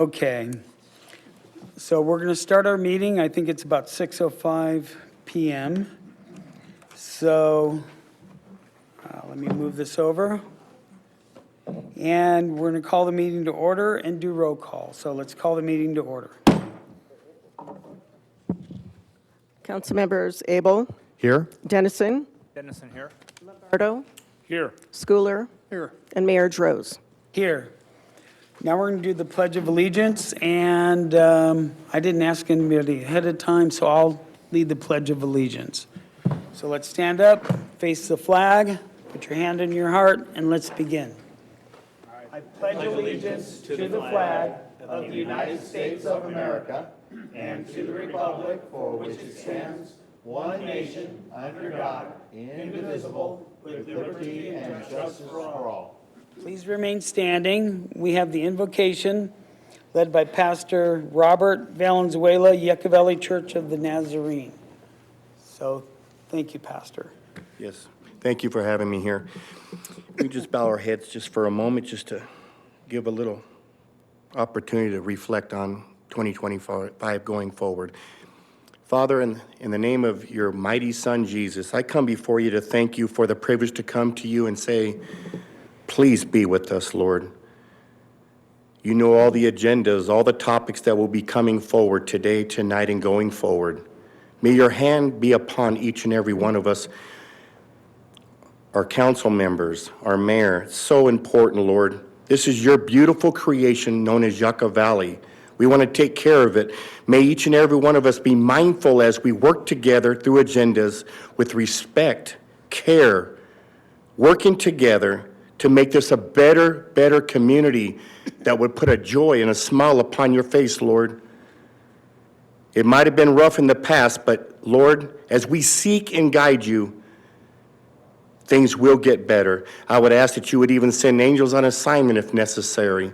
Okay, so we're going to start our meeting. I think it's about 6:05 PM. So let me move this over. And we're going to call the meeting to order and do roll call. So let's call the meeting to order. Council members Abel, Here. Dennison, Dennison here. Lombardo, Here. Schooler, Here. and Mayor Droz. Here. Now we're going to do the Pledge of Allegiance, and I didn't ask anybody ahead of time, so I'll lead the Pledge of Allegiance. So let's stand up, face the flag, put your hand in your heart, and let's begin. I pledge allegiance to the flag of the United States of America and to the republic for which it stands, one nation, under God, indivisible, with liberty and justice for all. Please remain standing. We have the invocation led by Pastor Robert Valenzuela, Yucca Valley Church of the Nazarene. So thank you, Pastor. Yes. Thank you for having me here. We just bow our heads just for a moment, just to give a little opportunity to reflect on 2025 going forward. Father, in the name of your mighty Son, Jesus, I come before you to thank you for the privilege to come to you and say, please be with us, Lord. You know all the agendas, all the topics that will be coming forward today, tonight, and going forward. May your hand be upon each and every one of us, our council members, our mayor. It's so important, Lord. This is your beautiful creation known as Yucca Valley. We want to take care of it. May each and every one of us be mindful as we work together through agendas with respect, care, working together to make this a better community that would put a joy and a smile upon your face, Lord. It might have been rough in the past, but Lord, as we seek and guide you, things will get better. I would ask that you would even send angels on assignment if necessary,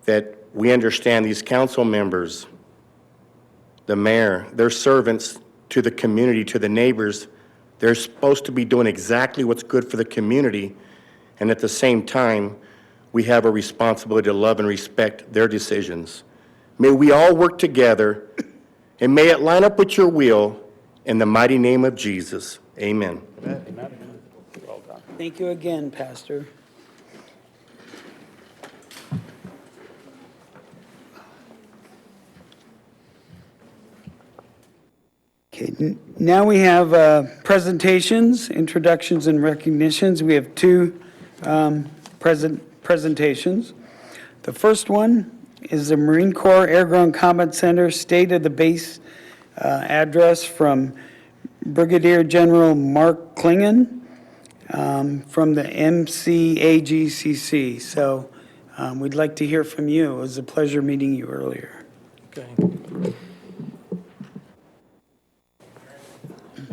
that we understand these council members, the mayor, they're servants to the community, to the neighbors. They're supposed to be doing exactly what's good for the community, and at the same time, we have a responsibility to love and respect their decisions. May we all work together, and may it line up with your will, in the mighty name of Jesus. Amen. Amen. Well done. Thank you again, Pastor. Okay, now we have presentations, introductions, and recognitions. We have two presentations. The first one is the Marine Corps Air Ground Combat Center State of the Base address from Brigadier General Mark Klingen from the MCAGCC. So we'd like to hear from you. It was a pleasure meeting you earlier.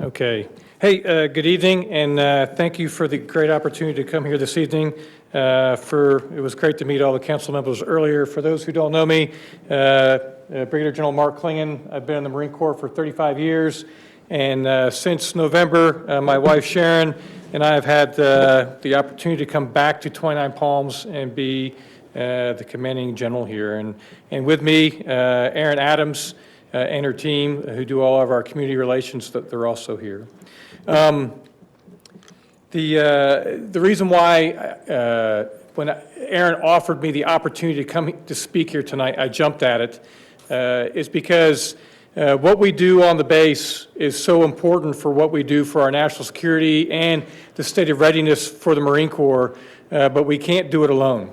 Okay. Hey, good evening, and thank you for the great opportunity to come here this evening. It was great to meet all the council members earlier. For those who don't know me, Brigadier General Mark Klingen, I've been in the Marine Corps for 35 years, and since November, my wife Sharon and I have had the opportunity to come back to 29 Palms and be the commanding general here. And with me, Aaron Adams and her team, who do all of our community relations, that they're also here. The reason why when Aaron offered me the opportunity to come to speak here tonight, I jumped at it, is because what we do on the base is so important for what we do for our national security and the state of readiness for the Marine Corps, but we can't do it alone.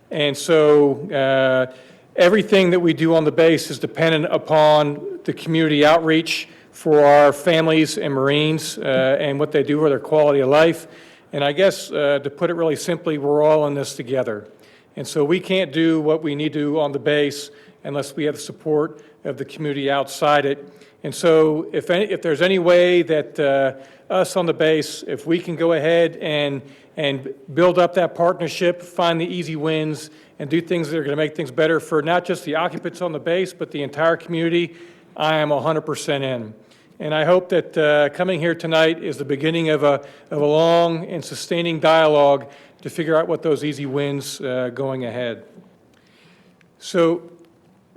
And so everything that we do on the base is dependent upon the community outreach for our families and Marines and what they do for their quality of life. And I guess to put it really simply, we're all in this together. And so we can't do what we need to do on the base unless we have the support of the community outside it. And so if there's any way that us on the base, if we can go ahead and build up that partnership, find the easy wins, and do things that are going to make things better for not just the occupants on the base, but the entire community, I am 100% in. And I hope that coming here tonight is the beginning of a long and sustaining dialogue to figure out what those easy wins going ahead. So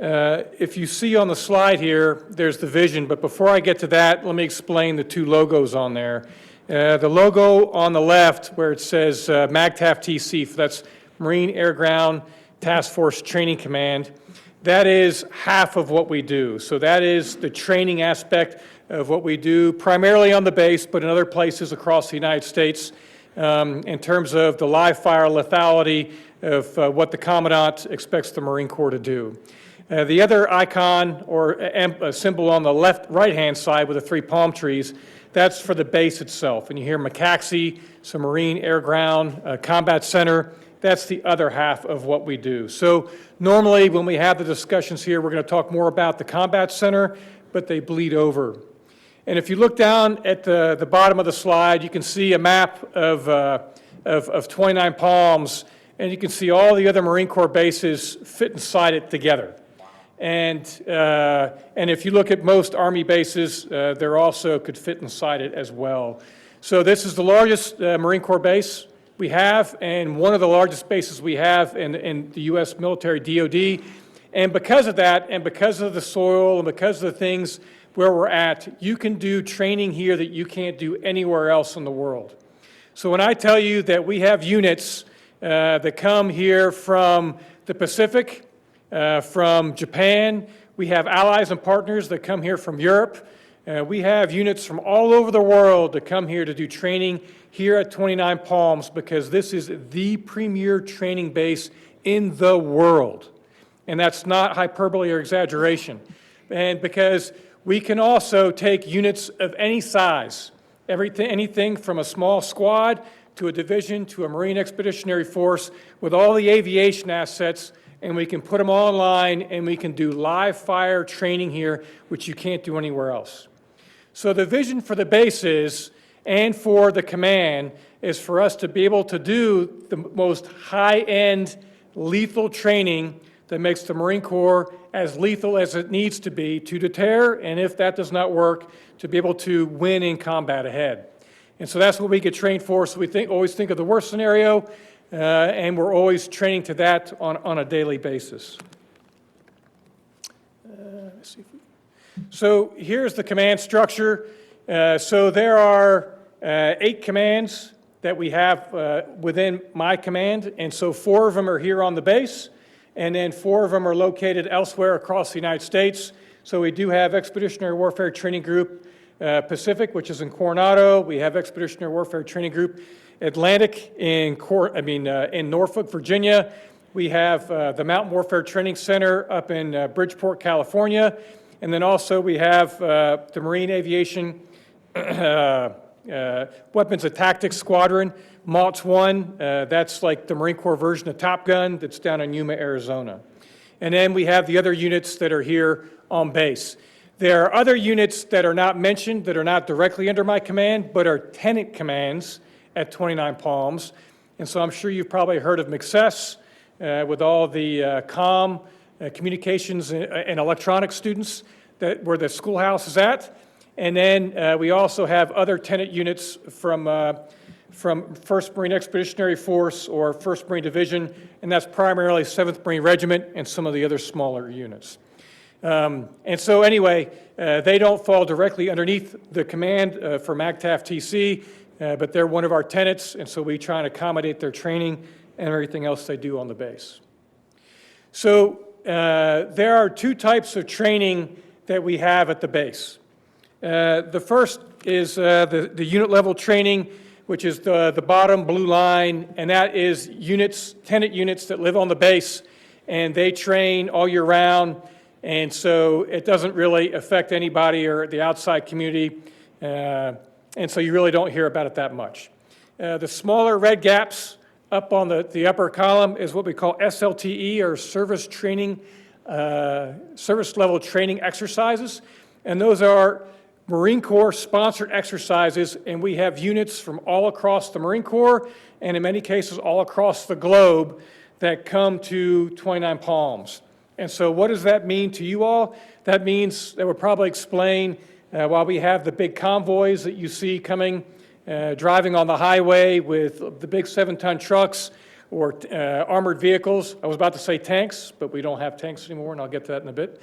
if you see on the slide here, there's the vision, but before I get to that, let me explain the two logos on there. The logo on the left where it says MAGTF TC, that's Marine Air Ground Task Force Training Command, that is half of what we do. So that is the training aspect of what we do, primarily on the base, but in other places across the United States, in terms of the live fire lethality of what the Commandant expects the Marine Corps to do. The other icon or a symbol on the right-hand side with the 3 palm trees, that's for the base itself. And you hear McCaxey, so Marine Air Ground Combat Center. That's the other half of what we do. So normally when we have the discussions here, we're going to talk more about the Combat Center, but they bleed over. And if you look down at the bottom of the slide, you can see a map of 29 Palms, and you can see all the other Marine Corps bases fit inside it together. And if you look at most Army bases, there also could fit inside it as well. So this is the largest Marine Corps base we have, and one of the largest bases we have in the U.S. military DoD. And because of that, and because of the soil, and because of the things where we're at, you can do training here that you can't do anywhere else in the world. So when I tell you that we have units that come here from the Pacific, from Japan, we have allies and partners that come here from Europe, we have units from all over the world that come here to do training here at 29 Palms, because this is the premier training base in the world. And that's not hyperbole or exaggeration. And because we can also take units of any size, anything from a small squad to a division to a Marine Expeditionary Force with all the aviation assets, and we can put them online and we can do live fire training here, which you can't do anywhere else. So the vision for the bases and for the command is for us to be able to do the most high-end lethal training that makes the Marine Corps as lethal as it needs to be to deter, and if that does not work, to be able to win in combat ahead. And so that's what we get trained for. So we always think of the worst scenario, and we're always training to that on a daily basis. Let's see if we... So here's the command structure. So there are 8 commands that we have within my command, and so 4 of them are here on the base, and then 4 of them are located elsewhere across the United States. So we do have Expeditionary Warfare Training Group Pacific, which is in Coronado. We have Expeditionary Warfare Training Group Atlantic in Norfolk, Virginia. We have the Mountain Warfare Training Center up in Bridgeport, California. And then also we have the Marine Aviation Weapons and Tactics Squadron, MAWTS 1. That's like the Marine Corps version of Top Gun that's down in Yuma, Arizona. And then we have the other units that are here on base. There are other units that are not mentioned, that are not directly under my command, but are tenant commands at 29 Palms. And so I'm sure you've probably heard of MCCES with all the communications and electronics students where the schoolhouse is at. And then we also have other tenant units from 1st Marine Expeditionary Force or 1st Marine Division, and that's primarily 7th Marine Regiment and some of the other smaller units. And so anyway, they don't fall directly underneath the command for MAGTF TC, but they're one of our tenants, and so we try and accommodate their training and everything else they do on the base. So there are 2 types of training that we have at the base. The first is the unit level training, which is the bottom blue line, and that is units, tenant units that live on the base, and they train all year round, and so it doesn't really affect anybody or the outside community, and so you really don't hear about it that much. The smaller red gaps up on the upper column is what we call SLTE, or service level training exercises, and those are Marine Corps sponsored exercises, and we have units from all across the Marine Corps, and in many cases all across the globe, that come to 29 Palms. And so what does that mean to you all? That means, that would probably explain why we have the big convoys that you see coming, driving on the highway with the big 7-ton trucks, or armored vehicles. I was about to say tanks, but we don't have tanks anymore, and I'll get to that in a bit.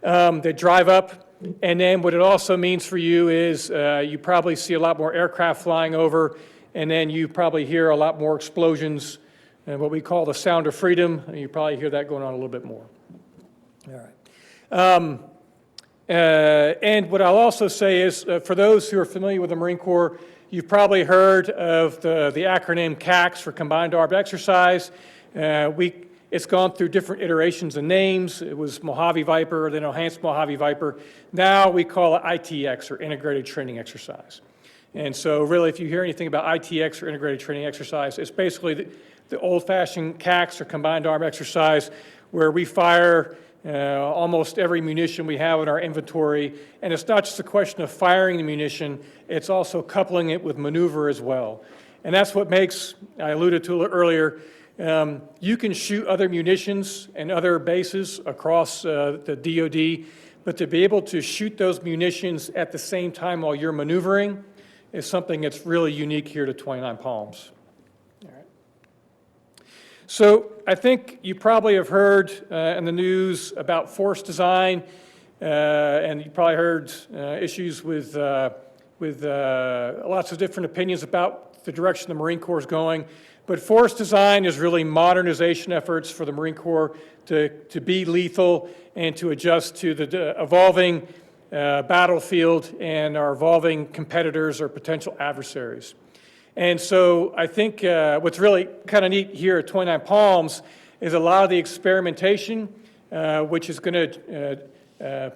They drive up, and then what it also means for you is you probably see a lot more aircraft flying over, and then you probably hear a lot more explosions, and what we call the sound of freedom. And you probably hear that going on a little bit more. All right. And what I'll also say is, for those who are familiar with the Marine Corps, you've probably heard of the acronym CAX for Combined Armed Exercise. It's gone through different iterations and names. It was Mojave Viper, then Enhanced Mojave Viper. Now we call it ITX, or Integrated Training Exercise. And so really, if you hear anything about ITX or Integrated Training Exercise, it's basically the old-fashioned CAX, or Combined Armed Exercise, where we fire almost every munition we have in our inventory. And it's not just a question of firing the munition, it's also coupling it with maneuver as well. And that's what makes, I alluded to it earlier, you can shoot other munitions and other bases across the DoD, but to be able to shoot those munitions at the same time while you're maneuvering is something that's really unique here to 29 Palms. So I think you probably have heard in the news about force design, and you probably heard issues with lots of different opinions about the direction the Marine Corps is going. But force design is really modernization efforts for the Marine Corps to be lethal and to adjust to the evolving battlefield and our evolving competitors or potential adversaries. And so I think what's really kind of neat here at 29 Palms is a lot of the experimentation, which is going to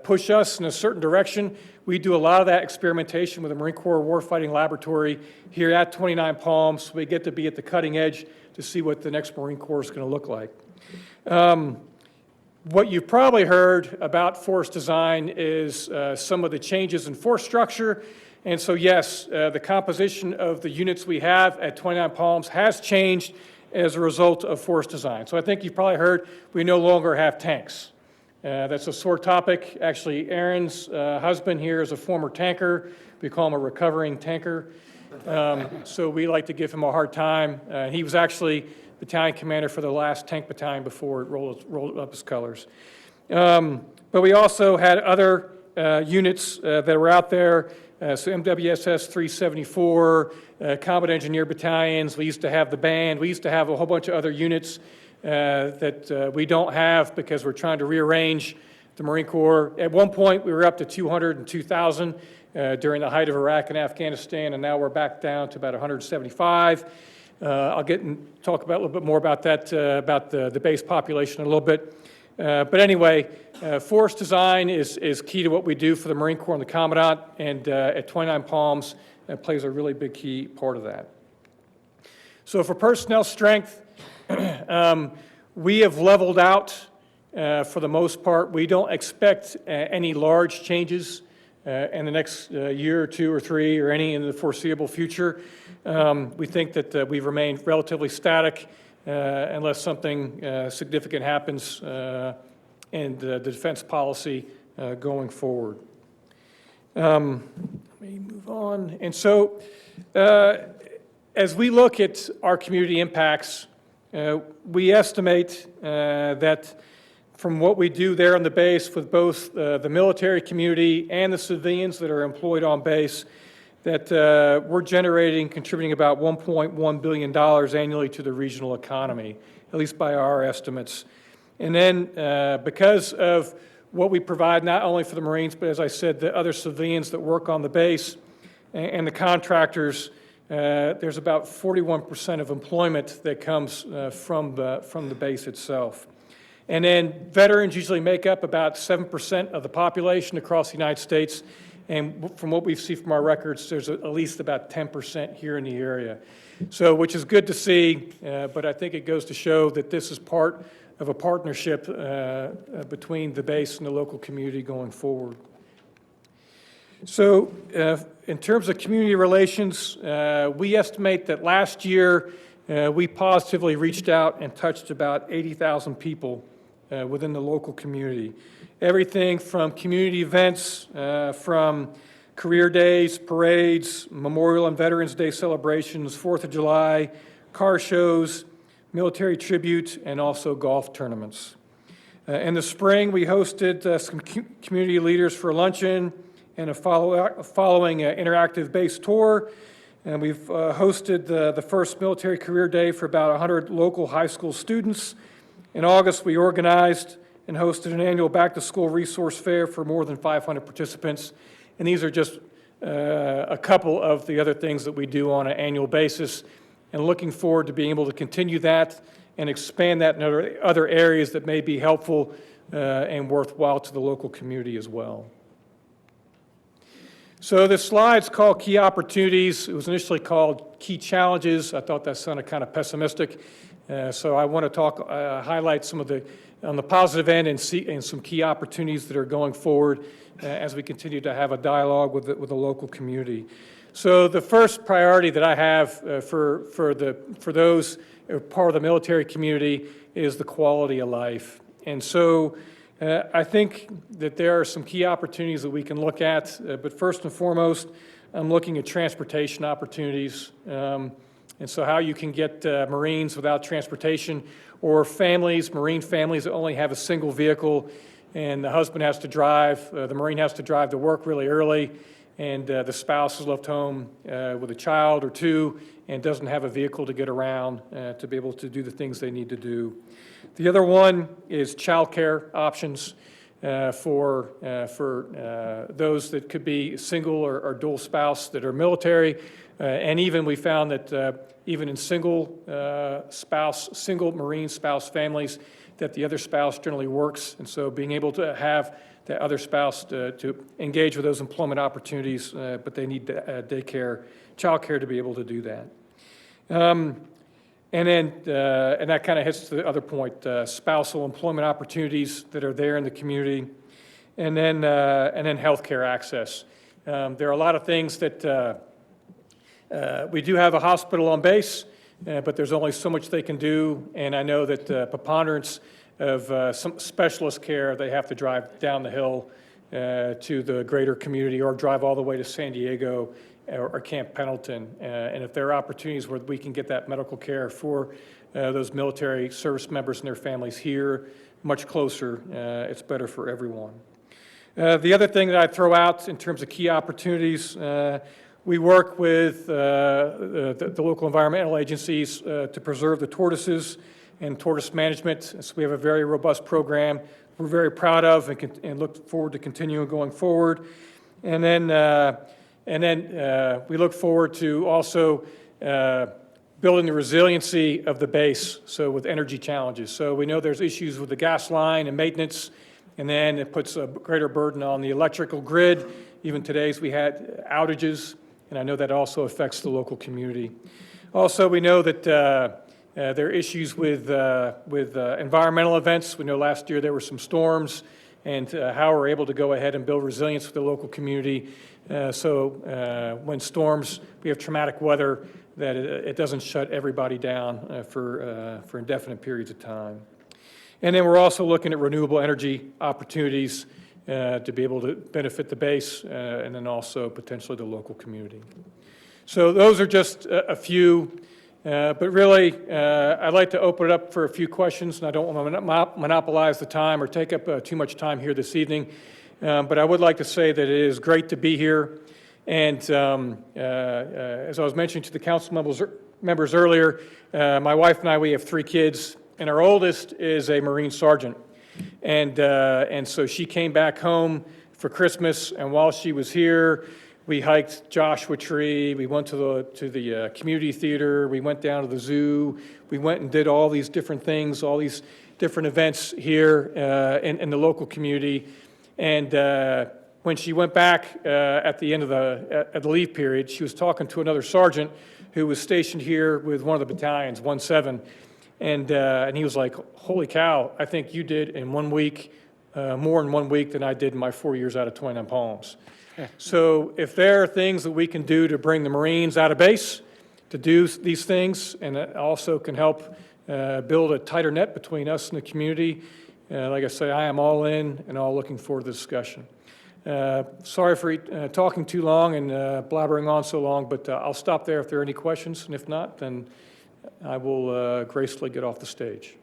push us in a certain direction. We do a lot of that experimentation with the Marine Corps Warfighting Laboratory here at 29 Palms. So we get to be at the cutting edge to see what the next Marine Corps is going to look like. What you've probably heard about force design is some of the changes in force structure. And so, yes, the composition of the units we have at 29 Palms has changed as a result of force design. So I think you've probably heard we no longer have tanks. That's a sore topic. Actually, Aaron's husband here is a former tanker. We call him a recovering tanker. So we like to give him a hard time. He was actually battalion commander for the last tank battalion before it rolled up his colors. But we also had other units that were out there. So MWSS 374, Combat Engineer Battalions, we used to have the band, we used to have a whole bunch of other units that we don't have because we're trying to rearrange the Marine Corps. At one point, we were up to 200 and 2,000 during the height of Iraq and Afghanistan, and now we're back down to about 175. I'll get and talk about a little bit more about that, about the base population in a little bit. But anyway, force design is key to what we do for the Marine Corps and the Commandant, and at 29 Palms, that plays a really big key part of that. So for personnel strength, we have leveled out for the most part. We don't expect any large changes in the next year or two or three or any in the foreseeable future. We think that we've remained relatively static unless something significant happens in the defense policy going forward. Let me move on. And so as we look at our community impacts, we estimate that from what we do there on the base with both the military community and the civilians that are employed on base, that we're contributing about $1.1 billion annually to the regional economy, at least by our estimates. And then because of what we provide not only for the Marines, but as I said, the other civilians that work on the base and the contractors, there's about 41% of employment that comes from the base itself. And then veterans usually make up about 7% of the population across the United States. And from what we see from our records, there's at least about 10% here in the area. So, which is good to see, but I think it goes to show that this is part of a partnership between the base and the local community going forward. So, in terms of community relations, we estimate that last year we positively reached out and touched about 80,000 people within the local community. Everything from community events, from career days, parades, Memorial and Veterans Day celebrations, 4th of July, car shows, military tribute, and also golf tournaments. In the spring, we hosted some community leaders for luncheon and a following interactive base tour. And we've hosted the first military career day for about 100 local high school students. In August, we organized and hosted an annual back-to-school resource fair for more than 500 participants. And these are just a couple of the other things that we do on an annual basis, and looking forward to being able to continue that and expand that in other areas that may be helpful and worthwhile to the local community as well. So this slide's called Key Opportunities. It was initially called Key Challenges. I thought that sounded kind of pessimistic. So I want to highlight some of the, on the positive end, and some key opportunities that are going forward as we continue to have a dialogue with the local community. So the first priority that I have for those who are part of the military community is the quality of life. And so I think that there are some key opportunities that we can look at, but first and foremost, I'm looking at transportation opportunities. And so how you can get Marines without transportation, or families, Marine families that only have a single vehicle, and the husband has to drive, the Marine has to drive to work really early, and the spouse is left home with a child or two and doesn't have a vehicle to get around to be able to do the things they need to do. The other one is childcare options for those that could be single or dual spouse that are military. And even we found that even in single Marine spouse families, that the other spouse generally works. And so being able to have the other spouse to engage with those employment opportunities, but they need daycare, childcare to be able to do that. And that kind of hits the other point, spousal employment opportunities that are there in the community, and then healthcare access. There are a lot of things that we do have a hospital on base, but there's only so much they can do, and I know that preponderance of some specialist care, they have to drive down the hill to the greater community, or drive all the way to San Diego or Camp Pendleton. And if there are opportunities where we can get that medical care for those military service members and their families here much closer, it's better for everyone. The other thing that I'd throw out in terms of key opportunities, we work with the local environmental agencies to preserve the tortoises and tortoise management. So we have a very robust program we're very proud of and look forward to continuing going forward. And then we look forward to also building the resiliency of the base, so with energy challenges. So we know there's issues with the gas line and maintenance, and then it puts a greater burden on the electrical grid. Even today's we had outages, and I know that also affects the local community. Also, we know that there are issues with environmental events. We know last year there were some storms, and how we're able to go ahead and build resilience for the local community. So when storms, we have traumatic weather, that it doesn't shut everybody down for indefinite periods of time. And then we're also looking at renewable energy opportunities to be able to benefit the base and then also potentially the local community. So those are just a few, but really I'd like to open it up for a few questions, and I don't want to monopolize the time or take up too much time here this evening, but I would like to say that it is great to be here. And as I was mentioning to the council members earlier, my wife and I, we have 3 kids, and our oldest is a Marine sergeant. And so she came back home for Christmas, and while she was here, we hiked Joshua Tree, we went to the community theater, we went down to the zoo, we went and did all these different things, all these different events here in the local community. And when she went back at the end of the leave period, she was talking to another sergeant who was stationed here with one of the battalions, 1-7, and he was like, "Holy cow, I think you did in 1 week more in 1 week than I did in my 4 years out of 29 Palms." So if there are things that we can do to bring the Marines out of base to do these things, and it also can help build a tighter net between us and the community, like I say, I am all in and all looking forward to the discussion. Sorry for talking too long and blabbering on so long, but I'll stop there if there are any questions, and if not, then I will gracefully get off the stage.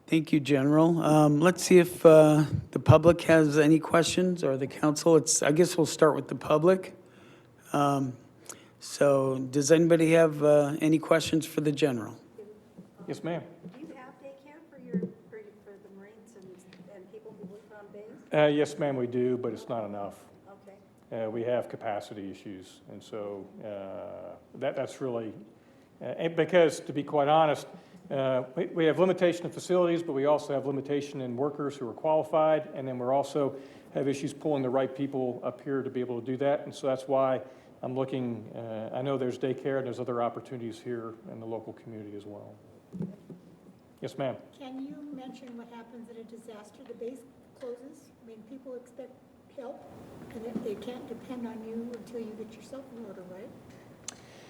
Thank you, General. Let's see if the public has any questions, or the council. I guess we'll start with the public. So does anybody have any questions for the General? Yes, ma'am. Do you have daycare for the Marines and people who work on base? Yes, ma'am, we do, but it's not enough. Okay. We have capacity issues, and so that's really, because to be quite honest, we have limitation in facilities, but we also have limitation in workers who are qualified, and then we're also have issues pulling the right people up here to be able to do that, and so that's why I'm looking, I know there's daycare and there's other opportunities here in the local community as well. Yes, ma'am. Can you mention what happens at a disaster? The base closes. I mean, people expect help, and they can't depend on you until you get yourself in order, right?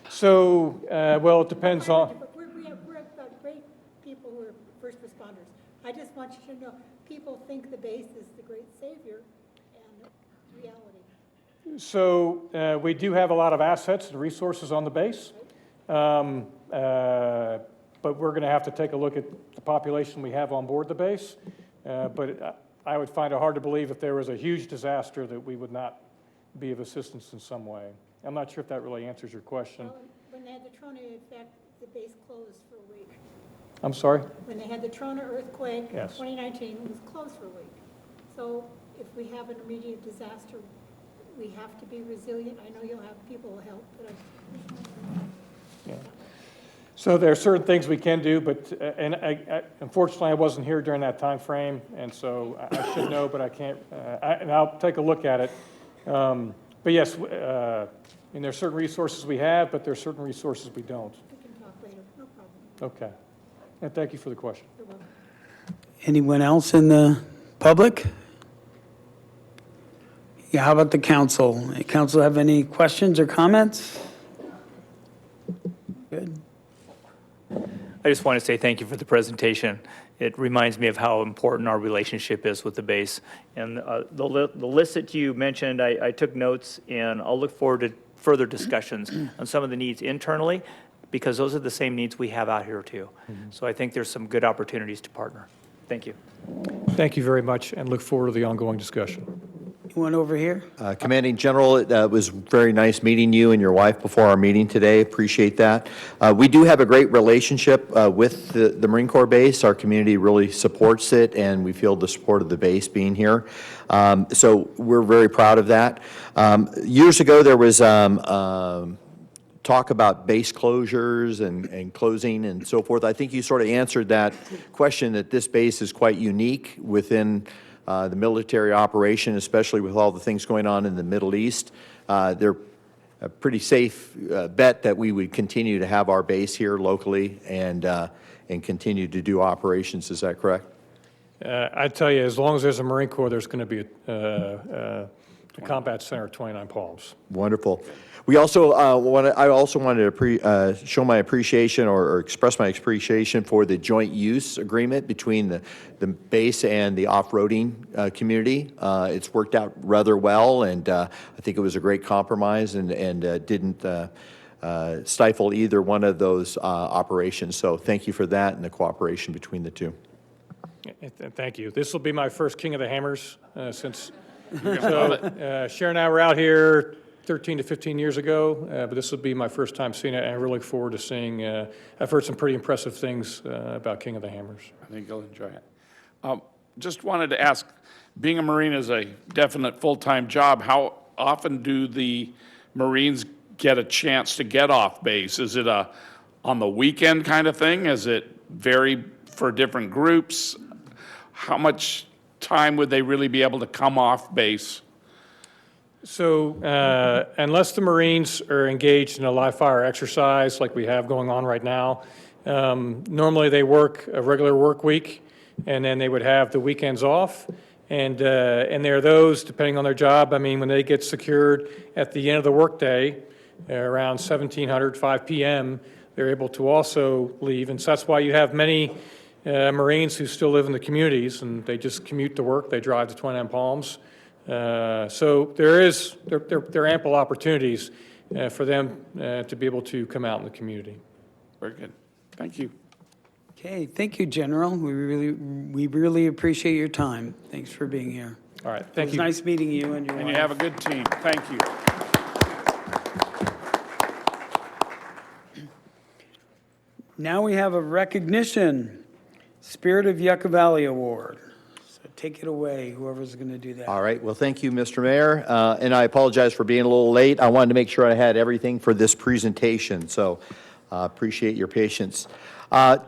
So, well, it depends on, But we've got great people who are first responders. I just want you to know, people think the base is the great savior, and it's reality. so we do have a lot of assets and resources on the base. But we're going to have to take a look at the population we have on board the base. But I would find it hard to believe if there was a huge disaster that we would not be of assistance in some way. I'm not sure if that really answers your question. Well, when they had the Trona effect, the base closed for a week. I'm sorry? When they had the Trona earthquake in Yes. 2019, it was closed for a week. So if we have an immediate disaster, we have to be resilient. I know you'll have people who help, but Yeah. So there are certain things we can do, but, and unfortunately, I wasn't here during that time frame, and so I should know, but I can't, and I'll take a look at it. But yes, and there are certain resources we have, but there are certain resources we don't. we can talk later, no problem. Okay. And thank you for the question. You're welcome. Anyone else in the public? Yeah, how about the council? Council have any questions or comments? Good. I just want to say thank you for the presentation. It reminds me of how important our relationship is with the base. And the list that you mentioned, I took notes, and I'll look forward to further discussions on some of the needs internally, because those are the same needs we have out here too. So I think there's some good opportunities to partner. Thank you. Thank you very much, and look forward to the ongoing discussion. One over here? Commanding General, it was very nice meeting you and your wife before our meeting today. Appreciate that. We do have a great relationship with the Marine Corps base. Our community really supports it, and we feel the support of the base being here. So we're very proud of that. Years ago, there was talk about base closures and closing and so forth. I think you sort of answered that question, that this base is quite unique within the military operation, especially with all the things going on in the Middle East. They're a pretty safe bet that we would continue to have our base here locally and continue to do operations. Is that correct? I tell you, as long as there's a Marine Corps, there's going to be a combat center at 29 Palms. Wonderful. We also I also wanted to show my appreciation or express my appreciation for the joint use agreement between the base and the off-roading community. It's worked out rather well, and I think it was a great compromise and didn't stifle either one of those operations. So thank you for that and the cooperation between the two. Thank you. This will be my first King of the Hammers since, so Sharon and I were out here 13 to 15 years ago, but this will be my first time seeing it, and I really look forward to seeing, I've heard some pretty impressive things about King of the Hammers. I think you'll enjoy it. Just wanted to ask, being a Marine is a definite full-time job. How often do the Marines get a chance to get off base? Is it a on the weekend kind of thing? Is it vary for different groups? How much time would they really be able to come off base? So unless the Marines are engaged in a live fire exercise like we have going on right now, normally they work a regular work week, and then they would have the weekends off. And there are those, depending on their job, I mean, when they get secured at the end of the workday, around 1700, 5 p.m., they're able to also leave. And so that's why you have many Marines who still live in the communities, and they just commute to work. They drive to 29 Palms. So there are ample opportunities. for them to be able to come out in the community. Very good. Thank you. Okay, thank you, General. We really appreciate your time. Thanks for being here. All right, It thank was you. nice meeting you and your wife. And you have a good team. Thank you. Now we have a recognition, Spirit of Yucca Valley Award. So take it away, whoever's going to do that. All right, well, thank you, Mr. Mayor, and I apologize for being a little late. I wanted to make sure I had everything for this presentation, so appreciate your patience.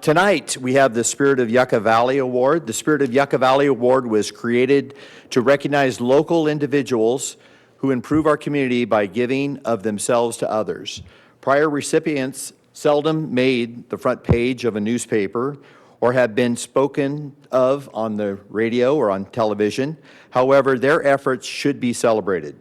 Tonight, we have the Spirit of Yucca Valley Award. The Spirit of Yucca Valley Award was created to recognize local individuals who improve our community by giving of themselves to others. Prior recipients seldom made the front page of a newspaper or have been spoken of on the radio or on television. However, their efforts should be celebrated.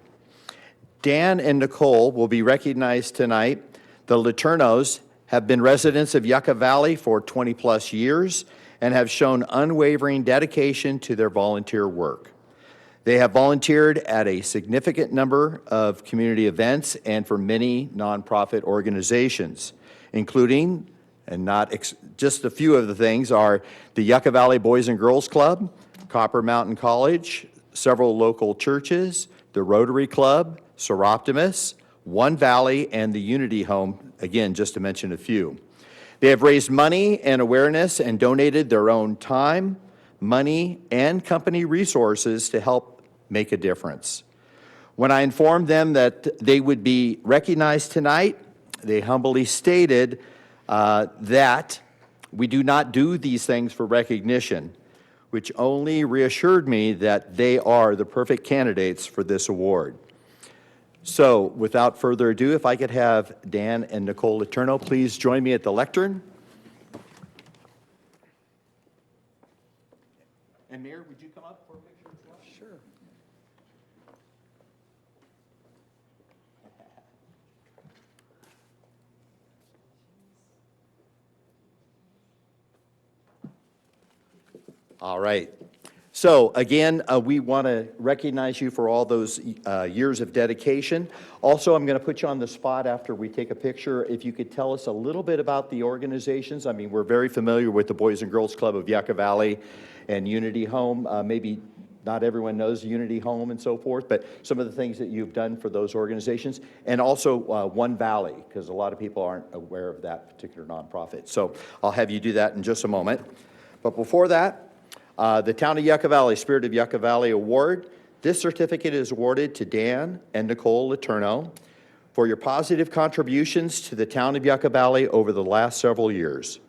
Dan and Nicole will be recognized tonight. The Letourneaus have been residents of Yucca Valley for 20-plus years and have shown unwavering dedication to their volunteer work. They have volunteered at a significant number of community events and for many nonprofit organizations, including, and not just a few of the things, are the Yucca Valley Boys and Girls Club, Copper Mountain College, several local churches, the Rotary Club, Seroptimus, One Valley, and the Unity Home, again, just to mention a few. They have raised money and awareness and donated their own time, money, and company resources to help make a difference. When I informed them that they would be recognized tonight, they humbly stated that we do not do these things for recognition, which only reassured me that they are the perfect candidates for this award. So, without further ado, if I could have Dan and Nicole Letourneau please join me at the lectern. And Mayor, would you come up for a picture as well? Sure. All right. So again, we want to recognize you for all those years of dedication. Also, I'm going to put you on the spot after we take a picture. If you could tell us a little bit about the organizations. I mean, we're very familiar with the Boys and Girls Club of Yucca Valley and Unity Home. Maybe not everyone knows Unity Home and so forth, but some of the things that you've done for those organizations. And also One Valley, because a lot of people aren't aware of that particular nonprofit. So I'll have you do that in just a moment. But before that, the Town of Yucca Valley Spirit of Yucca Valley Award. This certificate is awarded to Dan and Nicole Letourneau for your positive contributions to the Town of Yucca Valley over the last several years.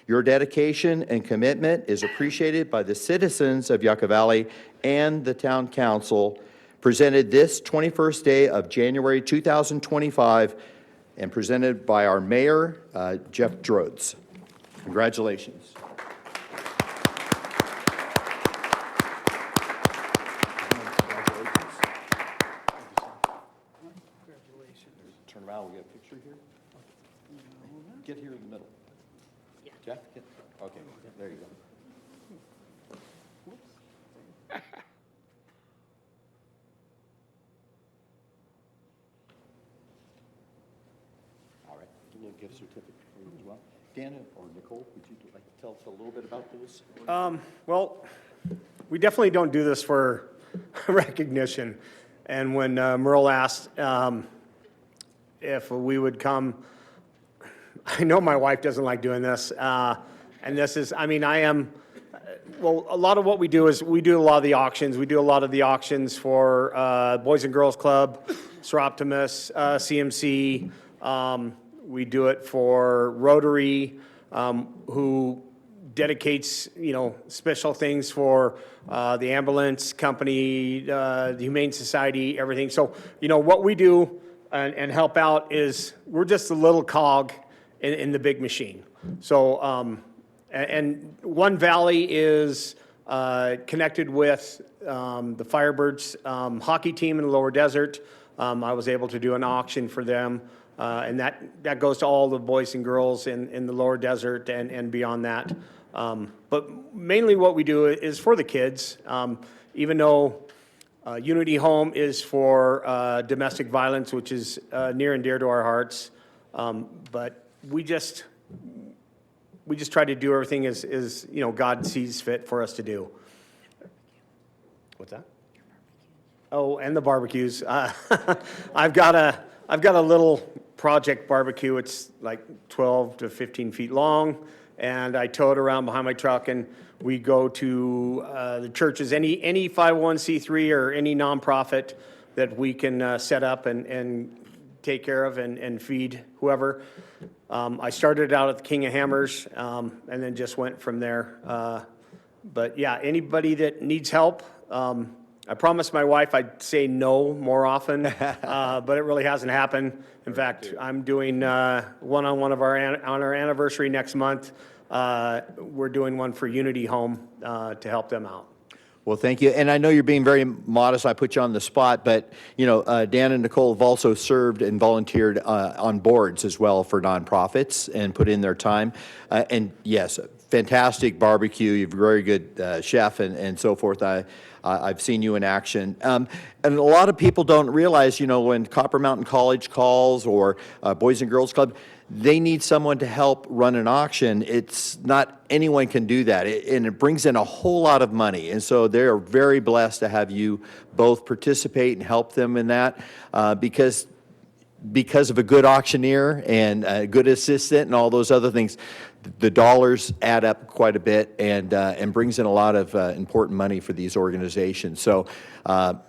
Your dedication and commitment is appreciated by the citizens of Yucca Valley and the Town Council, presented this 21st day of January 2025 and presented by our Mayor, Jeff Drodes. Congratulations. Turn around, we got a picture here. Get here in the middle. Jeff, get, okay, there you go. All right, a little gift certificate for you as well. Dan or Nicole, would you like to tell us a little bit about this? Well, we definitely don't do this for recognition. And when Merle asked if we would come, I know my wife doesn't like doing this. And this is, I mean, well, a lot of what we do is we do a lot of the auctions. We do a lot of the auctions for Boys and Girls Club, Seroptimus, CMC. We do it for Rotary, who dedicates, special things for the ambulance company, the Humane Society, everything. So, what we do and help out is we're just a little cog in the big machine. So, and One Valley is connected with the Firebirds hockey team in the lower desert. I was able to do an auction for them. And that goes to all the boys and girls in the lower desert and beyond that. But mainly what we do is for the kids. Even though Unity Home is for domestic violence, which is near and dear to our hearts. But we just try to do everything as God sees fit for us to do. What's that? Oh, and the barbecues. I've got a little project barbecue. It's like 12 to 15 feet long, and I tow it around behind my truck, and we go to the churches, any 501c3 or any nonprofit that we can set up and take care of and feed whoever. I started out at the King of Hammers, and then just went from there. But yeah, anybody that needs help, I promised my wife I'd say no more often, but it really hasn't happened. In fact, I'm doing one on our anniversary next month. We're doing one for Unity Home to help them out. Well, thank you. And I know you're being very modest. I put you on the spot, but, Dan and Nicole have also served and volunteered on boards as well for nonprofits and put in their time. And yes, fantastic barbecue. You're a very good chef and so forth. I've seen you in action. And a lot of people don't realize, when Copper Mountain College calls or Boys and Girls Club, they need someone to help run an auction. It's not anyone can do that, and it brings in a whole lot of money. And so they are very blessed to have you both participate and help them in that because of a good auctioneer and a good assistant and all those other things. The dollars add up quite a bit and brings in a lot of important money for these organizations. So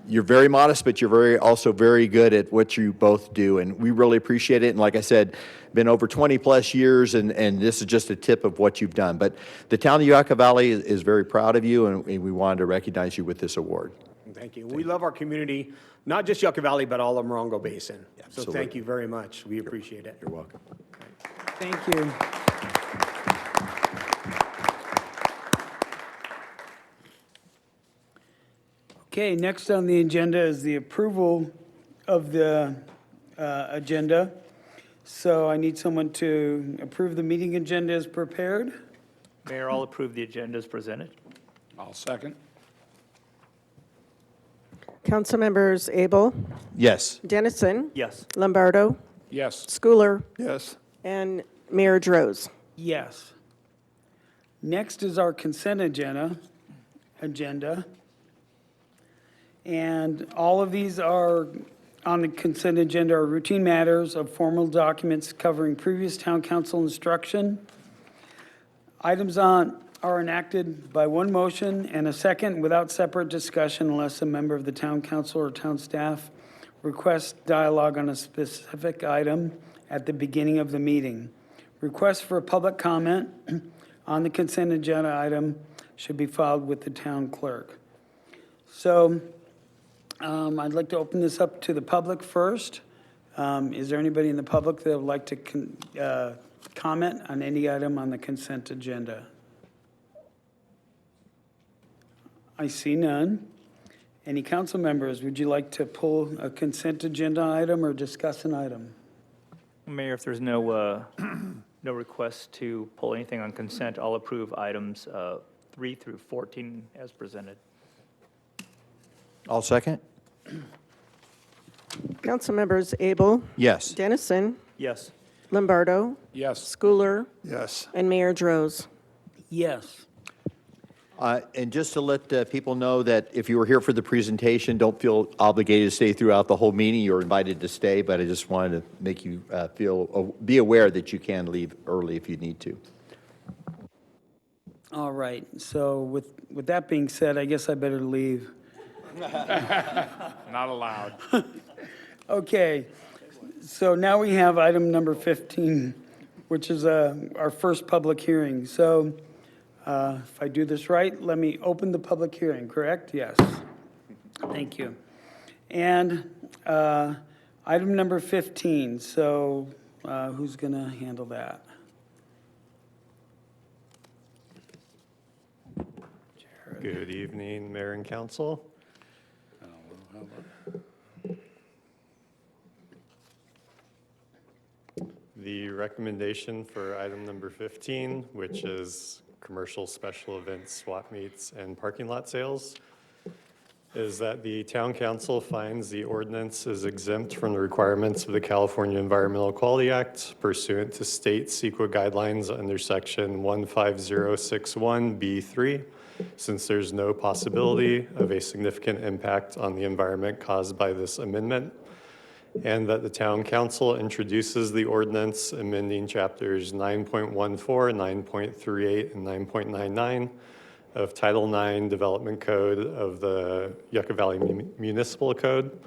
you're very modest, but you're also very good at what you both do, and we really appreciate it. And like I said, been over 20 plus years, and this is just a tip of what you've done. But the town of Yucca Valley is very proud of you, and we wanted to recognize you with this award. Thank you. We love our community, not just Yucca Valley, but all of Morongo Basin. Absolutely. So thank you very much. We appreciate it. You're welcome. Thank you. Okay, next on the agenda is the approval of the agenda. So I need someone to approve the meeting agenda as prepared. Mayor, I'll approve the agenda as presented. I'll second. Council members Abel, Yes. Dennison, Yes. Lombardo, Yes. Schooler, Yes. and Mayor Droz. Yes. Next is our consent agenda. And all of these are on the consent agenda are routine matters of formal documents covering previous town council instruction. Items are enacted by one motion and a second without separate discussion unless a member of the town council or town staff requests dialogue on a specific item at the beginning of the meeting. Requests for a public comment on the consent agenda item should be filed with the town clerk. So I'd like to open this up to the public first. Is there anybody in the public that would like to comment on any item on the consent agenda? I see none. Any council members, would you like to pull a consent agenda item or discuss an item? Mayor, if there's no request to pull anything on consent, I'll approve items 3 through 14 as presented. I'll second. Council members Abel, Yes. Dennison, Yes. Lombardo, Yes. Schooler, Yes. and Mayor Droz. Yes. And just to let people know that if you were here for the presentation, don't feel obligated to stay throughout the whole meeting. You're invited to stay, but I just wanted to make you be aware that you can leave early if you need to. All right. So with that being said, I guess I better leave. Not allowed. Okay. So now we have item number 15, which is our first public hearing. So if I do this right, let me open the public hearing, correct? Yes. Thank you. And item number 15, so who's going to handle that? Good evening, Mayor and Council. The recommendation for item number 15, which is commercial special events, swap meets, and parking lot sales. is that the town council finds the ordinance is exempt from the requirements of the California Environmental Quality Act pursuant to state CEQA guidelines under section 15061B3, since there's no possibility of a significant impact on the environment caused by this amendment, and that the town council introduces the ordinance amending chapters 9.14, 9.38, and 9.99 of Title IX Development Code of the Yucca Valley Municipal Code,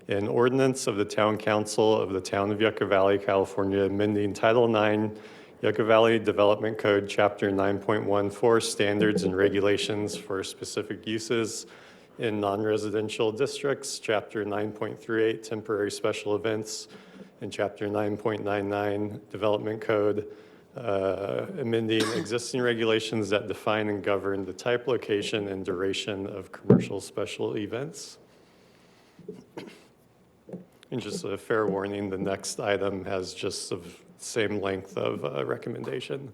an ordinance of the Town Council of the Town of Yucca Valley, California, amending Title IX Yucca Valley Development Code, Chapter 9.14, Standards and Regulations for Specific Uses in Non-Residential Districts, Chapter 9.38, Temporary Special Events, and Chapter 9.99, Development Code, amending existing regulations that define and govern the type, location, and duration of commercial special events. And just a fair warning, the next item has just the same length of recommendation.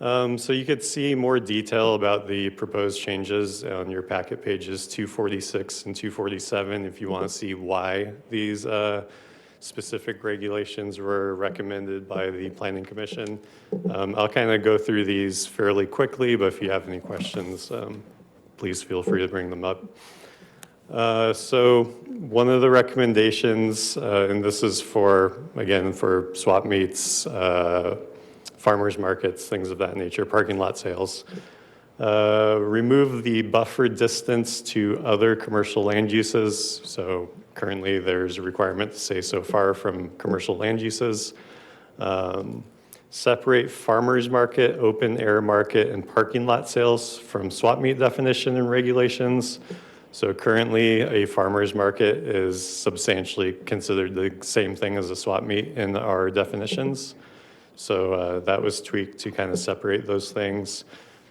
So you could see more detail about the proposed changes on your packet pages 246 and 247 if you want to see why these specific regulations were recommended by the Planning Commission. I'll kind of go through these fairly quickly, but if you have any questions, please feel free to bring them up. So one of the recommendations, and this is for, again, for swap meets, farmers markets, things of that nature, parking lot sales. Remove the buffer distance to other commercial land uses. So currently there's a requirement to say so far from commercial land uses. Separate farmers market, open air market, and parking lot sales from swap meet definition and regulations. So currently a farmers market is substantially considered the same thing as a swap meet in our definitions. So that was tweaked to kind of separate those things.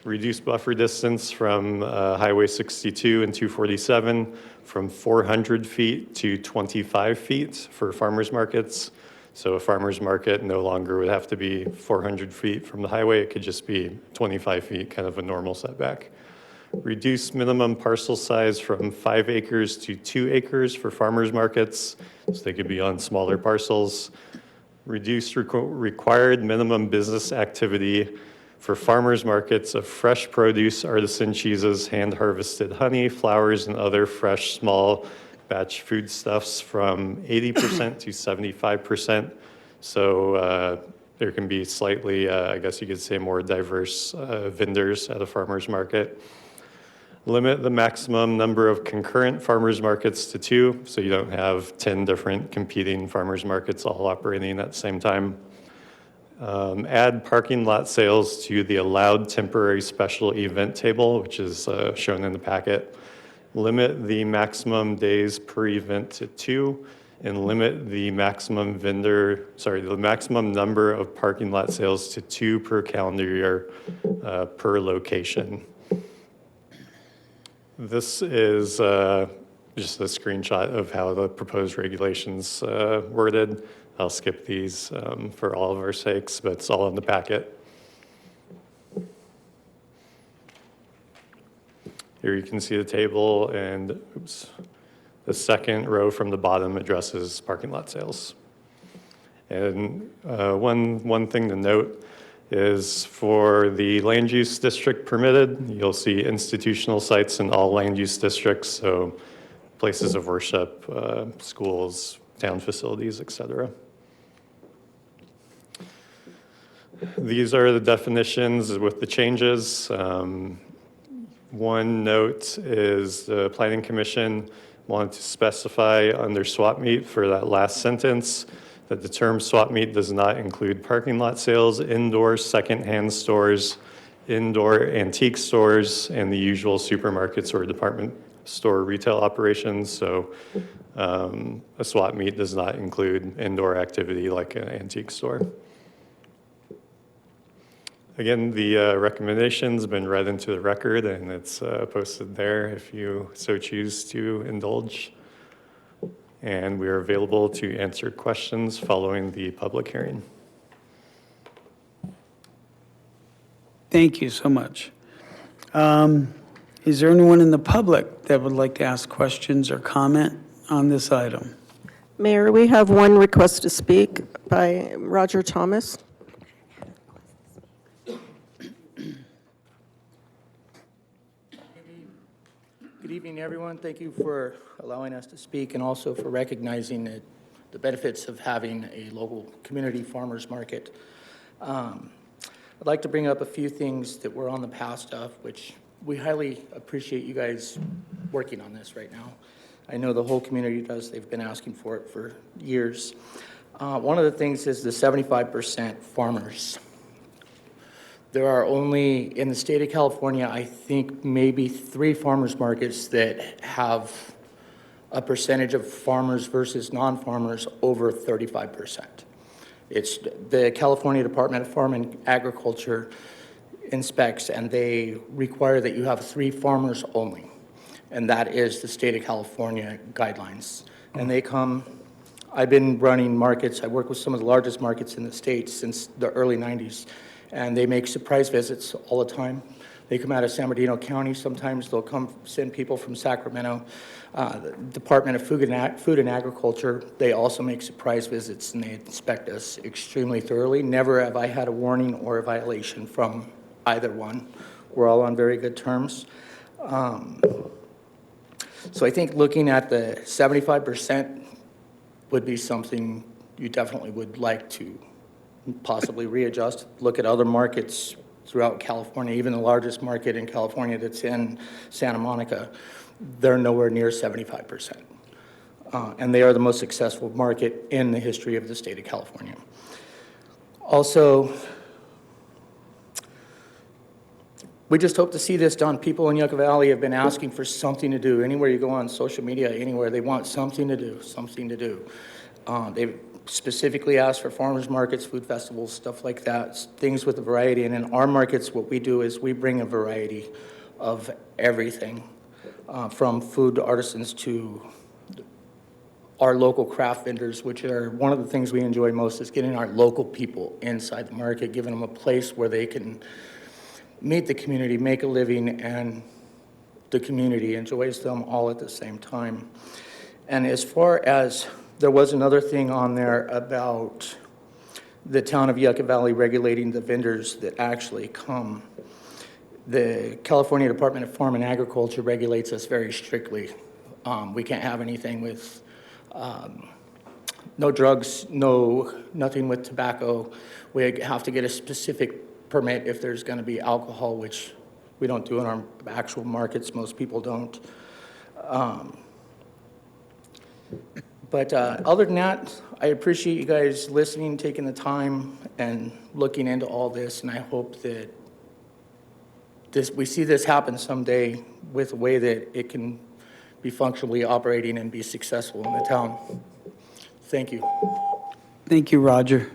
Reduce buffer distance from Highway 62 and 247 from 400 feet to 25 feet for farmers markets. So a farmers market no longer would have to be 400 feet from the highway. It could just be 25 feet, kind of a normal setback. Reduce minimum parcel size from 5 acres to 2 acres for farmers markets, so they could be on smaller parcels. Reduce required minimum business activity for farmers markets of fresh produce, artisan cheeses, hand-harvested honey, flowers, and other fresh small batch foodstuffs from 80% to 75%. So there can be slightly, I guess you could say, more diverse vendors at a farmer's market. Limit the maximum number of concurrent farmers markets to 2, so you don't have 10 different competing farmers markets all operating at the same time. Add parking lot sales to the allowed temporary special event table, which is shown in the packet. Limit the maximum days per event to 2, and limit the maximum the maximum number of parking lot sales to 2 per calendar year per location. This is just a screenshot of how the proposed regulations worded. I'll skip these for all of our sakes, but it's all in the packet. Here you can see the table, and the second row from the bottom addresses parking lot sales. And one thing to note is for the land use district permitted, you'll see institutional sites in all land use districts, so places of worship, schools, town facilities, etc. These are the definitions with the changes. One note is the Planning Commission wanted to specify under swap meet for that last sentence that the term swap meet does not include parking lot sales, indoor secondhand stores, indoor antique stores, and the usual supermarkets or department store retail operations. So a swap meet does not include indoor activity like an antique store. Again, the recommendation's been read into the record, and it's posted there if you so choose to indulge. And we are available to answer questions following the public hearing. Thank you so much. Is there anyone in the public that that would like to ask questions or comment on this item? Mayor, we have one request to speak by Roger Thomas. Good evening, everyone. Thank you for allowing us to speak and also for recognizing the benefits of having a local community farmers market. I'd like to bring up a few things that we're on the past of, which we highly appreciate you guys working on this right now. I know the whole community does. They've been asking for it for years. One of the things is the 75% farmers. There are only, in the state of California, I think maybe 3 farmers markets that have a percentage of farmers versus non-farmers over 35%. It's the California Department of Farm and Agriculture inspects, and they require that you have 3 farmers only. And that is the state of California guidelines. And they come, I've been running markets, I work with some of the largest markets in the state since the early 90s. And they make surprise visits all the time. They come out of San Bernardino County. Sometimes they'll come send people from Sacramento. The Department of Food and Agriculture, they also make surprise visits, and they inspect us extremely thoroughly. Never have I had a warning or a violation from either one. We're all on very good terms. So I think looking at the 75% would be something you definitely would like to possibly readjust, look at other markets throughout California, even the largest market in California that's in Santa Monica, they're nowhere near 75%. And they are the most successful market in the history of the state of California. Also, we just hope to see this done. People in Yucca Valley have been asking for something to do. Anywhere you go on social media, anywhere, they want something to do, something to do. They've specifically asked for farmers markets, food festivals, stuff like that, things with a variety. And in our markets, what we do is we bring a variety of everything, from food artisans to our local craft vendors, which are one of the things we enjoy most, is getting our local people inside the market, giving them a place where they can meet the community, make a living, and the community enjoys them all at the same time. And as far as, there was another thing on there about the town of Yucca Valley regulating the vendors that actually come. The California Department of Farm and Agriculture regulates us very strictly. We can't have anything with no drugs, nothing with tobacco. We have to get a specific permit if there's going to be alcohol, which we don't do in our actual markets. Most people don't. But other than that, I appreciate you guys listening, taking the time, and looking into all this, and I hope that we see this happen someday with a way that it can be functionally operating and be successful in the town. Thank you. Thank you, Roger.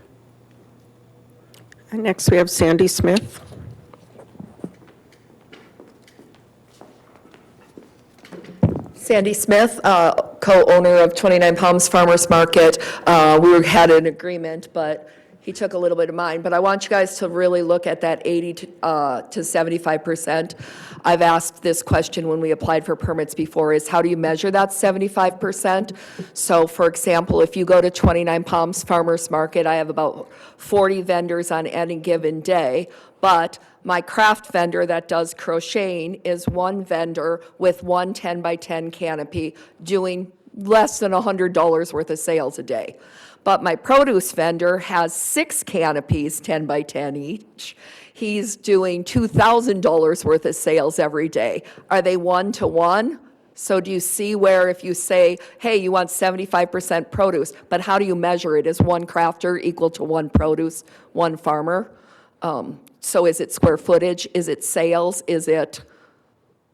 And next, we have Sandy Smith. Sandy Smith, co-owner of 29 Palms Farmers Market. We had an agreement, but he took a little bit of mine. But I want you guys to really look at that 80 to 75%. I've asked this question when we applied for permits before, is how do you measure that 75%? So for example, if you go to 29 Palms Farmers Market, I have about 40 vendors on any given day, but my craft vendor that does crocheting is one vendor with one 10 by 10 canopy doing less than $100 worth of sales a day. But my produce vendor has 6 canopies, 10 by 10 each. He's doing $2,000 worth of sales every day. Are they one-to-one? So do you see where if you say, hey, you want 75% produce, but how do you measure it? Is one crafter equal to one produce, one farmer? So is it square footage? Is it sales? Is it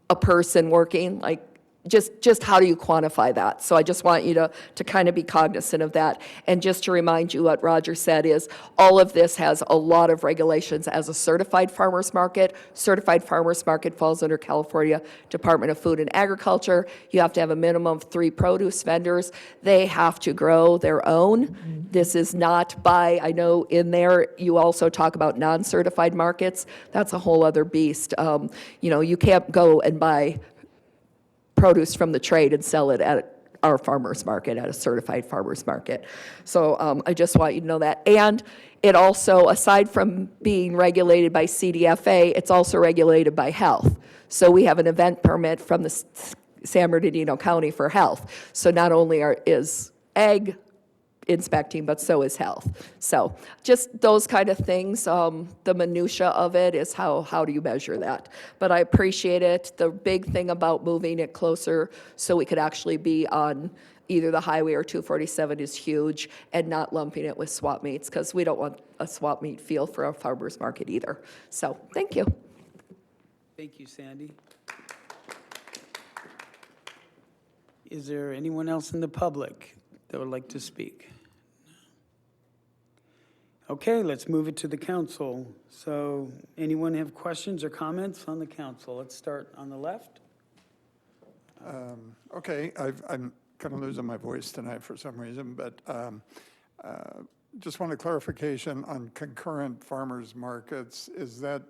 a person working? Like, just how do you quantify that? So I just want you to kind of be cognizant of that. And just to remind you what Roger said is all of this has a lot of regulations as a certified farmers market. Certified farmers market falls under California Department of Food and Agriculture. You have to have a minimum of 3 produce vendors. They have to grow their own. This is not by, I know in there you also talk about non-certified markets. That's a whole other beast. You can't go and buy produce from the trade and sell it at our farmer's market, at a certified farmer's market. So I just want you to know that. And it also, aside from being regulated by CDFA, it's also regulated by health. So we have an event permit from the San Bernardino County for health. So not only is ag inspecting, but so is health. So just those kind of things. The minutia of it is how do you measure that? But I appreciate it. The big thing about moving it closer so we could actually be on either the highway or 247 is huge, and not lumping it with swap meets, because we don't want a swap meet feel for our farmers market either. So thank you. Thank you, Sandy. Is there anyone else in the public that would like to speak? Okay, let's move it to the council. So anyone have questions or comments on the council? Let's start on the left. Okay, I'm kind of losing my voice tonight for some reason, but just wanted clarification on concurrent farmers markets. Is that,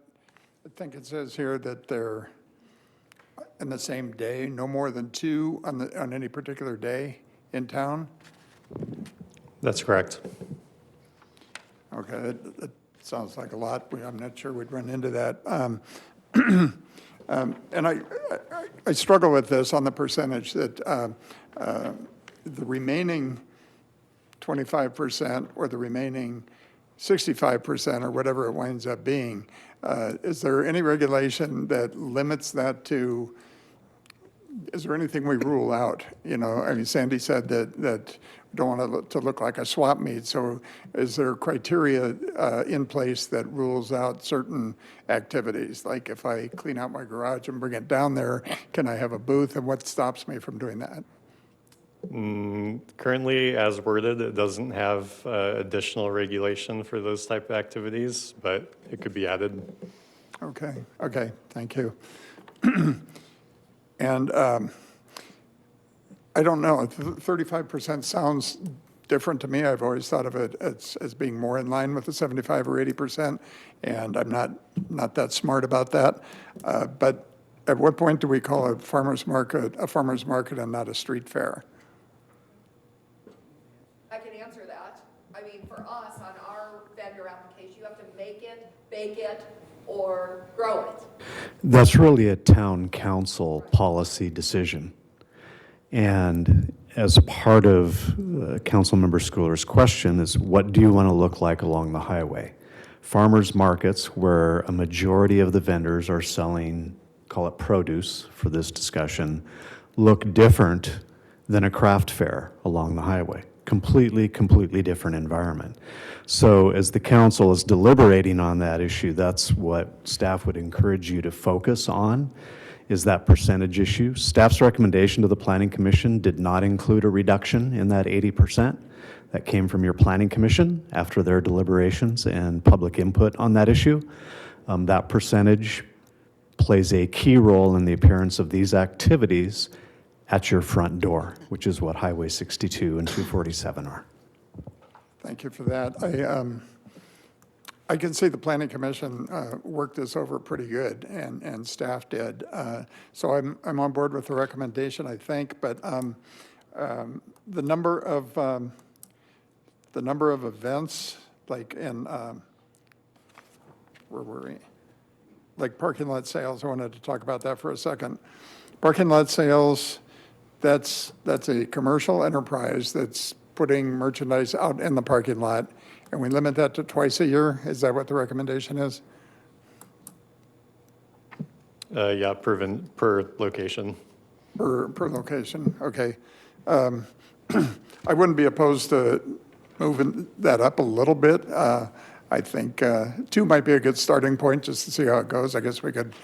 I think it says here that they're in the same day, no more than 2 on any particular day in town? That's correct. Okay, that sounds like a lot. I'm not sure we'd run into that. And I struggle with this on the percentage that the remaining 25% or the remaining 65% or whatever it winds up being, is there any regulation that limits that to, is there anything we rule out? You know, I mean, Sandy said that we don't want it to look like a swap meet. So is there criteria in place that rules out certain activities? Like if I clean out my garage and bring it down there, can I have a booth? And what stops me from doing that? Currently, as worded, it doesn't have additional regulation for those type of activities, but it could be added. Okay, thank you. And I don't know, 35% sounds different to me. I've always thought of it as being more in line with the 75 or 80%, and I'm not that smart about that. But at what point do we call a farmer's market and not a street fair? I can answer that. I mean, for us, on our vendor application, you have to make it, bake it, or grow it. That's really a town council policy decision. And as part of Councilmember Schooler's question is, what do you want to look like along the highway? Farmers markets, where a majority of the vendors are selling, call it produce for this discussion, look different than a craft fair along the highway. Completely different environment. So as the council is deliberating on that issue, that's what staff would encourage you to focus on, is that percentage issue. Staff's recommendation to the Planning Commission did not include a reduction in that 80%. That came from your Planning Commission after their deliberations and public input on that issue. That percentage plays a key role in the appearance of these activities at your front door, which is what Highway 62 and 247 are. Thank you for that. I can see the Planning Commission worked this over pretty good, and staff did. So I'm on board with the recommendation, I think. But the number of events, like in where were we? Like parking lot sales. I wanted to talk about that for a second. Parking lot sales. That's a commercial enterprise that's putting merchandise out in the parking lot, and we limit that to twice a year. Is that what the recommendation is? Yeah, per location. Per location, okay. I wouldn't be opposed to moving that up a little bit. I think 2 might be a good starting point just to see how it goes. I guess we could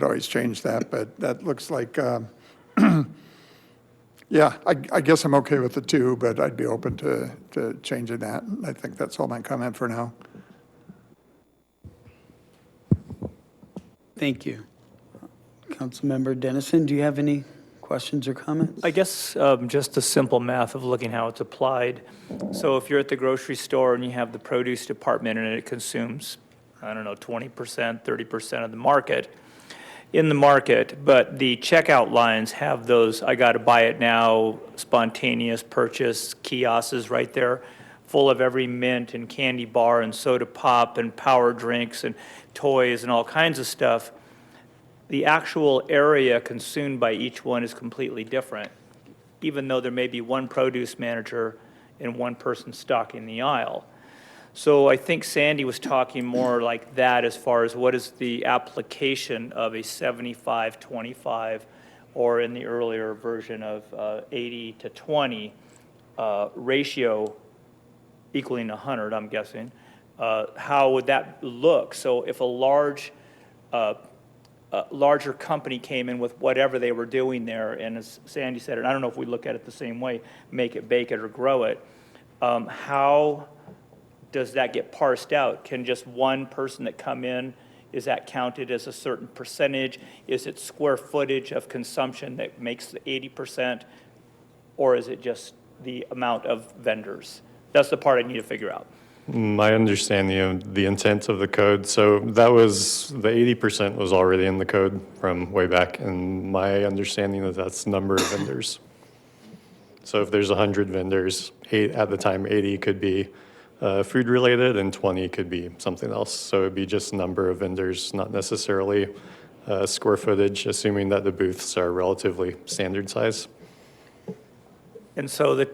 always change that, but that looks like. Yeah, I guess I'm okay with the 2, but I'd be open to changing that. I think that's all my comment for now. Thank you. Councilmember Dennison, do you have any questions or comments? I guess just the simple math of looking how it's applied. So if you're at the grocery store and you have the produce department and it consumes, I don't know, 20%, 30% of the market, in the market, but the checkout lines have those, I got to buy it now, spontaneous purchase kiosks right there, full of every mint and candy bar and soda pop and power drinks and toys and all kinds of stuff. The actual area consumed by each one is completely different, even though there may be one produce manager and one person stocking the aisle. So I think Sandy was talking more like that as far as what is the application of a 75-25, or in the earlier version of 80-20 ratio equaling 100, I'm guessing. How would that look? So if a larger company came in with whatever they were doing there, and as Sandy said, and I don't know if we look at it the same way, make it, bake it, or grow it, how does that get parsed out? Can just one person that come in, is that counted as a certain percentage? Is it square footage of consumption that makes the 80%? Or is it just the amount of vendors? That's the part I need to figure out. My understanding of the intent of the code, so that was, the 80% was already in the code from way back, and my understanding is that's the number of vendors. So if there's 100 vendors, at the time 80 could be food-related and 20 could be something else. So it'd be just number of vendors, not necessarily square footage, assuming that the booths are relatively standard size. And so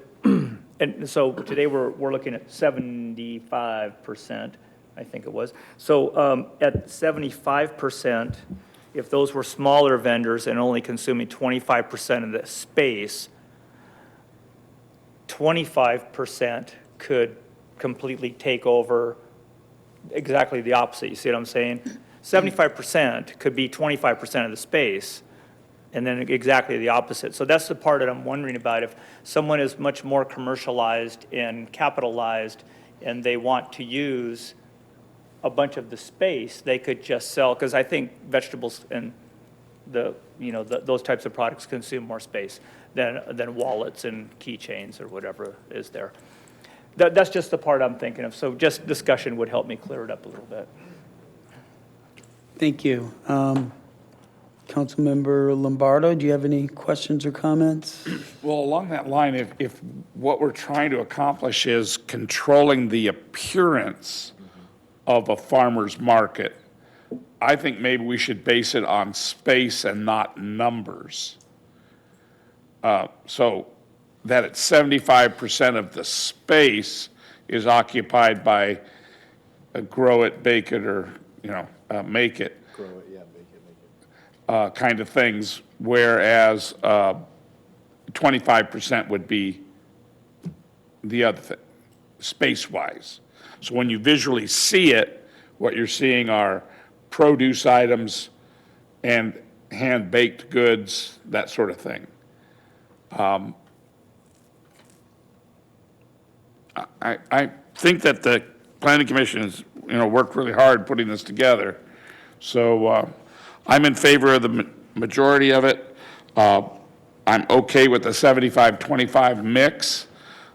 and so today we're looking at 75%, I think it was. So at 75%, if those were smaller vendors and only consuming 25% of the space, 25% could completely take over exactly the opposite. You see what I'm saying? 75% could be 25% of the space, and then exactly the opposite. So that's the part that I'm wondering about. If someone is much more commercialized and capitalized and they want to use a bunch of the space, they could just sell, because I think vegetables and those types of products consume more space than wallets and keychains or whatever is there. That's just the part I'm thinking of. So just discussion would help me clear it up a little bit. Thank you. Councilmember Lombardo, do you have any questions or comments? Well, along that line, if what we're trying to accomplish is controlling the appearance of a farmer's market, I think maybe we should base it on space and not numbers. So that it's 75% of the space is occupied by a grow it, bake it, or, make it. Grow it, yeah, make it. Kind of things, whereas 25% would be the other thing, space-wise. So when you visually see it, what you're seeing are produce items and hand-baked goods, that sort of thing. I think that the Planning Commission has, worked really hard putting this together. So I'm in favor of the majority of it. I'm okay with the 75-25 mix.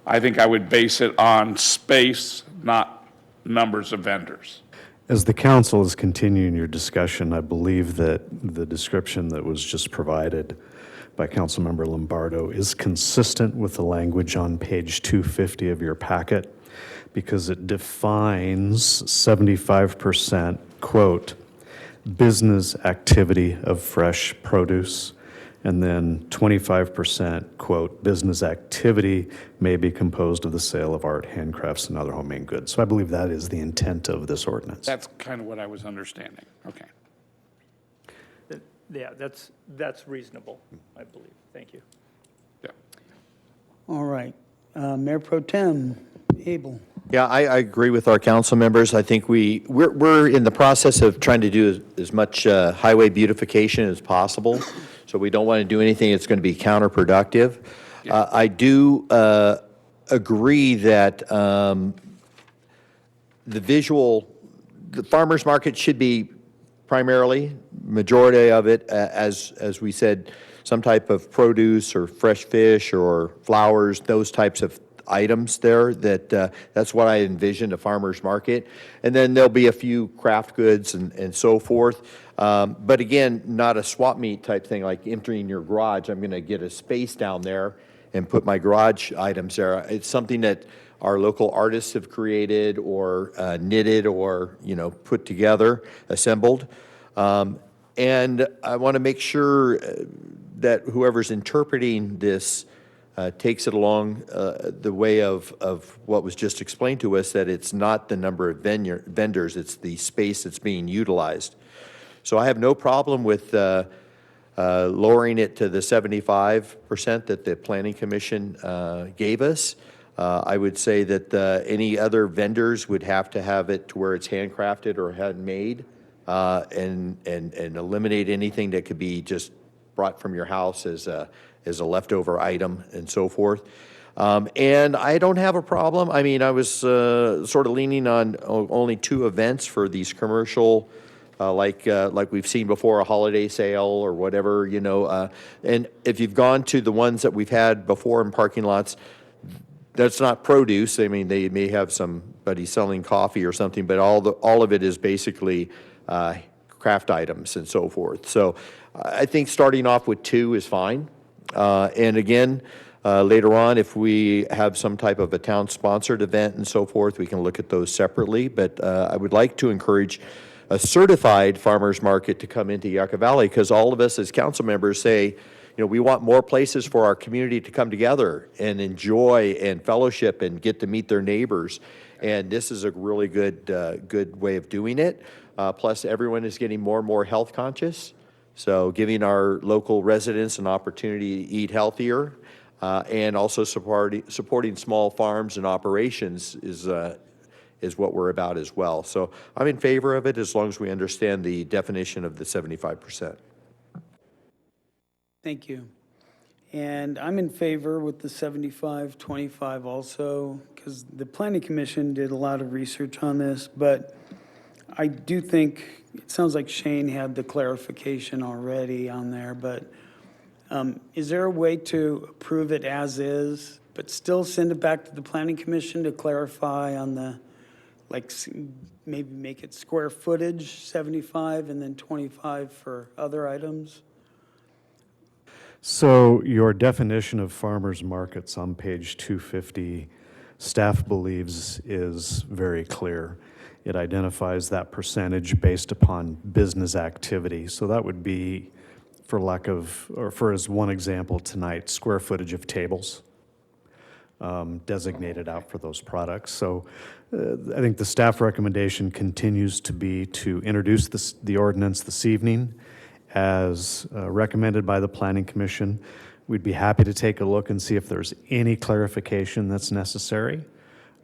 I think I would base it on space, not numbers of vendors. As the council is continuing your discussion, I believe that the description that was just provided by Councilmember Lombardo is consistent with the language on page 250 of your packet, because it defines 75%, quote, business activity of fresh produce, and then 25%, quote, business activity may be composed of the sale of art, handcrafts, and other homemade goods. So I believe that is the intent of this ordinance. That's kind of what I was understanding. Okay. Yeah, that's reasonable, I believe. Thank you. Yeah. All right. Mayor Pro Tem Abel. Yeah, I agree with our council members. I think we're in the process of trying to do as much highway beautification as possible. So we don't want to do anything that's going to be counterproductive. I do agree that the farmer's market should be primarily, majority of it, as we said, some type of produce or fresh fish or flowers, those types of items there. That's what I envisioned, a farmer's market. And then there'll be a few craft goods and so forth. But again, not a swap meet type thing like emptying your garage. I'm going to get a space down there and put my garage items there. It's something that our local artists have created or knitted or, put together, assembled. And I want to make sure that whoever's interpreting this takes it along the way of what was just explained to us, that it's not the number of vendors, it's the space that's being utilized. So I have no problem with lowering it to the 75% that the Planning Commission gave us. I would say that any other vendors would have to have it to where it's handcrafted or handmade, and eliminate anything that could be just brought from your house as a leftover item and so forth. And I don't have a problem. I mean, I was sort of leaning on only 2 events for these commercial, like we've seen before, a holiday sale or whatever, and if you've gone to the ones that we've had before in parking lots, that's not produce. I mean, they may have somebody selling coffee or something, but all of it is basically craft items and so forth. So I think starting off with 2 is fine. And again, later on, if we have some type of a town-sponsored event and so forth, we can look at those separately. But I would like to encourage a certified farmer's market to come into Yucca Valley, because all of us as council members say, we want more places for our community to come together and enjoy and fellowship and get to meet their neighbors. And this is a really good way of doing it. Plus, everyone is getting more and more health conscious. So giving our local residents an opportunity to eat healthier, and also supporting small farms and operations is what we're about as well. So I'm in favor of it as long as we understand the definition of the 75%. Thank you. And I'm in favor with the 75-25 also, because the Planning Commission did a lot of research on this, but I do think, it sounds like Shane had the clarification already on there, but is there a way to approve it as is, but still send it back to the Planning Commission to clarify on the, maybe make it square footage, 75, and then 25 for other items? So your definition of farmers markets on page 250, staff believes is very clear. It identifies that percentage based upon business activity. So that would be, for as one example tonight, square footage of tables designated out for those products. So I think the staff recommendation continues to be to introduce the ordinance this evening as recommended by the Planning Commission. We'd be happy to take a look and see if there's any clarification that's necessary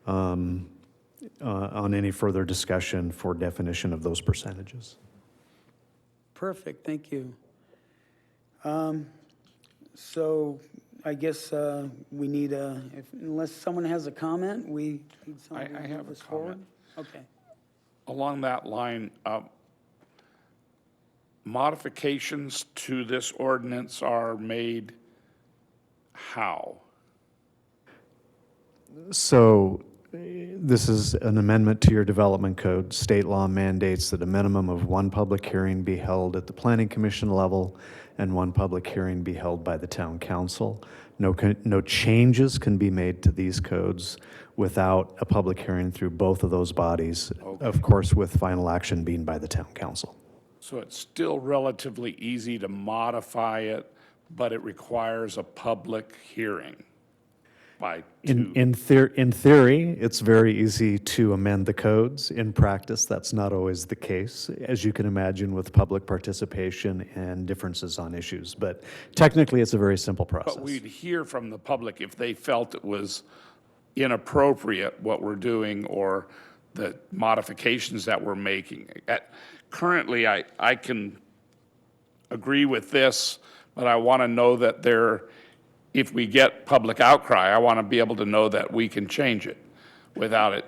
on any further discussion for definition of those percentages. Perfect, thank you. So I guess we need unless someone has a comment, we need someone to move this forward? Okay. Along that line, modifications to this ordinance are made how? So this is an amendment to your development code. State law mandates that a minimum of 1 public hearing be held at the Planning Commission level and 1 public hearing be held by the Town Council. No changes can be made to these codes without a public hearing through both of those bodies, of course, with final action being by the Town Council. So it's still relatively easy to modify it, but it requires a public hearing by 2. In theory, it's very easy to amend the codes. In practice, that's not always the case, as you can imagine, with public participation and differences on issues. But technically, it's a very simple process. But we'd hear from the public if they felt it was inappropriate what we're doing or the modifications that we're making. Currently, I can agree with this, but I want to know that if we get public outcry, I want to be able to know that we can change it without it,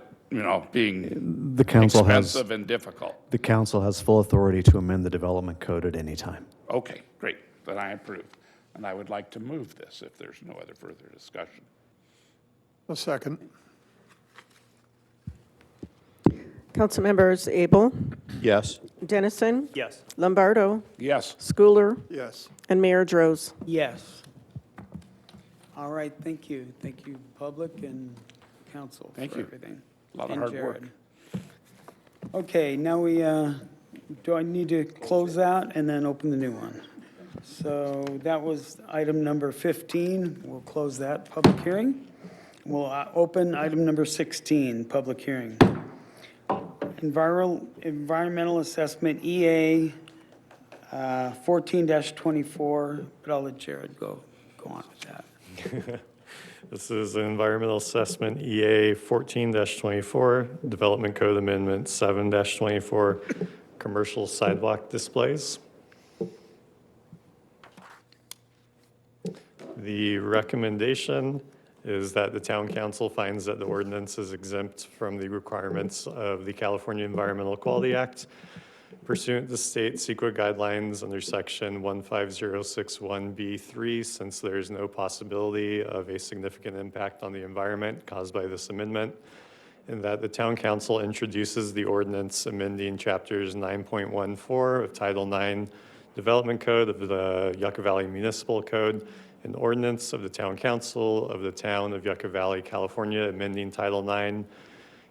being expensive and difficult. The council has full authority to amend the development code at any time. Okay, great. Then I approve. And I would like to move this if there's no other further discussion. A second. Council members Abel, Yes. Dennison, Yes. Lombardo, Yes. Schooler, Yes. and Mayor Droz. Yes. All right, thank you. Thank you, public and council Thank for you. everything. A lot of And hard work. Jared. Okay, now do I need to close out and then open the new one? So that was item number 15. We'll close that public hearing. We'll open item number 16, public hearing. Environmental assessment EA 14-24, but I'll let Jared go on with that. This is Environmental Assessment EA 14-24, Development Code Amendment 7-24, Commercial Sidewalk Displays. The recommendation is that the town council finds that the ordinance is exempt from the requirements of the California Environmental Quality Act pursuant to state CEQA guidelines under section 15061B3, since there is no possibility of a significant impact on the environment caused by this amendment, and that the town council introduces the ordinance amending chapters 9.14 of Title 9 Development Code of the Yucca Valley Municipal Code, an ordinance of the Town Council of the Town of Yucca Valley, California, amending Title 9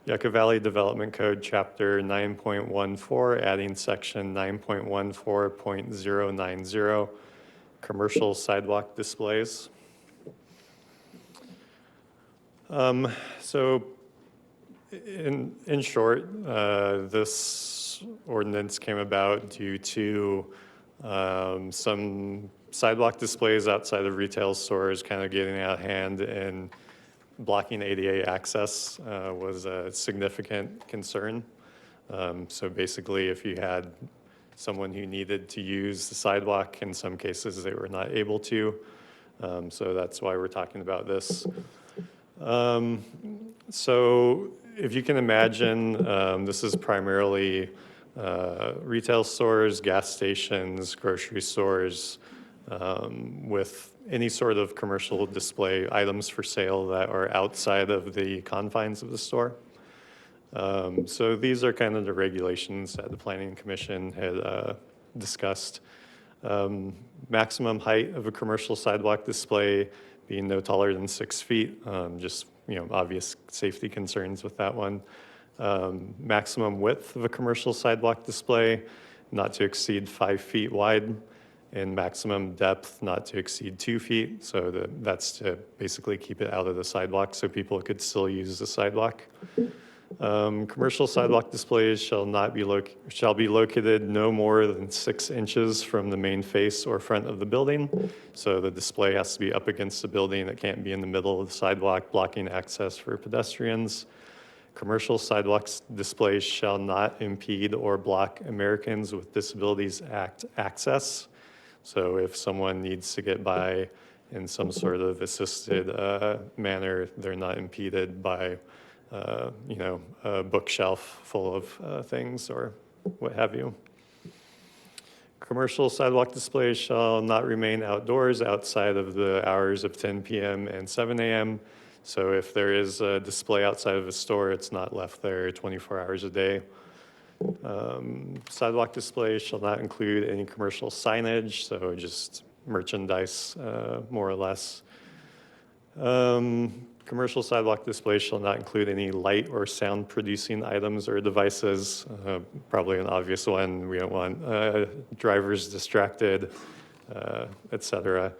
Yucca Valley Development Code, Chapter 9.14, adding Section 9.14.090, Commercial Sidewalk Displays. So, in short, this ordinance came about due to some sidewalk displays outside of retail stores kind of getting out of hand, and blocking ADA access was a significant concern. So basically, if you had someone who needed to use the sidewalk, in some cases they were not able to. So that's why we're talking about this. So if you can imagine, this is primarily retail stores, gas stations, grocery stores, with any sort of commercial display items for sale that are outside of the confines of the store. So these are kind of the regulations that the Planning Commission had discussed. Maximum height of a commercial sidewalk display being no taller than 6 feet, just, obvious safety concerns with that one. Maximum width of a commercial sidewalk display not to exceed 5 feet wide, and maximum depth not to exceed 2 feet. So that's to basically keep it out of the sidewalk so people could still use the sidewalk. Commercial sidewalk displays shall be located no more than 6 inches from the main face or front of the building. So the display has to be up against the building. It can't be in the middle of the sidewalk, blocking access for pedestrians. Commercial sidewalk displays shall not impede or block Americans with Disabilities Act access. So if someone needs to get by in some sort of assisted manner, they're not impeded by, a bookshelf full of things or what have you. Commercial sidewalk displays shall not remain outdoors outside of the hours of 10 p.m. and 7 a.m. So if there is a display outside of a store, it's not left there 24 hours a day. Sidewalk displays shall not include any commercial signage, so just merchandise, more or less. Commercial sidewalk displays shall not include any light or sound producing items or devices. Probably an obvious one. We don't want drivers distracted, etc.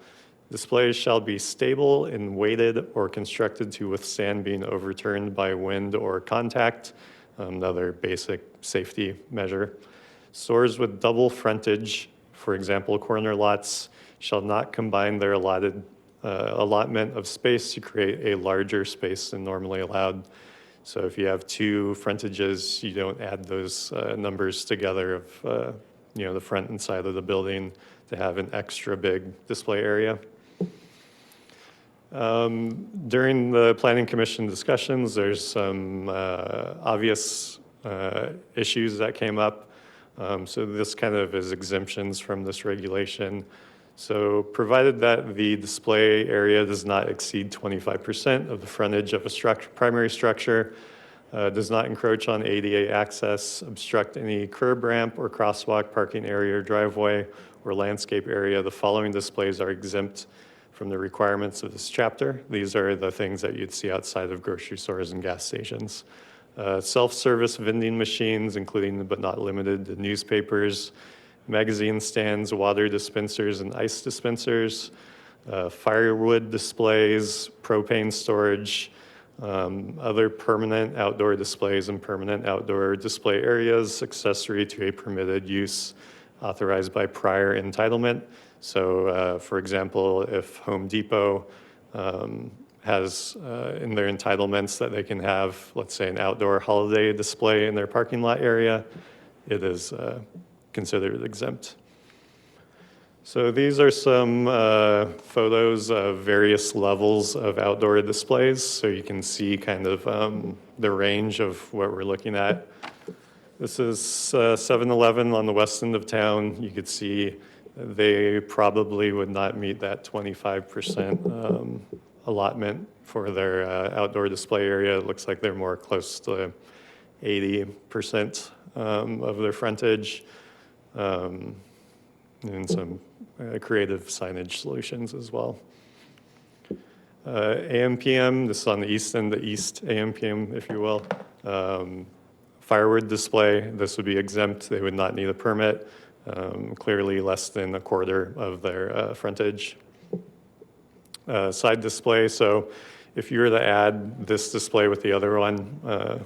Displays shall be stable and weighted or constructed to withstand being overturned by wind or contact. Another basic safety measure. Stores with double frontage, for example, corner lots, shall not combine their allotment of space to create a larger space than normally allowed. So if you have 2 frontages, you don't add those numbers together of the front and side of the building to have an extra big display area. During the Planning Commission discussions, there's some obvious issues that came up. So this kind of is exemptions from this regulation. So provided that the display area does not exceed 25% of the frontage of a primary structure, does not encroach on ADA access, obstruct any curb ramp or crosswalk, parking area or driveway, or landscape area, the following displays are exempt from the requirements of this chapter. These are the things that you'd see outside of grocery stores and gas stations. Self-service vending machines, including but not limited to newspapers, magazine stands, water dispensers and ice dispensers, firewood displays, propane storage, other permanent outdoor displays and permanent outdoor display areas accessory to a permitted use authorized by prior entitlement. So, for example, if Home Depot has in their entitlements that they can have, let's say, an outdoor holiday display in their parking lot area, it is considered exempt. So these are some photos of various levels of outdoor displays, so you can see kind of the range of what we're looking at. This is 7-Eleven on the west end of town. You could see they probably would not meet that 25% allotment for their outdoor display area. It looks like they're more close to 80% of their frontage. And some creative signage solutions as well. AMPM, this is on the east end, the east AMPM, if you will. Firewood display, this would be exempt. They would not need a permit. Clearly less than a quarter of their frontage. Side display, so if you were to add this display with the other one,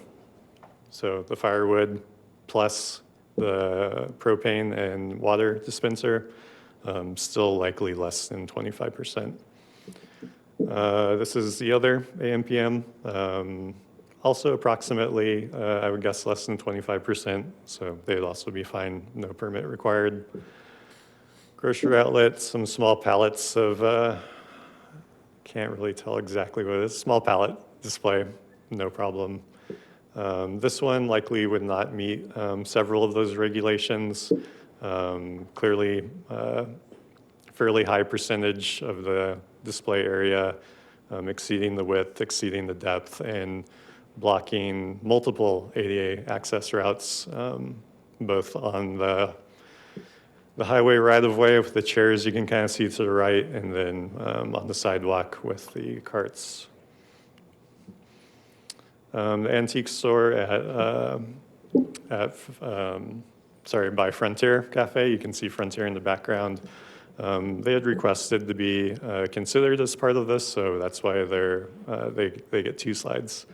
so the firewood plus the propane and water dispenser, still likely less than 25%. This is the other AMPM, also approximately, I would guess, less than 25%, so they'd also be fine, no permit required. Grocery outlet, some small pallets of, can't really tell exactly what it is, small pallet display, no problem. This one likely would not meet several of those regulations. Clearly, fairly high percentage of the display area exceeding the width, exceeding the depth, and blocking multiple ADA access routes, both on the highway right-of-way with the chairs you can kind of see to the right, and then on the sidewalk with the carts. The antique store by Frontier Cafe, you can see Frontier in the background. They had requested to be considered as part of this, so that's why they get 2 slides.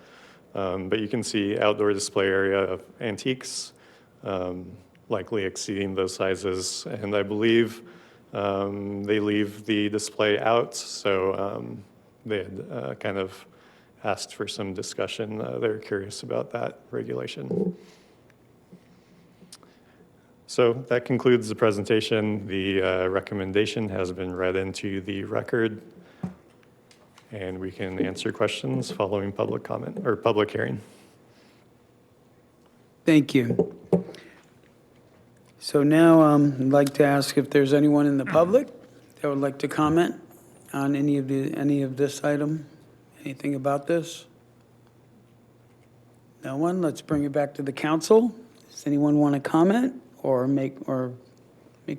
But you can see outdoor display area of antiques, likely exceeding those sizes, and I believe they leave the display out, so they had kind of asked for some discussion. They're curious about that regulation. So that concludes the presentation. The recommendation has been read into the record, and we can answer questions following public comment or public hearing. Thank you. So now I'd like to ask if there's anyone in the public that would like to comment on any of this item. Anything about this? No one? Let's bring it back to the council. Does anyone want to comment or make a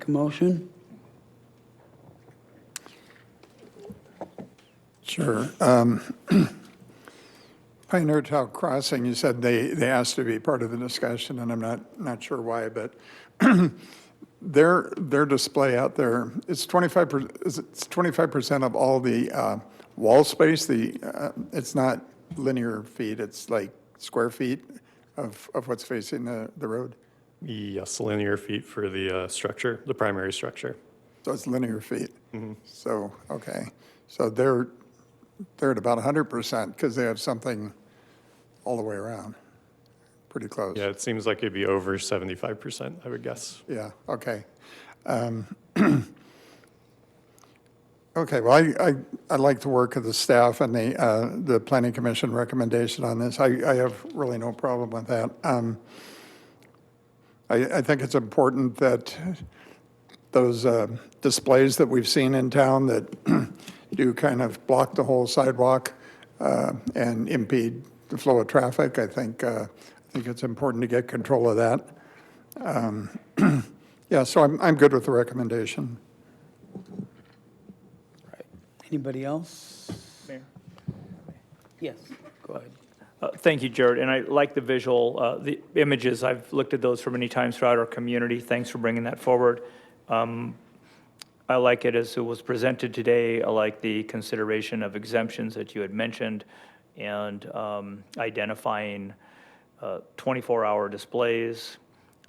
motion? Sure. Pioneer Tail Crossing, you said they asked to be part of the discussion, and I'm not sure why, but their display out there, it's 25% of all the wall space. It's not linear feet, it's like square feet of what's facing the road. Yes, linear feet for the structure, the primary structure. So it's linear feet. Mm-hmm. So, okay. So they're at about 100% because they have something all the way around. Pretty close. Yeah, it seems like it'd be over 75%, I would guess. Yeah, okay. Okay, well, I like the work of the staff and the Planning Commission recommendation on this. I have really no problem with that. I think it's important that those displays that we've seen in town that do kind of block the whole sidewalk and impede the flow of traffic. I think it's important to get control of that. Yeah, so I'm good with the recommendation. Anybody else? Mayor? Yes, go ahead. Thank you, Jared, and I like the visual, the images. I've looked at those for many times throughout our community. Thanks for bringing that forward. I like it as it was presented today. I like the consideration of exemptions that you had mentioned and identifying 24-hour displays.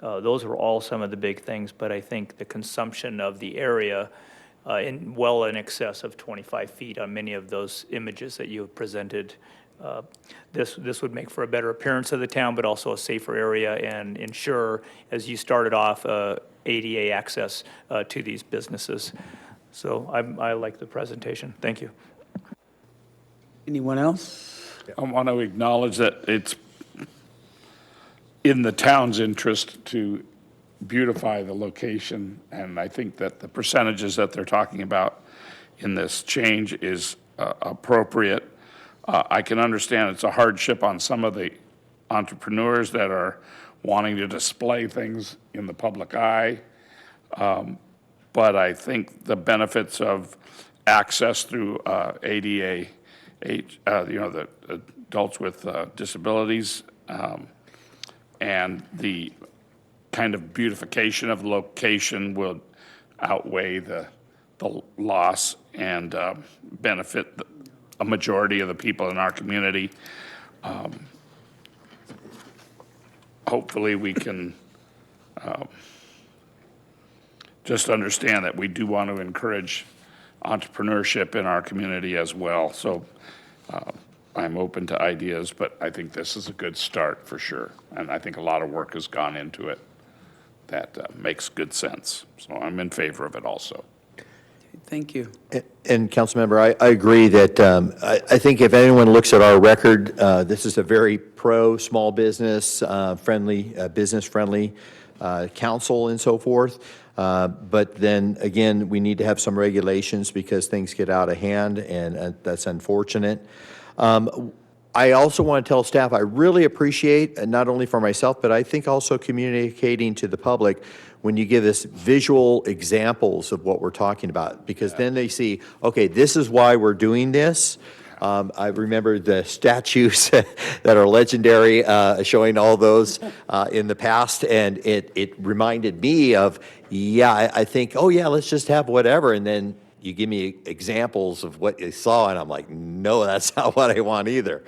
Those are all some of the big things, but I think the consumption of the area well in excess of 25 feet on many of those images that you have presented. This would make for a better appearance of the town, but also a safer area and ensure, as you started off, ADA access to these businesses. So I like the presentation. Thank you. Anyone else? I want to acknowledge that it's in the town's interest to beautify the location, and I think that the percentages that they're talking about in this change is appropriate. I can understand it's a hardship on some of the entrepreneurs that are wanting to display things in the public eye, but I think the benefits of access through ADA, the adults with disabilities, and the kind of beautification of the location will outweigh the loss and benefit a majority of the people in our community. Hopefully we can just understand that we do want to encourage entrepreneurship in our community as well. So I'm open to ideas, but I think this is a good start for sure. And I think a lot of work has gone into it that makes good sense. So I'm in favor of it also. Thank you. And Councilmember, I agree that I think if anyone looks at our record, this is a very pro-small business friendly, business-friendly council and so forth. But then again, we need to have some regulations because things get out of hand, and that's unfortunate. I also want to tell staff I really appreciate, not only for myself, but I think also communicating to the public when you give us visual examples of what we're talking about, because then they see, okay, this is why we're doing this. I remember the statues that are legendary, showing all those in the past, and it reminded me of, yeah, I think, oh yeah, let's just have whatever, and then you give me examples of what you saw, and I'm like, no, that's not what I want either.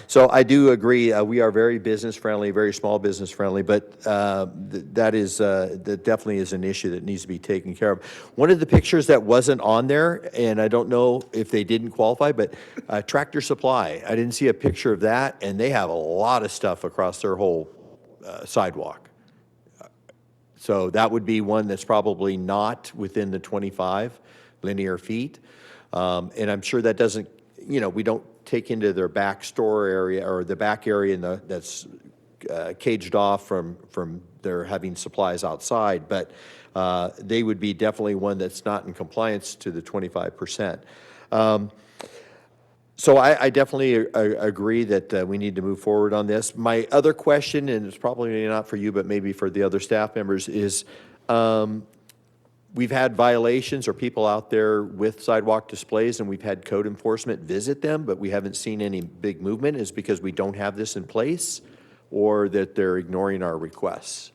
So I do agree. We are very business friendly, very small business friendly, but that definitely is an issue that needs to be taken care of. One of the pictures that wasn't on there, and I don't know if they didn't qualify, but Tractor Supply. I didn't see a picture of that, and they have a lot of stuff across their whole sidewalk. So that would be one that's probably not within the 25 linear feet. And I'm sure that doesn't, we don't take into their back store area or the back area that's caged off from their having supplies outside, but they would be definitely one that's not in compliance to the 25%. So I definitely agree that we need to move forward on this. My other question, and it's probably not for you, but maybe for the other staff members, is we've had violations or people out there with sidewalk displays, and we've had code enforcement visit them, but we haven't seen any big movement. Is because we don't have this in place, or that they're ignoring our requests?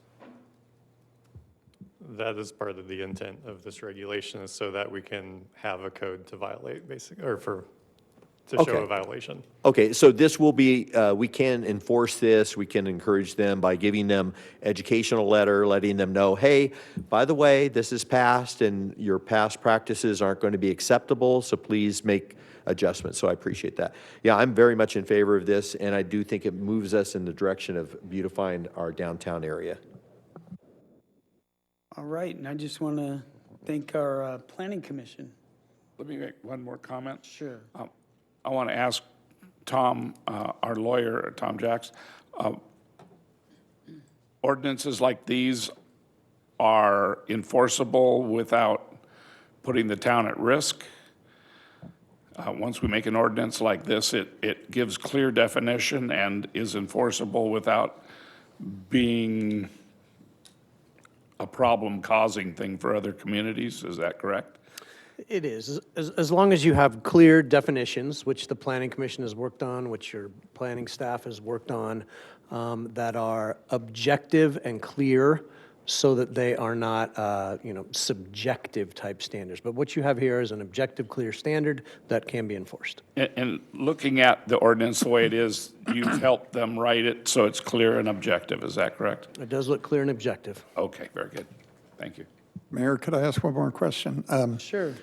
That is part of the intent of this regulation, is so that we can have a code to violate, basically, or to show a violation. Okay, so this will be, we can enforce this, we can encourage them by giving them educational letter, letting them know, hey, by the way, this is passed and your past practices aren't going to be acceptable, so please make adjustments. So I appreciate that. Yeah, I'm very much in favor of this, and I do think it moves us in the direction of beautifying our downtown area. All right, and I just want to thank our Planning Commission. Let me make one more comment. Sure. I want to ask Tom, our lawyer, Tom Jacks, ordinances like these are enforceable without putting the town at risk. Once we make an ordinance like this, it gives clear definition and is enforceable without being a problem-causing thing for other communities. Is that correct? It is, as long as you have clear definitions, which the Planning Commission has worked on, which your planning staff has worked on, that are objective and clear so that they are not, subjective type standards. But what you have here is an objective, clear standard that can be enforced. And looking at the ordinance the way it is, you've helped them write it so it's clear and objective. Is that correct? It does look clear and objective. Okay, very good. Thank you. Mayor, could I ask one more question? Sure.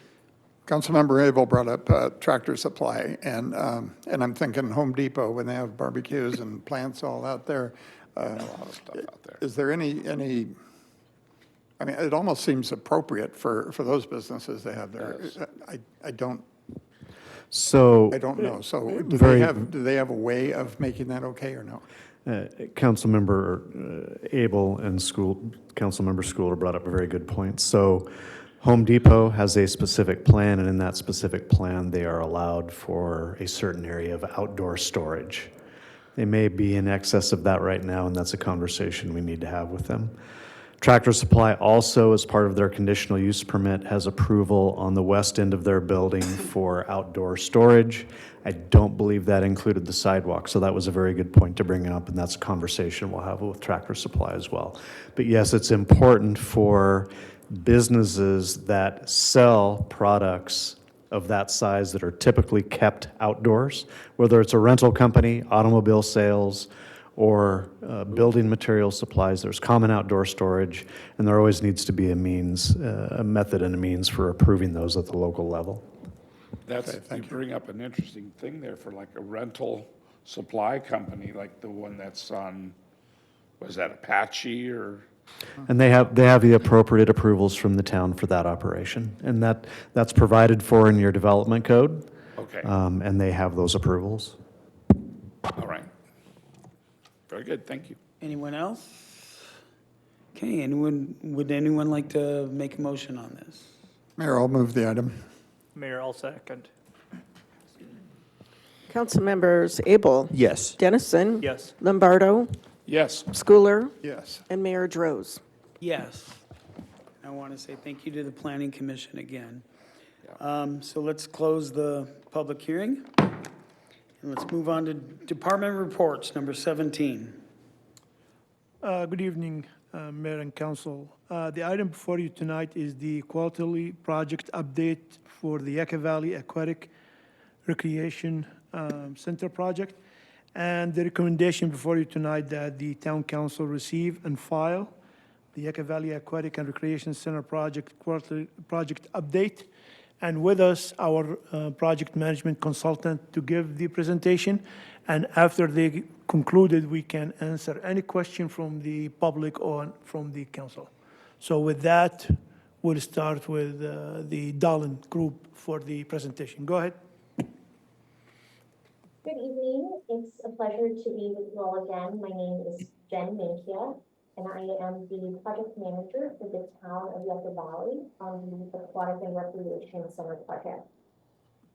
Councilmember Abel brought up Tractor Supply, and I'm thinking Home Depot when they have barbecues and plants all out there. A lot of stuff out there. Is there any? I mean, it almost seems appropriate for those businesses to have their. I don't So. know. So do Very- they have a way of making that okay or no? Councilmember Abel and Councilmember Schooler brought up a very good point. So Home Depot has a specific plan, and in that specific plan, they are allowed for a certain area of outdoor storage. They may be in excess of that right now, and that's a conversation we need to have with them. Tractor Supply also, as part of their conditional use permit, has approval on the west end of their building for outdoor storage. I don't believe that included the sidewalk, so that was a very good point to bring up, and that's a conversation we'll have with Tractor Supply as well. But yes, it's important for businesses that sell products of that size that are typically kept outdoors, whether it's a rental company, automobile sales, or building material supplies. There's common outdoor storage, and there always needs to be a means, a method and a means for approving those at the local level. That's, you bring up an interesting thing there for like a rental supply company, like the one that's on, was that Apache or? And they have the appropriate approvals from the town for that operation, and that's provided for in your development code. Okay. And they have those approvals. All right. Very good, thank you. Anyone else? Okay, would anyone like to make a motion on this? Mayor, I'll move the item. Mayor, I'll second. Council members Abel. Yes. Dennison. Yes. Lombardo. Yes. Schooler. Yes. And Mayor Droz. Yes. I want to say thank you to the Planning Commission again. So let's close the public hearing. And let's move on to department reports, number 17. Good evening, Mayor and Council. The item before you tonight is the quarterly project update for the Yucca Valley Aquatic Recreation Center project. And the recommendation before you tonight that the Town Council receive and file the Yucca Valley Aquatic and Recreation Center project quarterly project update. And with us, our project management consultant to give the presentation. And after they concluded, we can answer any question from the public or from the council. So with that, we'll start with the Dallin Group for the presentation. Go ahead. Good evening. It's a pleasure to be with you all again. My name is Jen Minkia, and I am the project manager for the town of Yucca Valley on the Aquatic and Recreation Center project.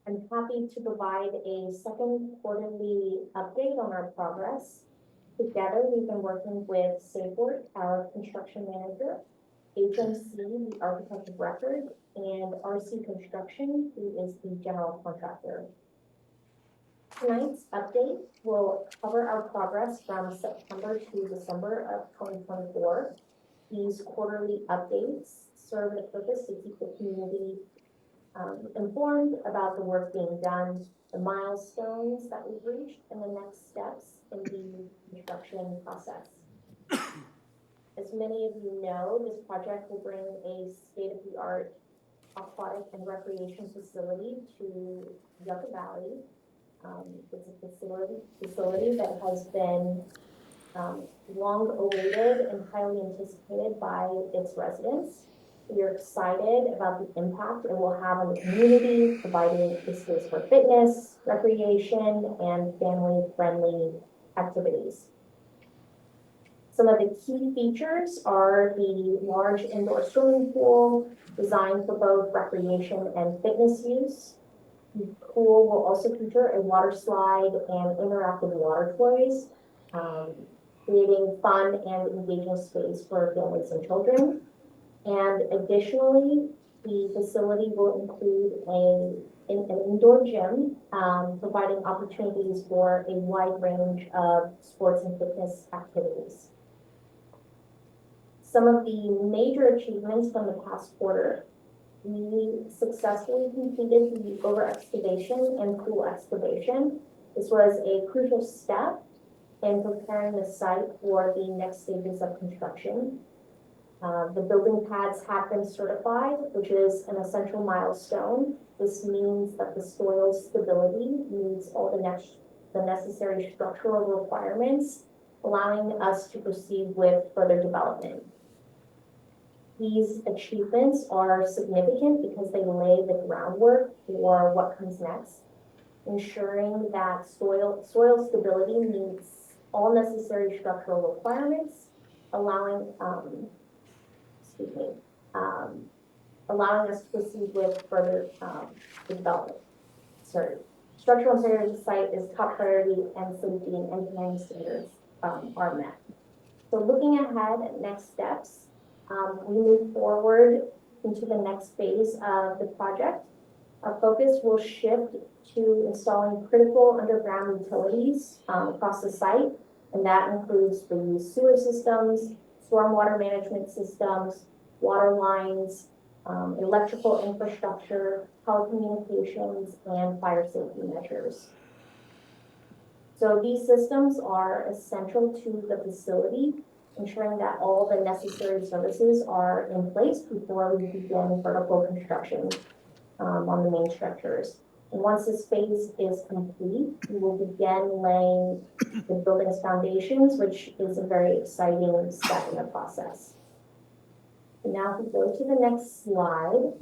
I'm happy to provide a second quarterly update on our progress. Together, we've been working with Safeword, our construction manager, HMC, the architect of record, and RC Construction, who is the general contractor. Tonight's update will cover our progress from September to December of 2024. These quarterly updates serve the purpose to keep the community informed about the work being done, the milestones that we've reached, and the next steps in the construction process. As many of you know, this project will bring a state-of-the-art aquatic and recreation facility to Yucca Valley. It's a facility that has been long awaited and highly anticipated by its residents. We are excited about the impact it will have on the community, providing a space for fitness, recreation, and family-friendly activities. Some of the key features are the large indoor swimming pool designed for both recreation and fitness use. The pool will also feature a water slide and interactive water toys, creating fun and engaging space for families and children. And additionally, the facility will include an indoor gym, providing opportunities for a wide range of sports and fitness activities. Some of the major achievements from the past quarter: we successfully completed the over excavation and pool excavation. This was a crucial step in preparing the site for the next stages of construction. The building pads have been certified, which is an essential milestone. This means that the soil stability meets all the necessary structural requirements, allowing us to proceed with further development. These achievements are significant because they lay the groundwork for what comes next, ensuring that soil stability meets all necessary structural requirements, allowing allowing us to proceed with further development. Sorry. Structural integrity of the site is top priority, and safety and engineering standards are met. So looking ahead at next steps, we move forward into the next phase of the project. Our focus will shift to installing critical underground utilities across the site, and that includes the sewer systems, stormwater management systems, water lines, electrical infrastructure, telecommunications, and fire safety measures. So these systems are essential to the facility, ensuring that all the necessary services are in place before we begin vertical construction on the main structures. And once this phase is complete, we will begin laying the building's foundations, which is a very exciting step in the process. Now, if we go to the next slide,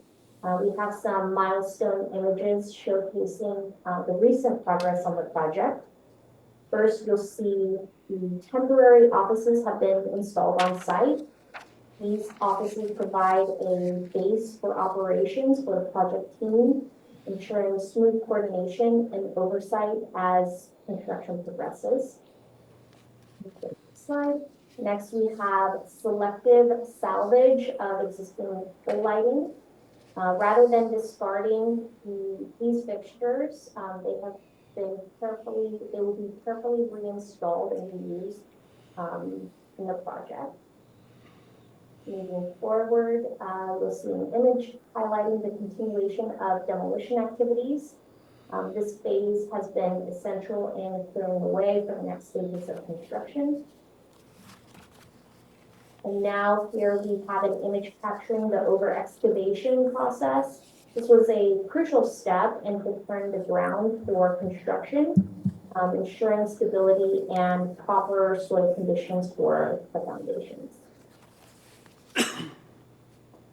we have some milestone images showcasing the recent progress on the project. First, you'll see the temporary offices have been installed on site. These offices provide a base for operations for the project team, ensuring smooth coordination and oversight as construction progresses. Slide. Next, we have selective salvage of existing pole lighting. Rather than discarding these fixtures, they will be carefully reinstalled and reused in the project. Moving forward, we'll see an image highlighting the continuation of demolition activities. This phase has been essential in clearing the way for the next stages of construction. And now here we have an image capturing the over excavation process. This was a crucial step in preparing the ground for construction, ensuring stability and proper soil conditions for the foundations.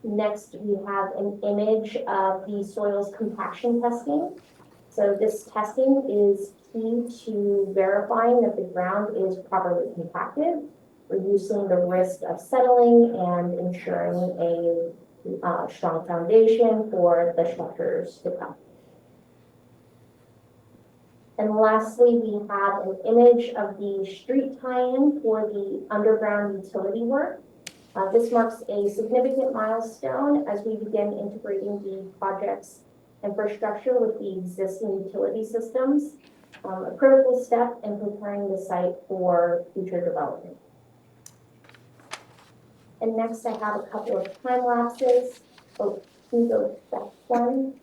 Next, we have an image of the soils compaction testing. So this testing is key to verifying that the ground is properly compacted, reducing the risk of settling and ensuring a strong foundation for the structures to come. And lastly, we have an image of the street tie-in for the underground utility work. This marks a significant milestone as we begin integrating the project's infrastructure with the existing utility systems, a critical step in preparing the site for future development. And next, I have a couple of time lapses. Oh, can you go back one?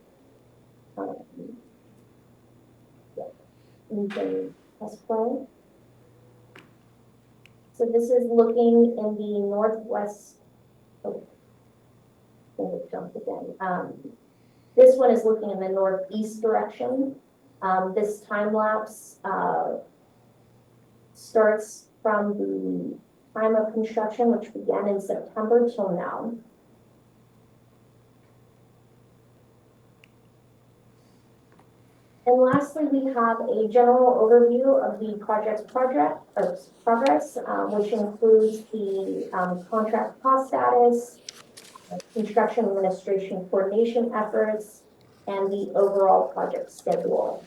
You can press play. So this is looking in the northwest. Oh, I think it jumped again. This one is looking in the northeast direction. This time lapse starts from the time of construction, which began in September till now. And lastly, we have a general overview of the project's progress, which includes the contract cost status, construction administration coordination efforts, and the overall project schedule.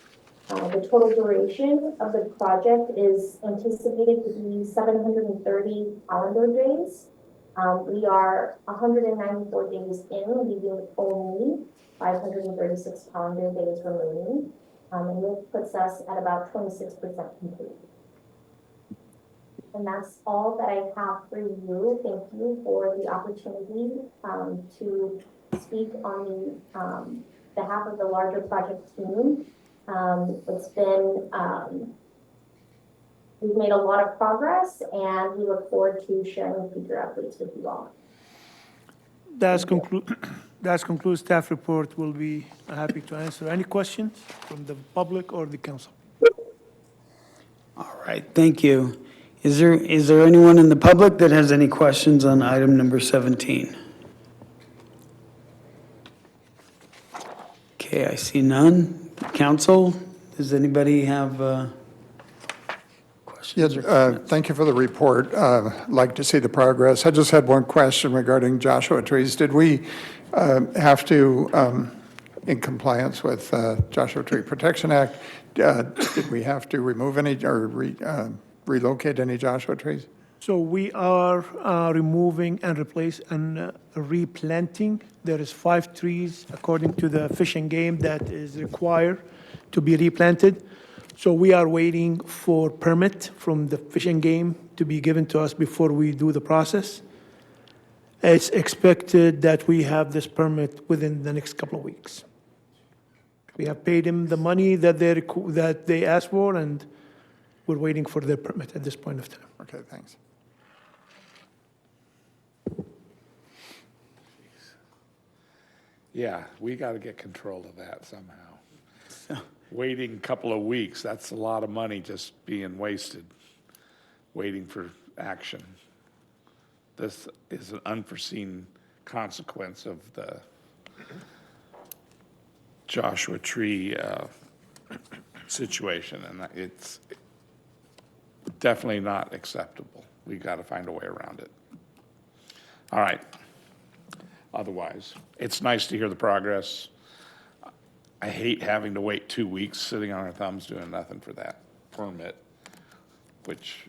The total duration of the project is anticipated to be 730 calendar days. We are 194 days in, leaving only 536 calendar days remaining. And this puts us at about 26% complete. And that's all that I have for you. Thank you for the opportunity to speak on the behalf of the larger project team. It's been, we've made a lot of progress, and we look forward to sharing future updates with you all. That concludes staff report. We'll be happy to answer any questions from the public or the council. All right, thank you. Is there anyone in the public that has any questions on item number 17? Okay, I see none. Council, does anybody have questions? Yes, thank you for the report. Like to see the progress. I just had one question regarding Joshua trees. Did we have to, in compliance with Joshua Tree Protection Act, did we have to remove any or relocate any Joshua trees? So we are removing and replanting. There is 5 trees, according to the Fish and Game, that is required to be replanted. So we are waiting for permit from the Fish and Game to be given to us before we do the process. It's expected that we have this permit within the next couple of weeks. We have paid them the money that they asked for, and we're waiting for their permit at this point of time. Okay, thanks. Yeah, we got to get control of that somehow. Waiting a couple of weeks, that's a lot of money just being wasted, waiting for action. This is an unforeseen consequence of the Joshua Tree situation, and it's definitely not acceptable. We got to find a way around it. All right. Otherwise, it's nice to hear the progress. I hate having to wait 2 weeks sitting on our thumbs doing nothing for that permit, which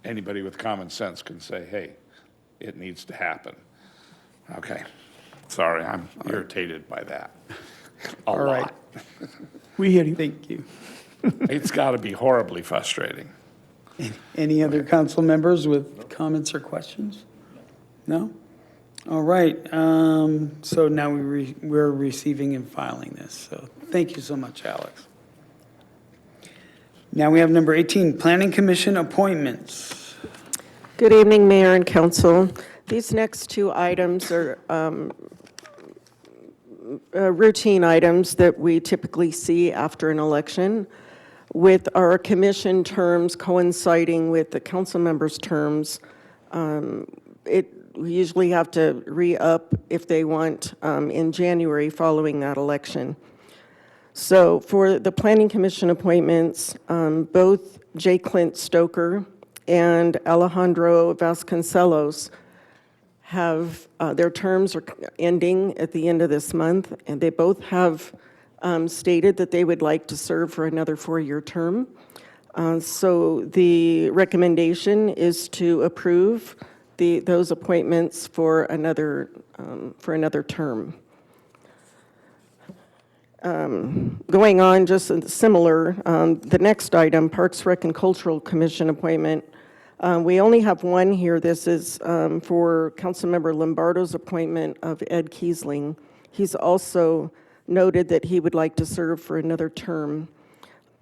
anybody with common sense can say, hey, it needs to happen. Okay. Sorry, I'm irritated by that. All right. We hear you. Thank you. It's got to be horribly frustrating. Any other council members with comments or questions? No? All right. So now we're receiving and filing this. So thank you so much, Alex. Now we have number 18, Planning Commission appointments. Good evening, Mayor and Council. These next 2 items are routine items that we typically see after an election, with our commission terms coinciding with the council members' terms. We usually have to re-up if they want in January following that election. So for the Planning Commission appointments, both J. Clint Stoker and Alejandro Vasconcelos have, their terms are ending at the end of this month, and they both have stated that they would like to serve for another 4-year term. So the recommendation is to approve those appointments for another term. Going on, just similar, the next item, Parks Rec and Cultural Commission appointment. We only have one here. This is for Councilmember Lombardo's appointment of Ed Kiesling. He's also noted that he would like to serve for another term.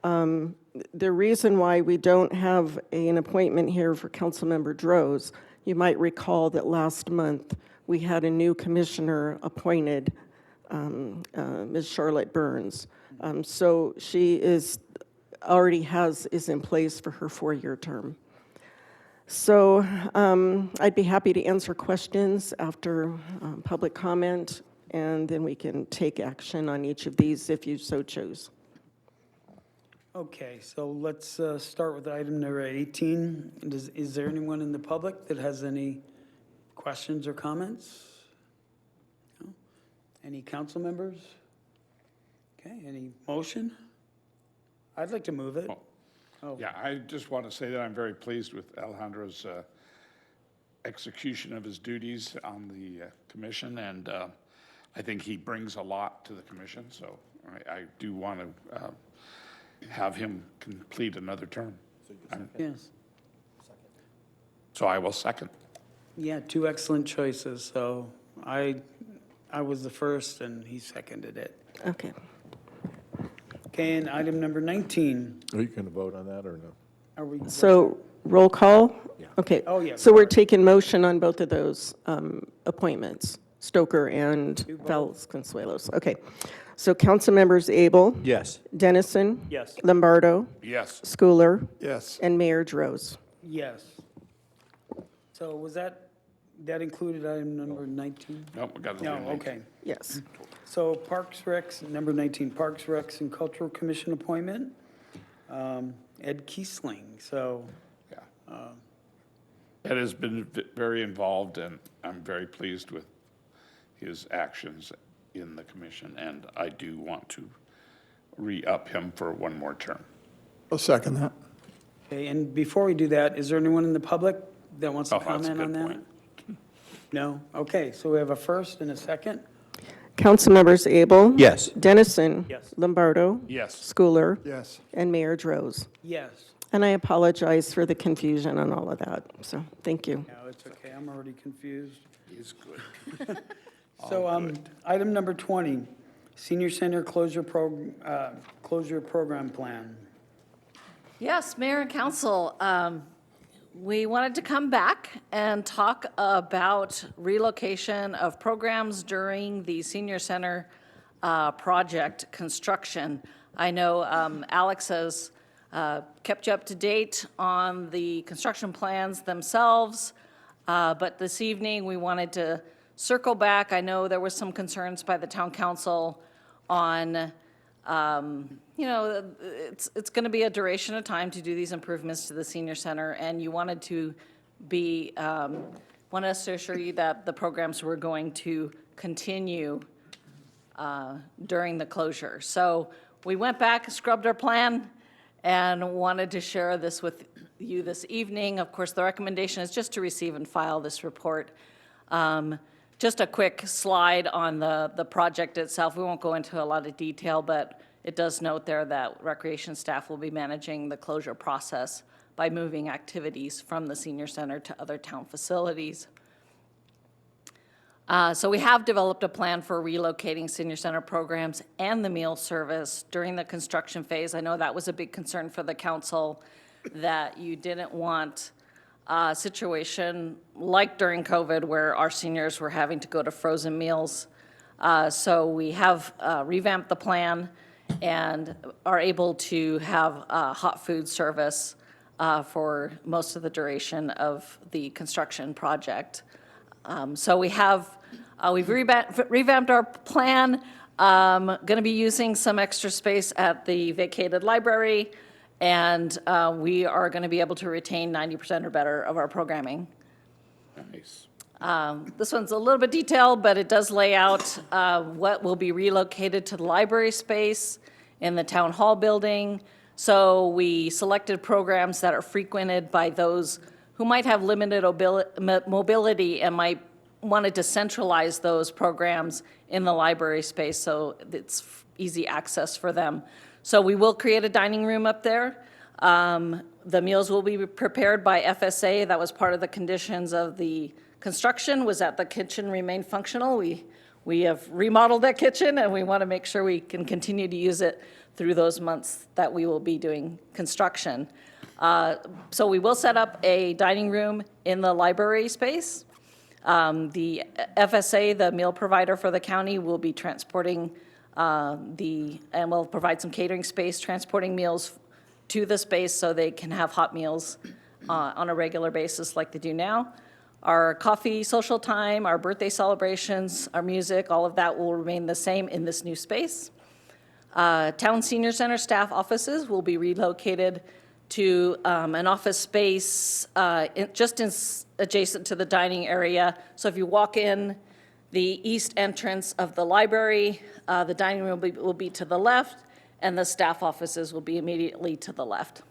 The reason why we don't have an appointment here for Councilmember Droz, you might recall that last month we had a new commissioner appointed, Ms. Charlotte Burns. So she is in place for her 4-year term. So I'd be happy to answer questions after public comment and then we can take action on each of these if you so choose. Okay, so let's start with item number 18. Is there anyone in the public that has any questions or comments? No? Any council members? Okay, any motion? I'd like to move it. Oh. Yeah, I just want to say that I'm very pleased with Alejandro's execution of his duties on the commission, and I think he brings a lot to the commission, so I do want to have him complete another term. Yes. So I will second. Yeah, two excellent choices. So I was the first and he seconded it. Okay. Okay, and item number 19. Are you going to vote on that or no? Are we? So roll call? Okay. Oh, yeah, So we're sorry. taking motion on both of those appointments, Stoker and Do both. Vasconcelos. Okay. So council members Abel, Yes. Dennison, Yes. Lombardo, Yes. Schooler, Yes. and Mayor Droz. Yes. So was that included item number 19? No, we got to. No, okay. Yes. So Parks Recs, number 19, Parks Recs and Cultural Commission appointment, Ed Kiesling. So, Ed has been very involved, and I'm very pleased with his actions in the commission, and I do want to re-up him for one more term. I'll second that. okay, and before we do that, is there anyone in the public that wants to Oh, that's a comment on good that? point. No? Okay, so we have a first and a second? Council members Abel. Yes. Dennison. Yes. Lombardo. Yes. Schooler. Yes. And Mayor Droz. Yes. And I apologize for the confusion on all of that. So thank you. No, it's okay, I'm already confused. He's good. So, item number 20, Senior Center closure program plan. Yes, Mayor and Council, we wanted to come back and talk about relocation of programs during the Senior Center project construction. I know Alex has kept you up to date on the construction plans themselves, but this evening we wanted to circle back. I know there was some concerns by the town council on it's going to be a duration of time to do these improvements to the senior center, and you wanted to want us to assure you that the programs were going to continue during the closure. So we went back, scrubbed our plan, and wanted to share this with you this evening. Of course, the recommendation is just to receive and file this report. Just a quick slide on the project itself. We won't go into a lot of detail, but it does note there that recreation staff will be managing the closure process by moving activities from the senior center to other town facilities. So we have developed a plan for relocating senior center programs and the meal service during the construction phase. I know that was a big concern for the council, that you didn't want a situation like during COVID where our seniors were having to go to frozen meals. So we have revamped the plan and are able to have hot food service for most of the duration of the construction project. So we have, we've revamped our plan, going to be using some extra space at the vacated library, and we are going to be able to retain 90% or better of our programming. Nice. This one's a little bit detailed, but it does lay out what will be relocated to the library space in the town hall building. So we selected programs that are frequented by those who might have limited mobility and might wanted to centralize those programs in the library space so it's easy access for them. So we will create a dining room up there. The meals will be prepared by FSA. That was part of the conditions of the construction, was that the kitchen remain functional. We have remodeled that kitchen, and we want to make sure we can continue to use it through those months that we will be doing construction. So we will set up a dining room in the library space. The FSA, the meal provider for the county, will be transporting and will provide some catering space, transporting meals to the space so they can have hot meals on a regular basis like they do now. Our coffee social time, our birthday celebrations, our music, all of that will remain the same in this new space. Town Senior Center staff offices will be relocated to an office space adjacent to the dining area. So if you walk in the east entrance of the library, the dining room will be to the left, and the staff offices will be immediately to the left.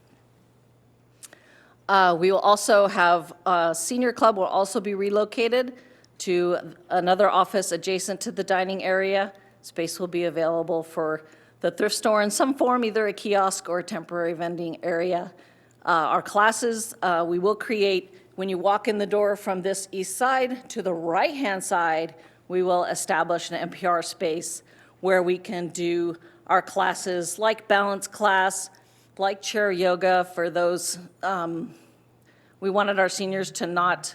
We will also have, Senior Club will also be relocated to another office adjacent to the dining area. Space will be available for the thrift store in some form, either a kiosk or a temporary vending area. Our classes, we will create, when you walk in the door from this east side to the right-hand side, we will establish an NPR space where we can do our classes like balance class, like chair yoga for those. We wanted our seniors to not,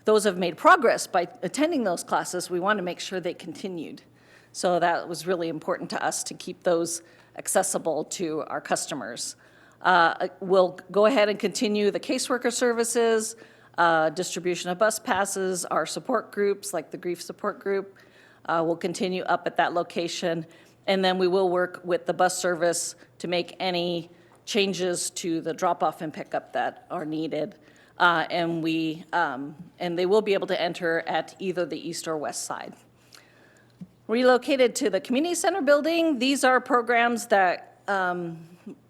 those have made progress by attending those classes, we want to make sure they continued. So that was really important to us to keep those accessible to our customers. We'll go ahead and continue the caseworker services, distribution of bus passes, our support groups like the grief support group will continue up at that location. And then we will work with the bus service to make any changes to the drop-off and pickup that are needed. And they will be able to enter at either the east or west side. Relocated to the community center building, these are programs that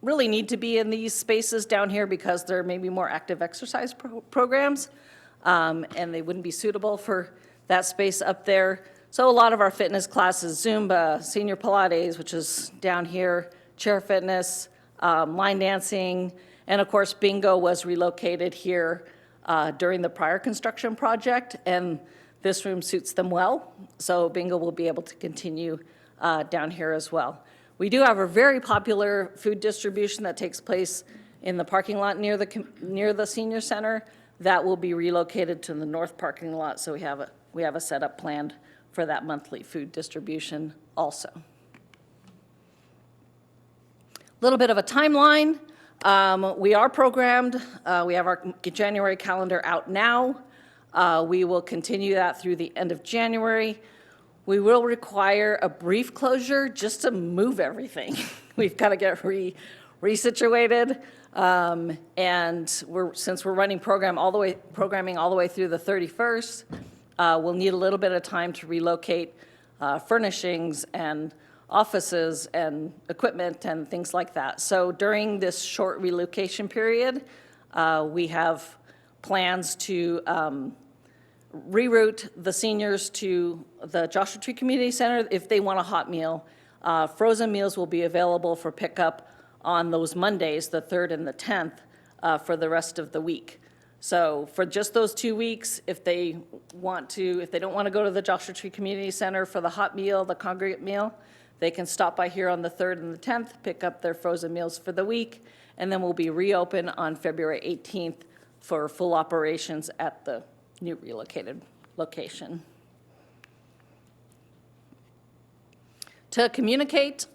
really need to be in these spaces down here because they're maybe more active exercise programs, and they wouldn't be suitable for that space up there. So a lot of our fitness classes, Zumba, Senior Pilates, which is down here, chair fitness, line dancing, and of course, bingo was relocated here during the prior construction project, and this room suits them well, so bingo will be able to continue down here as well. We do have a very popular food distribution that takes place in the parking lot near the senior center that will be relocated to the north parking lot, so we have a setup planned for that monthly food distribution also. A little bit of a timeline. We are programmed. We have our January calendar out now. We will continue that through the end of January. We will require a brief closure just to move everything. We've got to get resituated. And since we're running programming all the way through the 31st, we'll need a little bit of time to relocate furnishings and offices and equipment and things like that. So during this short relocation period, we have plans to reroute the seniors to the Joshua Tree Community Center if they want a hot meal. Frozen meals will be available for pickup on those Mondays, the 3rd and the 10th, for the rest of the week. So for just those 2 weeks, if they don't want to go to the Joshua Tree Community Center for the hot meal, the congregate meal, they can stop by here on the 3rd and the 10th, pick up their frozen meals for the week, and then we'll be reopened on February 18th for full operations at the new relocated location. To communicate,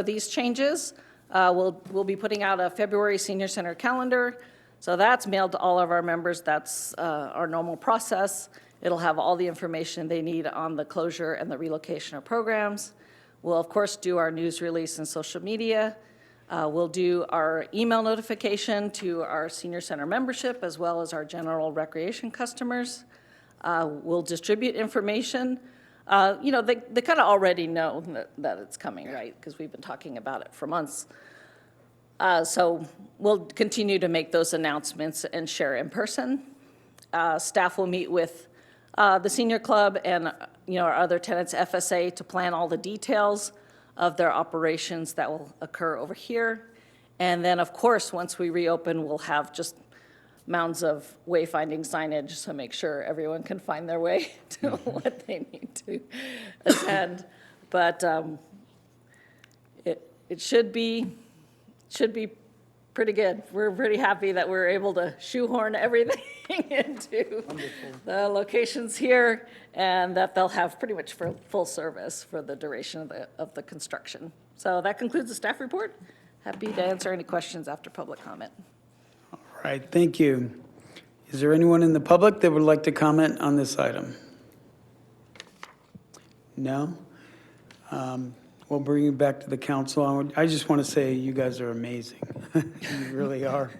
these changes, we'll be putting out a February Senior Center calendar. So that's mailed to all of our members. That's our normal process. It'll have all the information they need on the closure and the relocation of programs. We'll, of course, do our news release and social media. We'll do our email notification to our senior center membership as well as our general recreation customers. We'll distribute information. They kind of already know that it's coming, right? Because we've been talking about it for months. So we'll continue to make those announcements and share in person. Staff will meet with the senior club and our other tenants, FSA, to plan all the details of their operations that will occur over here. And then, of course, once we reopen, we'll have just mounds of wayfinding signage, so make sure everyone can find their way to what they need to attend. But it should be pretty good. We're pretty happy that we're able to shoehorn everything into the locations here, and that they'll have pretty much full service for the duration of the construction. So that concludes the staff report. Happy to answer any questions after public comment. All right, thank you. Is there anyone in the public that would like to comment on this item? No? We'll bring you back to the council. I just want to say you guys are amazing. You really are.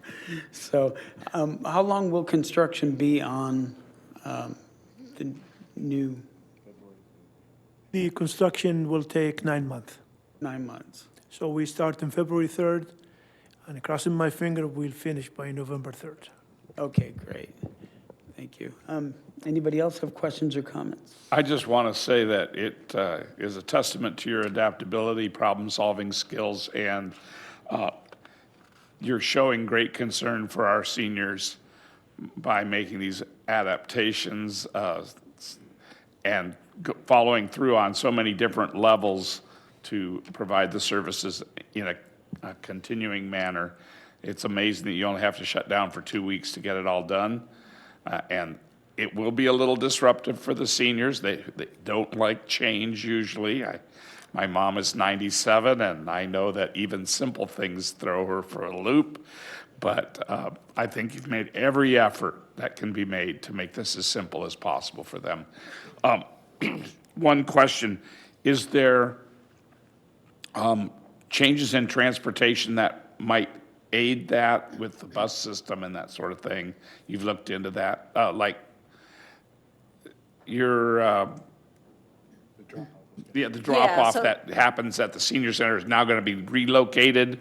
So how long will construction be on the new The construction will take 9 months. 9 months? So we start on February 3rd, and crossing my finger, we'll finish by November 3rd. Okay, great. Thank you. Anybody else have questions or comments? I just want to say that it is a testament to your adaptability, problem-solving skills, and you're showing great concern for our seniors by making these adaptations and following through on so many different levels to provide the services in a continuing manner. It's amazing that you only have to shut down for 2 weeks to get it all done. And it will be a little disruptive for the seniors. They don't like change usually. My mom is 97, and I know that even simple things throw her for a loop. But I think you've made every effort that can be made to make this as simple as possible for them. One question, is there changes in transportation that might aid that with the bus system and that sort of thing? You've looked into that, like your the drop-off that happens at the senior center is now going to be relocated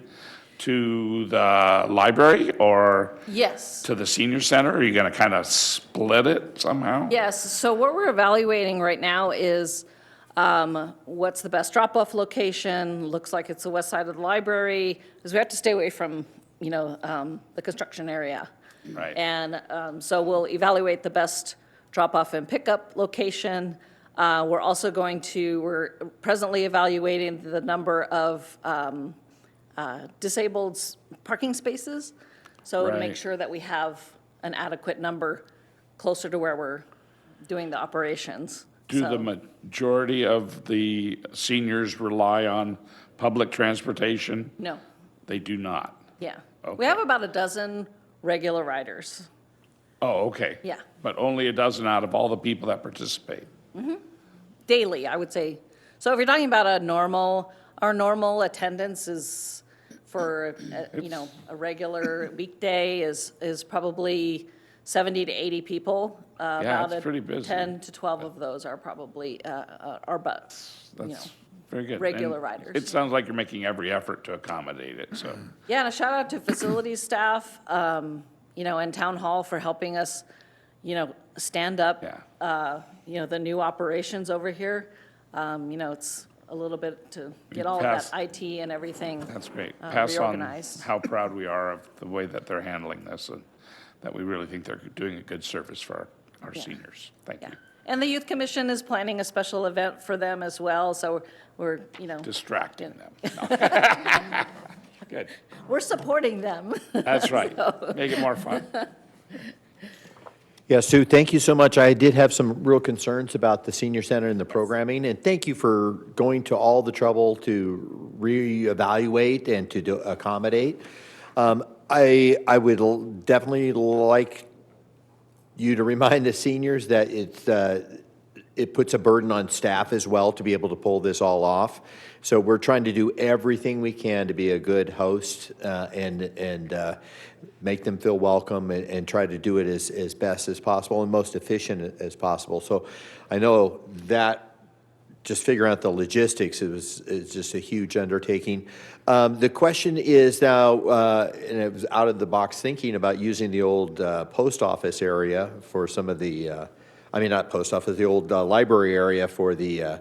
to the library or Yes. to the senior center? Are you going to kind of split it somehow? Yes, so what we're evaluating right now is what's the best drop-off location. Looks like it's the west side of the library, because we have to stay away from, the construction area. Right. And so we'll evaluate the best drop-off and pickup location. We're presently evaluating the number of disabled parking spaces, so to make Right. sure that we have an adequate number closer to where we're doing the operations. Do So- the majority of the seniors rely on public transportation? No, They do not. yeah. Okay. We have about a dozen regular riders. Oh, okay. Yeah. But only a dozen out of all the people that participate. Daily, I would say. So if you're talking about our normal attendance is for, a regular weekday is probably 70 to 80 people. About it's pretty busy. 10 to 12 of those are probably, our butts, That's very good. regular And riders. It sounds like you're making every effort to accommodate it, so. Yeah, and a shout out to facilities staff, and town hall for helping us, stand up, the new operations over here. It's a little bit to get all of that IT and everything That's great. Pass on reorganized. how proud we are of the way that they're handling this and that we really think they're doing a good service for our seniors. Thank you. And the Youth Commission is planning a special event for them as well, so we're, Distracting them. No. Good. we're supporting them. That's right. Make it more fun. Yeah, Sue, thank you so much. I did have some real concerns about the senior center and the programming, and thank you for going to all the trouble to reevaluate and to accommodate. I would definitely like you to remind the seniors that it puts a burden on staff as well to be able to pull this all off. So we're trying to do everything we can to be a good host and make them feel welcome and try to do it as best as possible and most efficient as possible. So I know that just figuring out the logistics is just a huge undertaking. The question is now, and it was out of the box thinking about using the old post office area for some of the, not post office, the old library area for the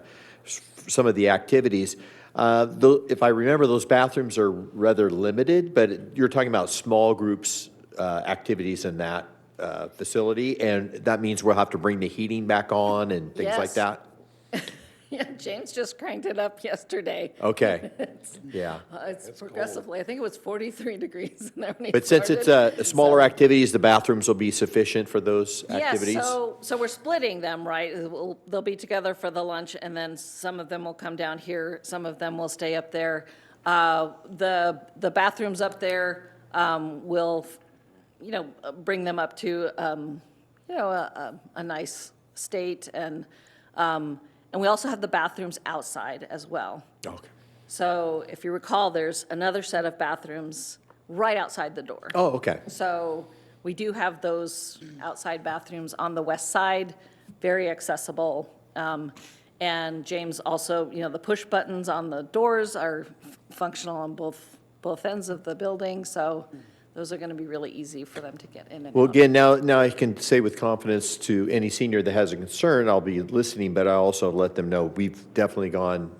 some of the activities. If I remember, those bathrooms are rather limited, but you're talking about small groups activities in that facility, and that means we'll have to bring the heating back on and things like Yes. that? Yeah, James just cranked it up yesterday. Okay, It's- yeah. It's progressively, I think it was 43 degrees in there when he But since it's started. smaller activities, the bathrooms will be sufficient for those activities? Yes, so we're splitting them, right? They'll be together for the lunch, and then some of them will come down here, some of them will stay up there. The bathrooms up there will, bring them up to, a nice state. And we also have the bathrooms outside as well. Okay. So if you recall, there's another set of bathrooms right outside the door. Oh, okay. So we do have those outside bathrooms on the west side, very accessible. And James also, the push buttons on the doors are functional on both ends of the building, so those are going to be really easy for them to get in and Well, out. again, now I can say with confidence to any senior that has a concern, I'll be listening, but I also let them know we've definitely gone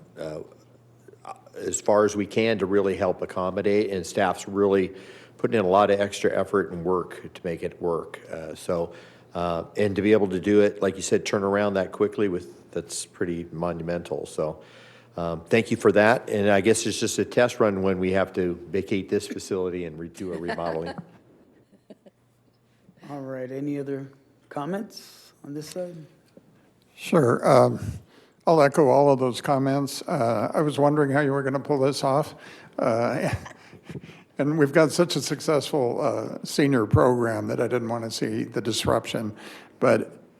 as far as we can to really help accommodate, and staff's really putting in a lot of extra effort and work to make it work. And to be able to do it, like you said, turn around that quickly that's pretty monumental. So thank you for that. And I guess it's just a test run when we have to vacate this facility and do a remodeling. All right, any other comments on this side? Sure. I'll echo all of those comments. I was wondering how you were going to pull this off. And we've got such a successful senior program that I didn't want to see the disruption.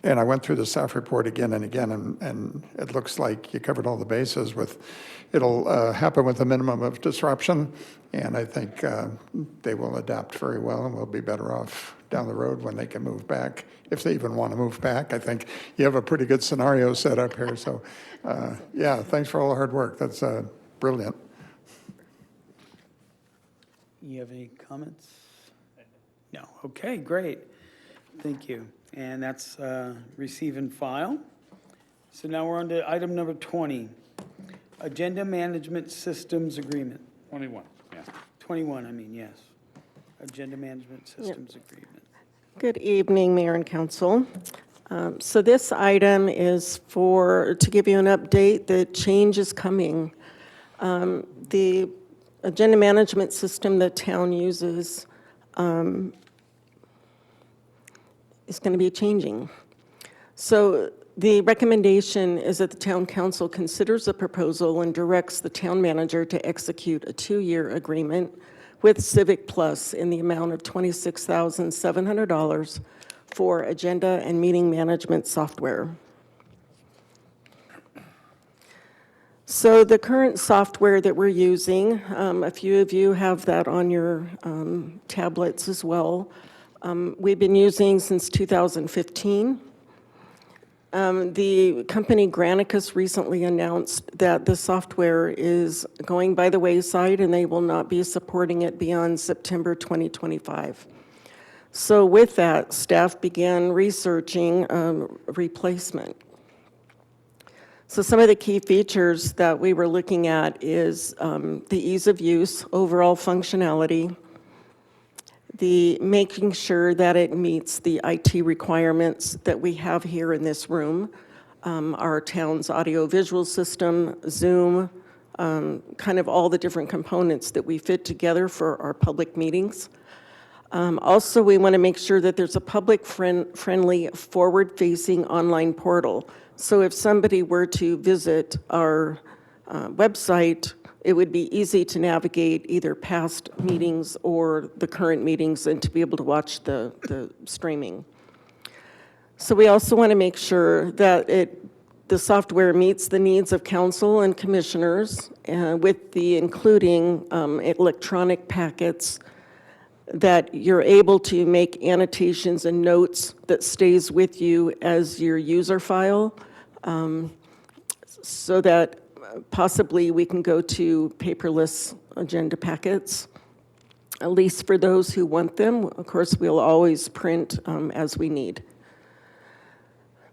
And I went through the staff report again and again, and it looks like you covered all the bases it'll happen with a minimum of disruption. And I think they will adapt very well, and we'll be better off down the road when they can move back, if they even want to move back. I think you have a pretty good scenario set up here. So yeah, thanks for all the hard work. That's brilliant. You have any comments? No. Okay, great. Thank you. And that's receive and file. So now we're on to item number 20, Agenda Management Systems Agreement. 21, yeah. 21, I mean, yes. Agenda Management Systems Agreement. Good evening, Mayor and Council. So this item is to give you an update. The change is coming. The agenda management system that town uses is going to be changing. So the recommendation is that the town council considers the proposal and directs the town manager to execute a 2-year agreement with Civic Plus in the amount of $26,700 for agenda and meeting management software. So the current software that we're using, a few of you have that on your tablets as well. We've been using since 2015. The company Granicus recently announced that the software is going by the wayside and they will not be supporting it beyond September 2025. So with that, staff began researching replacement. So some of the key features that we were looking at is the ease of use, overall functionality, the making sure that it meets the IT requirements that we have here in this room, our town's audio-visual system, Zoom, kind of all the different components that we fit together for our public meetings. Also, we want to make sure that there's a public-friendly, forward-facing online portal. So if somebody were to visit our website, it would be easy to navigate either past meetings or the current meetings and to be able to watch the streaming. So we also want to make sure that the software meets the needs of council and commissioners with the including electronic packets that you're able to make annotations and notes that stays with you as your user file, so that possibly we can go to paperless agenda packets, at least for those who want them. Of course, we'll always print as we need.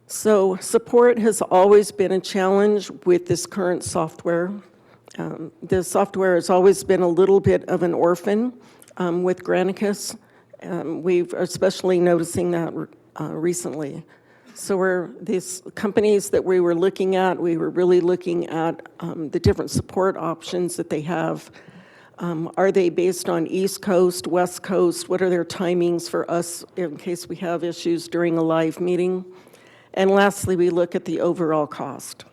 So support has always been a challenge with this current software. The software has always been a little bit of an orphan with Granicus. We've especially noticing that recently. So these companies that we were looking at, we were really looking at the different support options that they have. Are they based on East Coast, West Coast? What are their timings for us in case we have issues during a live meeting? And lastly, we look at the overall cost.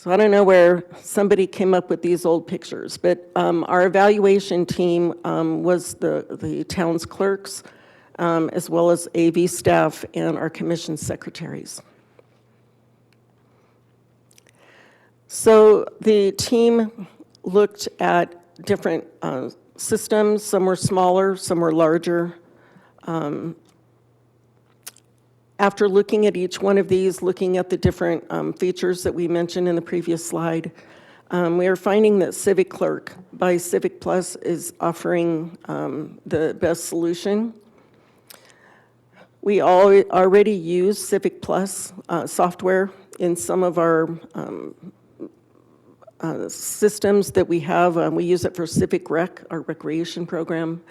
So I don't know where somebody came up with these old pictures, but our evaluation team was the town's clerks, as well as AV staff and our commission secretaries. So the team looked at different systems. Some were smaller, some were larger. After looking at each one of these, looking at the different features that we mentioned in the previous slide, we are finding that Civic Clerk by Civic Plus is offering the best solution. We already use Civic Plus software in some of our systems that we have. We use it for Civic Rec, our recreation program.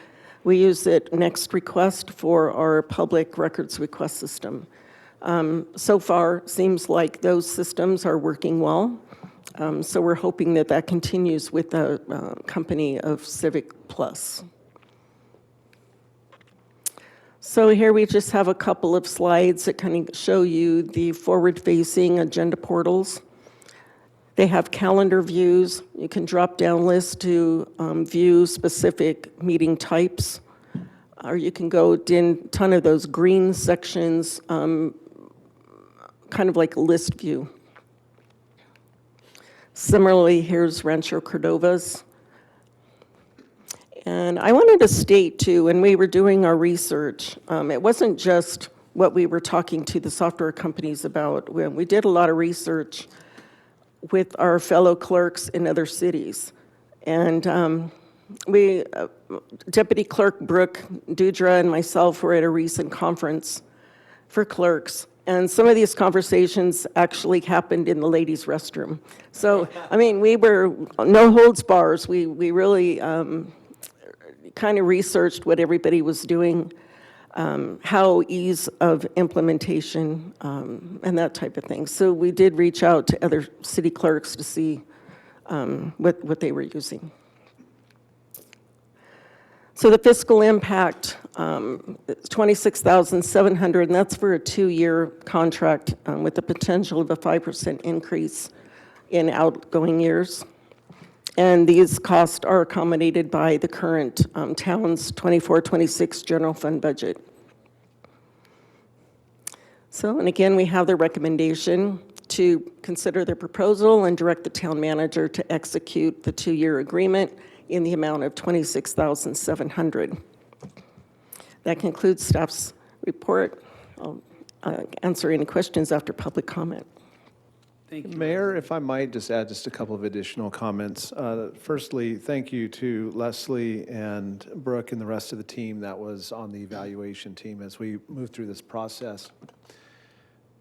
We use it Next Request for our public records request system. So far, seems like those systems are working well. So we're hoping that that continues with the company of Civic Plus. So here we just have a couple of slides that kind of show you the forward-facing agenda portals. They have calendar views. You can drop down lists to view specific meeting types, or you can go in a ton of those green sections, kind of like a list view. Similarly, here's Rancho Cordova's. And I wanted to state too, when we were doing our research, it wasn't just what we were talking to the software companies about. We did a lot of research with our fellow clerks in other cities. And Deputy Clerk Brooke Dudra and myself were at a recent conference for clerks. And some of these conversations actually happened in the ladies' restroom. So, I mean, we were no holds bars. We really kind of researched what everybody was doing, how ease of implementation, and that type of thing. So we did reach out to other city clerks to see what they were using. So the fiscal impact, is $26,700, and that's for a 2-year contract with the potential of a 5% increase in outgoing years. And these costs are accommodated by the current town's 24-26 general fund budget. So, and again, we have the recommendation to consider the proposal and direct the town manager to execute the 2-year agreement in the amount of $26,700. That concludes staff's report. I'll answer any questions after public comment. Thank you. Mayor, if I might just add just a couple of additional comments. Firstly, thank you to Leslie and Brooke and the rest of the team that was on the evaluation team as we move through this process.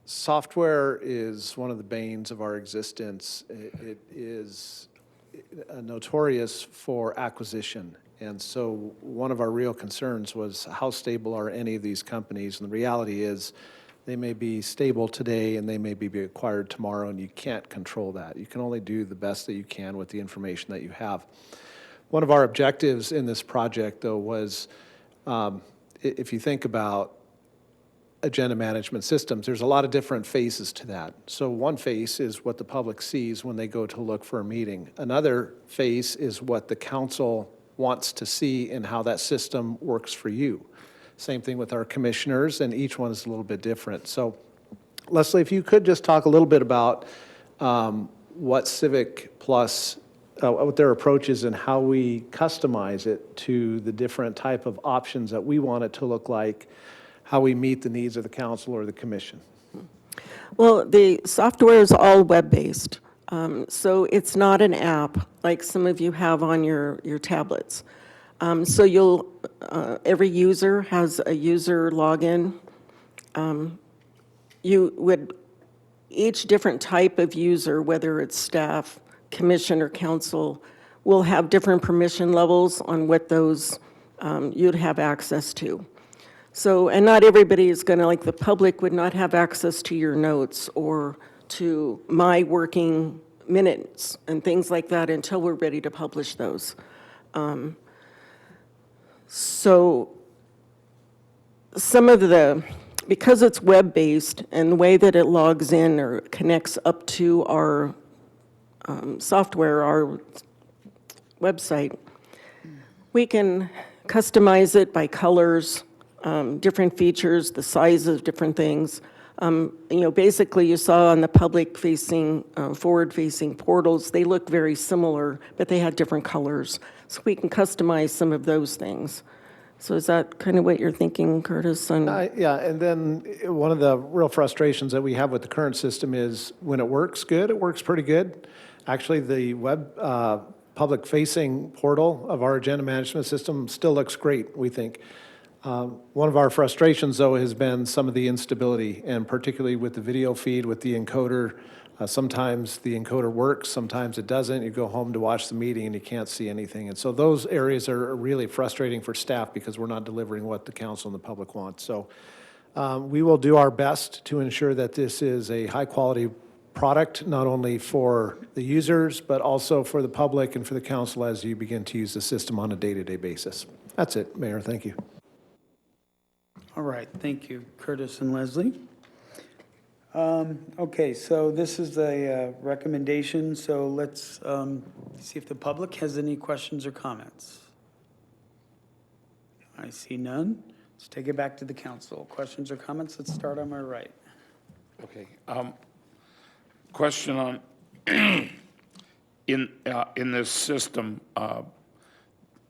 Software is one of the banes of our existence. It is notorious for acquisition. And so one of our real concerns was how stable are any of these companies? And the reality is they may be stable today and they may be acquired tomorrow, and you can't control that. You can only do the best that you can with the information that you have. One of our objectives in this project, though, was if you think about agenda management systems, there's a lot of different phases to that. So one phase is what the public sees when they go to look for a meeting. Another phase is what the council wants to see and how that system works for you. Same thing with our commissioners, and each one is a little bit different. So Leslie, if you could just talk a little bit about what Civic Plus, what their approach is and how we customize it to the different type of options that we want it to look like, how we meet the needs of the council or the commission. Well, the software is all web-based. So it's not an app like some of you have on your tablets. So you'll, every user has a user login. You would, each different type of user, whether it's staff, commission, or council, will have different permission levels on what those you'd have access to. So, and not everybody is going to, like the public would not have access to your notes or to my working minutes and things like that until we're ready to publish those. So some of the, because it's web-based and the way that it logs in or connects up to our software, our website, we can customize it by colors, different features, the size of different things. Basically, you saw on the public-facing, forward-facing portals, they look very similar, but they had different colors. So we can customize some of those things. So is that kind of what you're thinking, Curtis? Yeah, and then one of the real frustrations that we have with the current system is when it works good, it works pretty good. Actually, the web public-facing portal of our agenda management system still looks great, we think. One of our frustrations, though, has been some of the instability, and particularly with the video feed, with the encoder. Sometimes the encoder works, sometimes it doesn't. You go home to watch the meeting and you can't see anything. And so those areas are really frustrating for staff because we're not delivering what the council and the public want. So we will do our best to ensure that this is a high-quality product, not only for the users, but also for the public and for the council as you begin to use the system on a day-to-day basis. That's it, Mayor. Thank you. All right, thank you, Curtis and Leslie. Okay, so this is a recommendation, so let's see if the public has any questions or comments. I see none. Let's take it back to the council. Questions or comments? Let's start on my right. Okay. Question on, in this system,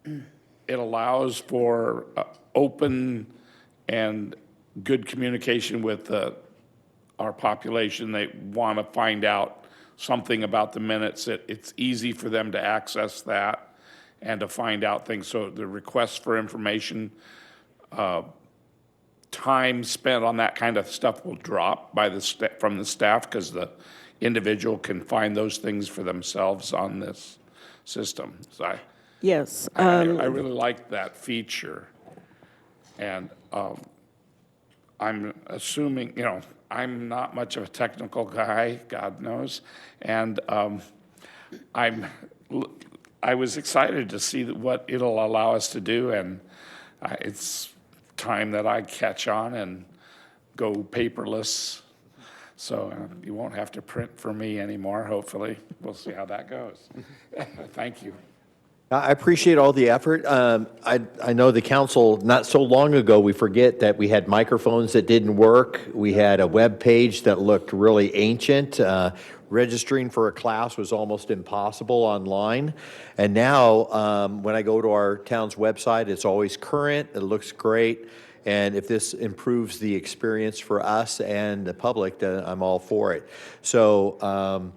it allows for open and good communication with our population. They want to find out something about the minutes. It's easy for them to access that and to find out things. So the requests for information, time spent on that kind of stuff will drop by from the staff because the individual can find those things for themselves on this system. So Yes. I really like that feature. And I'm assuming, I'm not much of a technical guy, God knows, and I was excited to see what it'll allow us to do, and it's time that I catch on and go paperless. So you won't have to print for me anymore, hopefully. We'll see how that goes. Thank you. I appreciate all the effort. I know the council, not so long ago, we forget that we had microphones that didn't work. We had a web page that looked really ancient. Registering for a class was almost impossible online. And now, when I go to our town's website, it's always current, it looks great. And if this improves the experience for us and the public, then I'm all for it. So,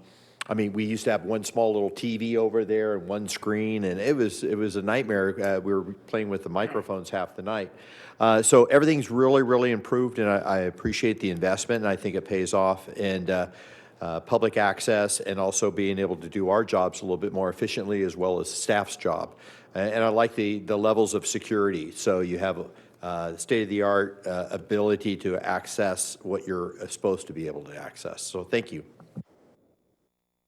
we used to have one small little TV over there and one screen, and it was a nightmare. We were playing with the microphones half the night. So everything's really, really improved, and I appreciate the investment, and I think it pays off. And public access and also being able to do our jobs a little bit more efficiently as well as staff's job. And I like the levels of security. So you have state-of-the-art ability to access what you're supposed to be able to access. So thank you.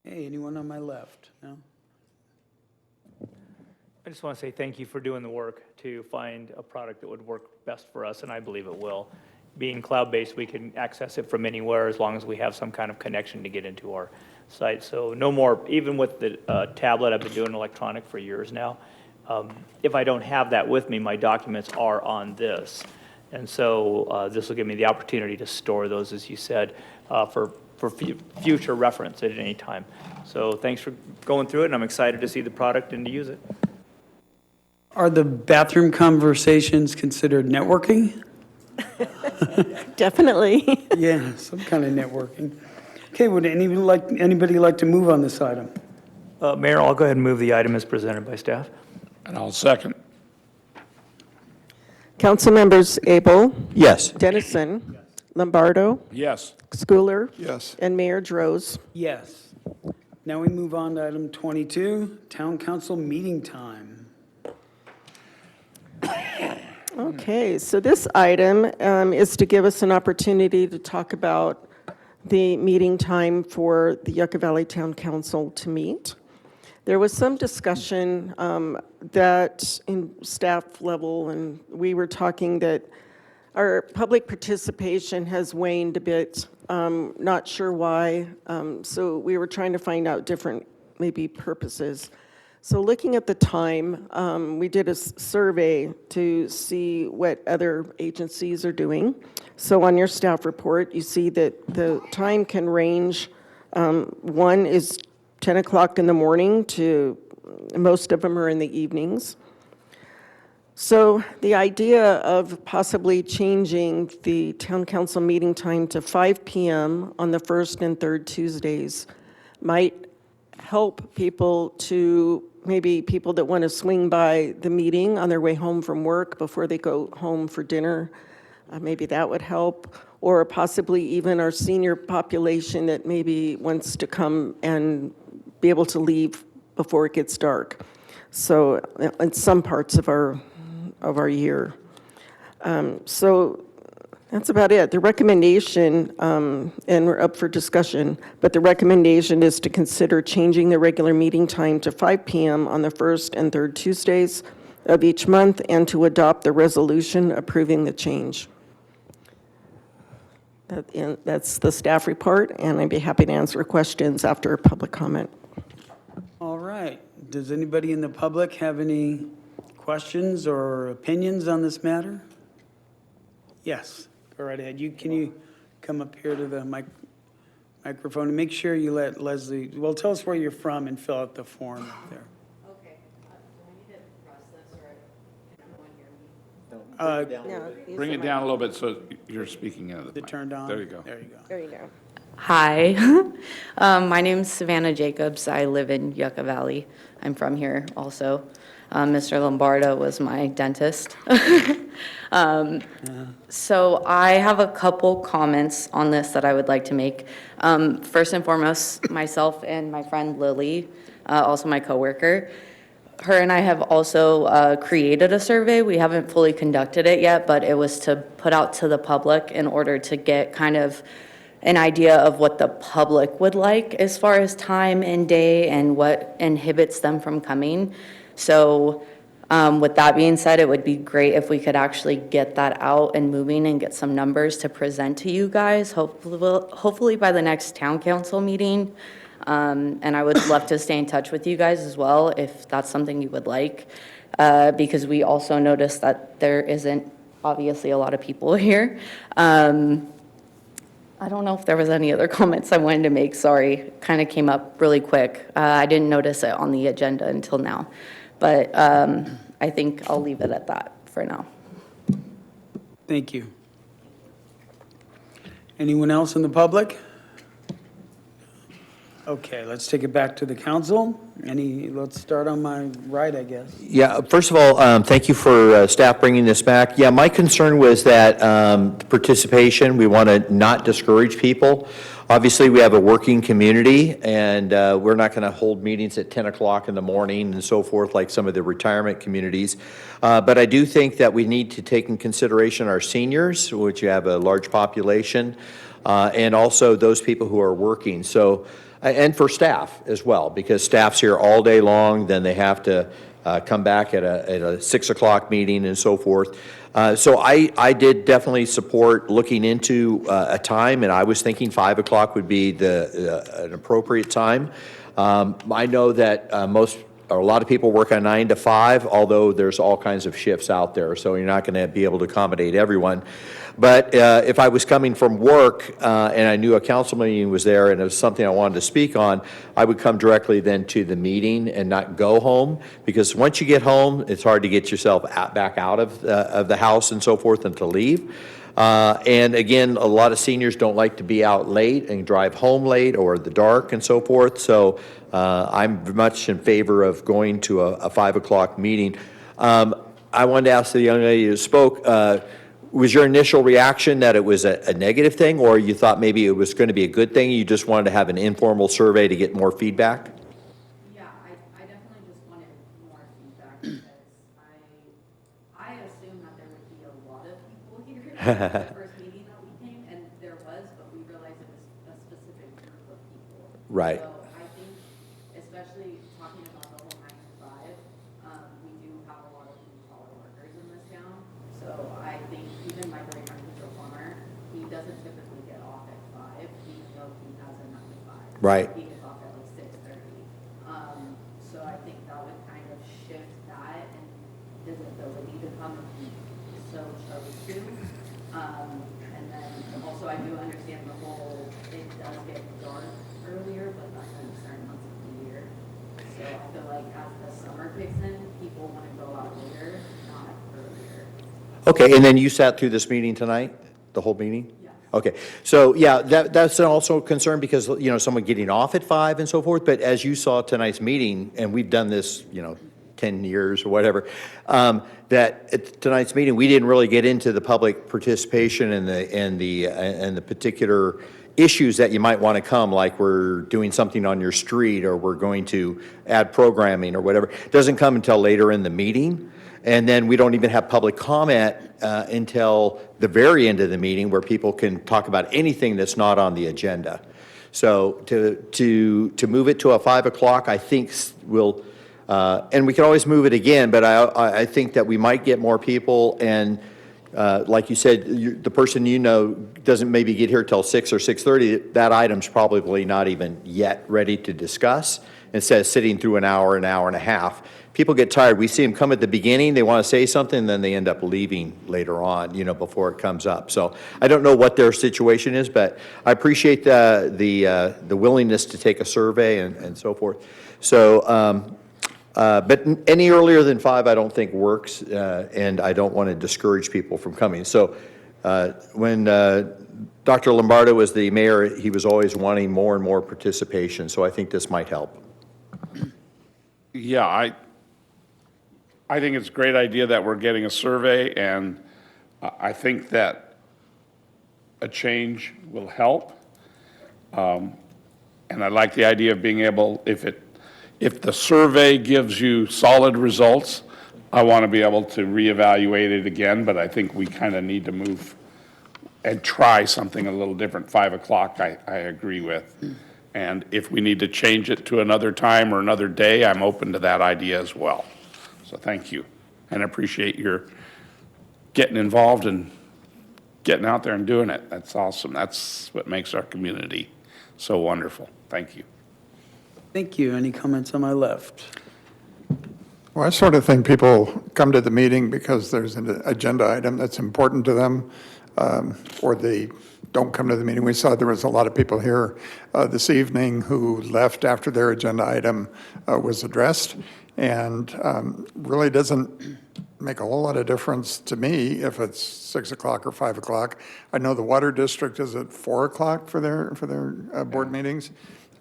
Hey, anyone on my left? No? I just want to say thank you for doing the work to find a product that would work best for us, and I believe it will. Being cloud-based, we can access it from anywhere as long as we have some kind of connection to get into our site. So no more, even with the tablet, I've been doing electronic for years now. If I don't have that with me, my documents are on this. And so this will give me the opportunity to store those, as you said, for future reference at any time. So thanks for going through it, and I'm excited to see the product and to use it. Are the bathroom conversations considered networking? Definitely. Yeah, some kind of networking. Okay, would anybody like to move on this item? Mayor, I'll go ahead and move the item as presented by staff. And I'll second. Council members Abel. Yes. Dennison. Lombardo. Yes. Schooler. Yes. And Mayor Droz. Yes. Now we move on to item 22, Town Council meeting time. Okay, so this item is to give us an opportunity to talk about the meeting time for the Yucca Valley Town Council to meet. There was some discussion that in staff level, and we were talking that our public participation has waned a bit, not sure why. So we were trying to find out different maybe purposes. So looking at the time, we did a survey to see what other agencies are doing. So on your staff report, you see that the time can range, one is 10 o'clock in the morning to most of them are in the evenings. So the idea of possibly changing the town council meeting time to 5 p.m. on the first and third Tuesdays might help people to, maybe people that want to swing by the meeting on their way home from work before they go home for dinner. Maybe that would help. Or possibly even our senior population that maybe wants to come and be able to leave before it gets dark. So in some parts of our year. So that's about it. The recommendation, and we're up for discussion, but the recommendation is to consider changing the regular meeting time to 5 p.m. on the first and third Tuesdays of each month and to adopt the resolution approving the change. That's the staff report, and I'd be happy to answer questions after public comment. All right. Does anybody in the public have any questions or opinions on this matter? Yes, go right ahead. Can you come up here to the microphone and make sure you let Leslie, well, tell us where you're from and fill out the form up there. Okay. Do I need to press this or can everyone hear me? Bring it down a little bit so you're speaking into the mic. Turned on? There you go. There you go. There you go. Hi. My name's Savannah Jacobs. I live in Yucca Valley. I'm from here also. Mr. Lombardo was my dentist. So I have a couple comments on this that I would like to make. First and foremost, myself and my friend Lily, also my coworker, her and I have also created a survey. We haven't fully conducted it yet, but it was to put out to the public in order to get kind of an idea of what the public would like as far as time and day and what inhibits them from coming. So with that being said, it would be great if we could actually get that out and moving and get some numbers to present to you guys, hopefully by the next town council meeting. And I would love to stay in touch with you guys as well if that's something you would like, because we also noticed that there isn't obviously a lot of people here. I don't know if there was any other comments I wanted to make. Sorry, kind of came up really quick. I didn't notice it on the agenda until now. But I think I'll leave it at that for now. Thank you. Anyone else in the public? Okay, let's take it back to the council. Let's start on my right, I guess. Yeah, first of all, thank you for staff bringing this back. Yeah, my concern was that participation, we want to not discourage people. Obviously, we have a working community, and we're not going to hold meetings at 10 o'clock in the morning and so forth like some of the retirement communities. But I do think that we need to take in consideration our seniors, which have a large population, and also those people who are working. So. And for staff as well, because staff's here all day long, then they have to come back at a 6 o'clock meeting and so forth. So I did definitely support looking into a time, and I was thinking 5 o'clock would be an appropriate time. I know that a lot of people work on 9 to 5, although there's all kinds of shifts out there, so you're not going to be able to accommodate everyone. But if I was coming from work and I knew a council meeting was there and it was something I wanted to speak on, I would come directly then to the meeting and not go home, because once you get home, it's hard to get yourself back out of the house and so forth and to leave. And again, a lot of seniors don't like to be out late and drive home late or the dark and so forth. So I'm much in favor of going to a 5 o'clock meeting. I wanted to ask the young lady who spoke, was your initial reaction that it was a negative thing, or you thought maybe it was going to be a good thing? You just wanted to have an informal survey to get more feedback? Yeah, I definitely just wanted more feedback because I assumed that there would be a lot of people here at the first meeting that we came, and there was, but we realized it was a specific group of people. Right. So I think, especially talking about the whole 9 to 5, we do have a lot of blue-collar workers in this town. So I think even my boyfriend, who's a plumber, he doesn't typically get off at 5, even though he has a 9 to 5. Right. He gets off at like 6:30. visit the Legion Fund so chose to. And then also I do understand the whole, it does get dark earlier, but not in certain months of the year. So I feel like as the summer kicks in, people want to go out later, not earlier. Okay, and then you sat through this meeting tonight, the whole meeting? Yeah. Okay, so yeah, that's also a concern because, you know, someone getting off at 5 and so forth, but as you saw tonight's meeting, and we've done this, you know, 10 years or whatever, that at tonight's meeting, we didn't really get into the public participation and the particular issues that you might want to come, like we're doing something on your street or we're going to add programming or whatever. It doesn't come until later in the meeting. And then we don't even have public comment until the very end of the meeting where people can talk about anything that's not on the agenda. So to move it to a 5 o'clock, I think will, and we can always move it again, but I think that we might get more people. And like you said, the person you know doesn't maybe get here till 6 or 6:30. That item's probably not even yet ready to discuss. Instead of sitting through an hour and a half. People get tired. We see them come at the beginning, they want to say something, and then they end up leaving later on, you know, before it comes up. So I don't know what their situation is, but I appreciate the willingness to take a survey and so forth. So, but any earlier than 5, I don't think works, and I don't want to discourage people from coming. So when Dr. Lombardo was the mayor, he was always wanting more and more participation, so I think this might help. Yeah, I think it's a great idea that we're getting a survey, and I think that a change will help. And I like the idea of being able, if the survey gives you solid results, I want to be able to reevaluate it again, but I think we kind of need to move and try something a little different. 5 o'clock, I agree with. And if we need to change it to another time or another day, I'm open to that idea as well. So thank you. And I appreciate your getting involved and getting out there and doing it. That's awesome. That's what makes our community so wonderful. Thank you. Thank you. Any comments on my left? Well, I sort of think people come to the meeting because there's an agenda item that's important to them, or they don't come to the meeting. We saw there was a lot of people here this evening who left after their agenda item was addressed, and really doesn't make a whole lot of difference to me if it's 6 o'clock or 5 o'clock. I know the Water District is at 4 o'clock for their board meetings.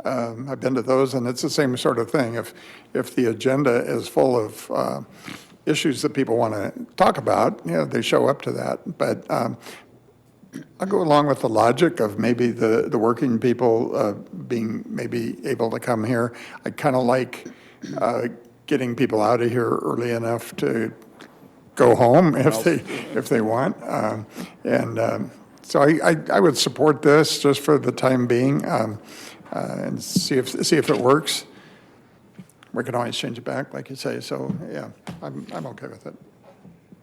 I've been to those, and it's the same sort of thing. If the agenda is full of issues that people want to talk about, you know, they show up to that. But I'll go along with the logic of maybe the working people being maybe able to come here. I kind of like getting people out of here early enough to go home if they want. So I would support this just for the time being, and see if it works. We can always change it back, like you say. So yeah, I'm okay with it.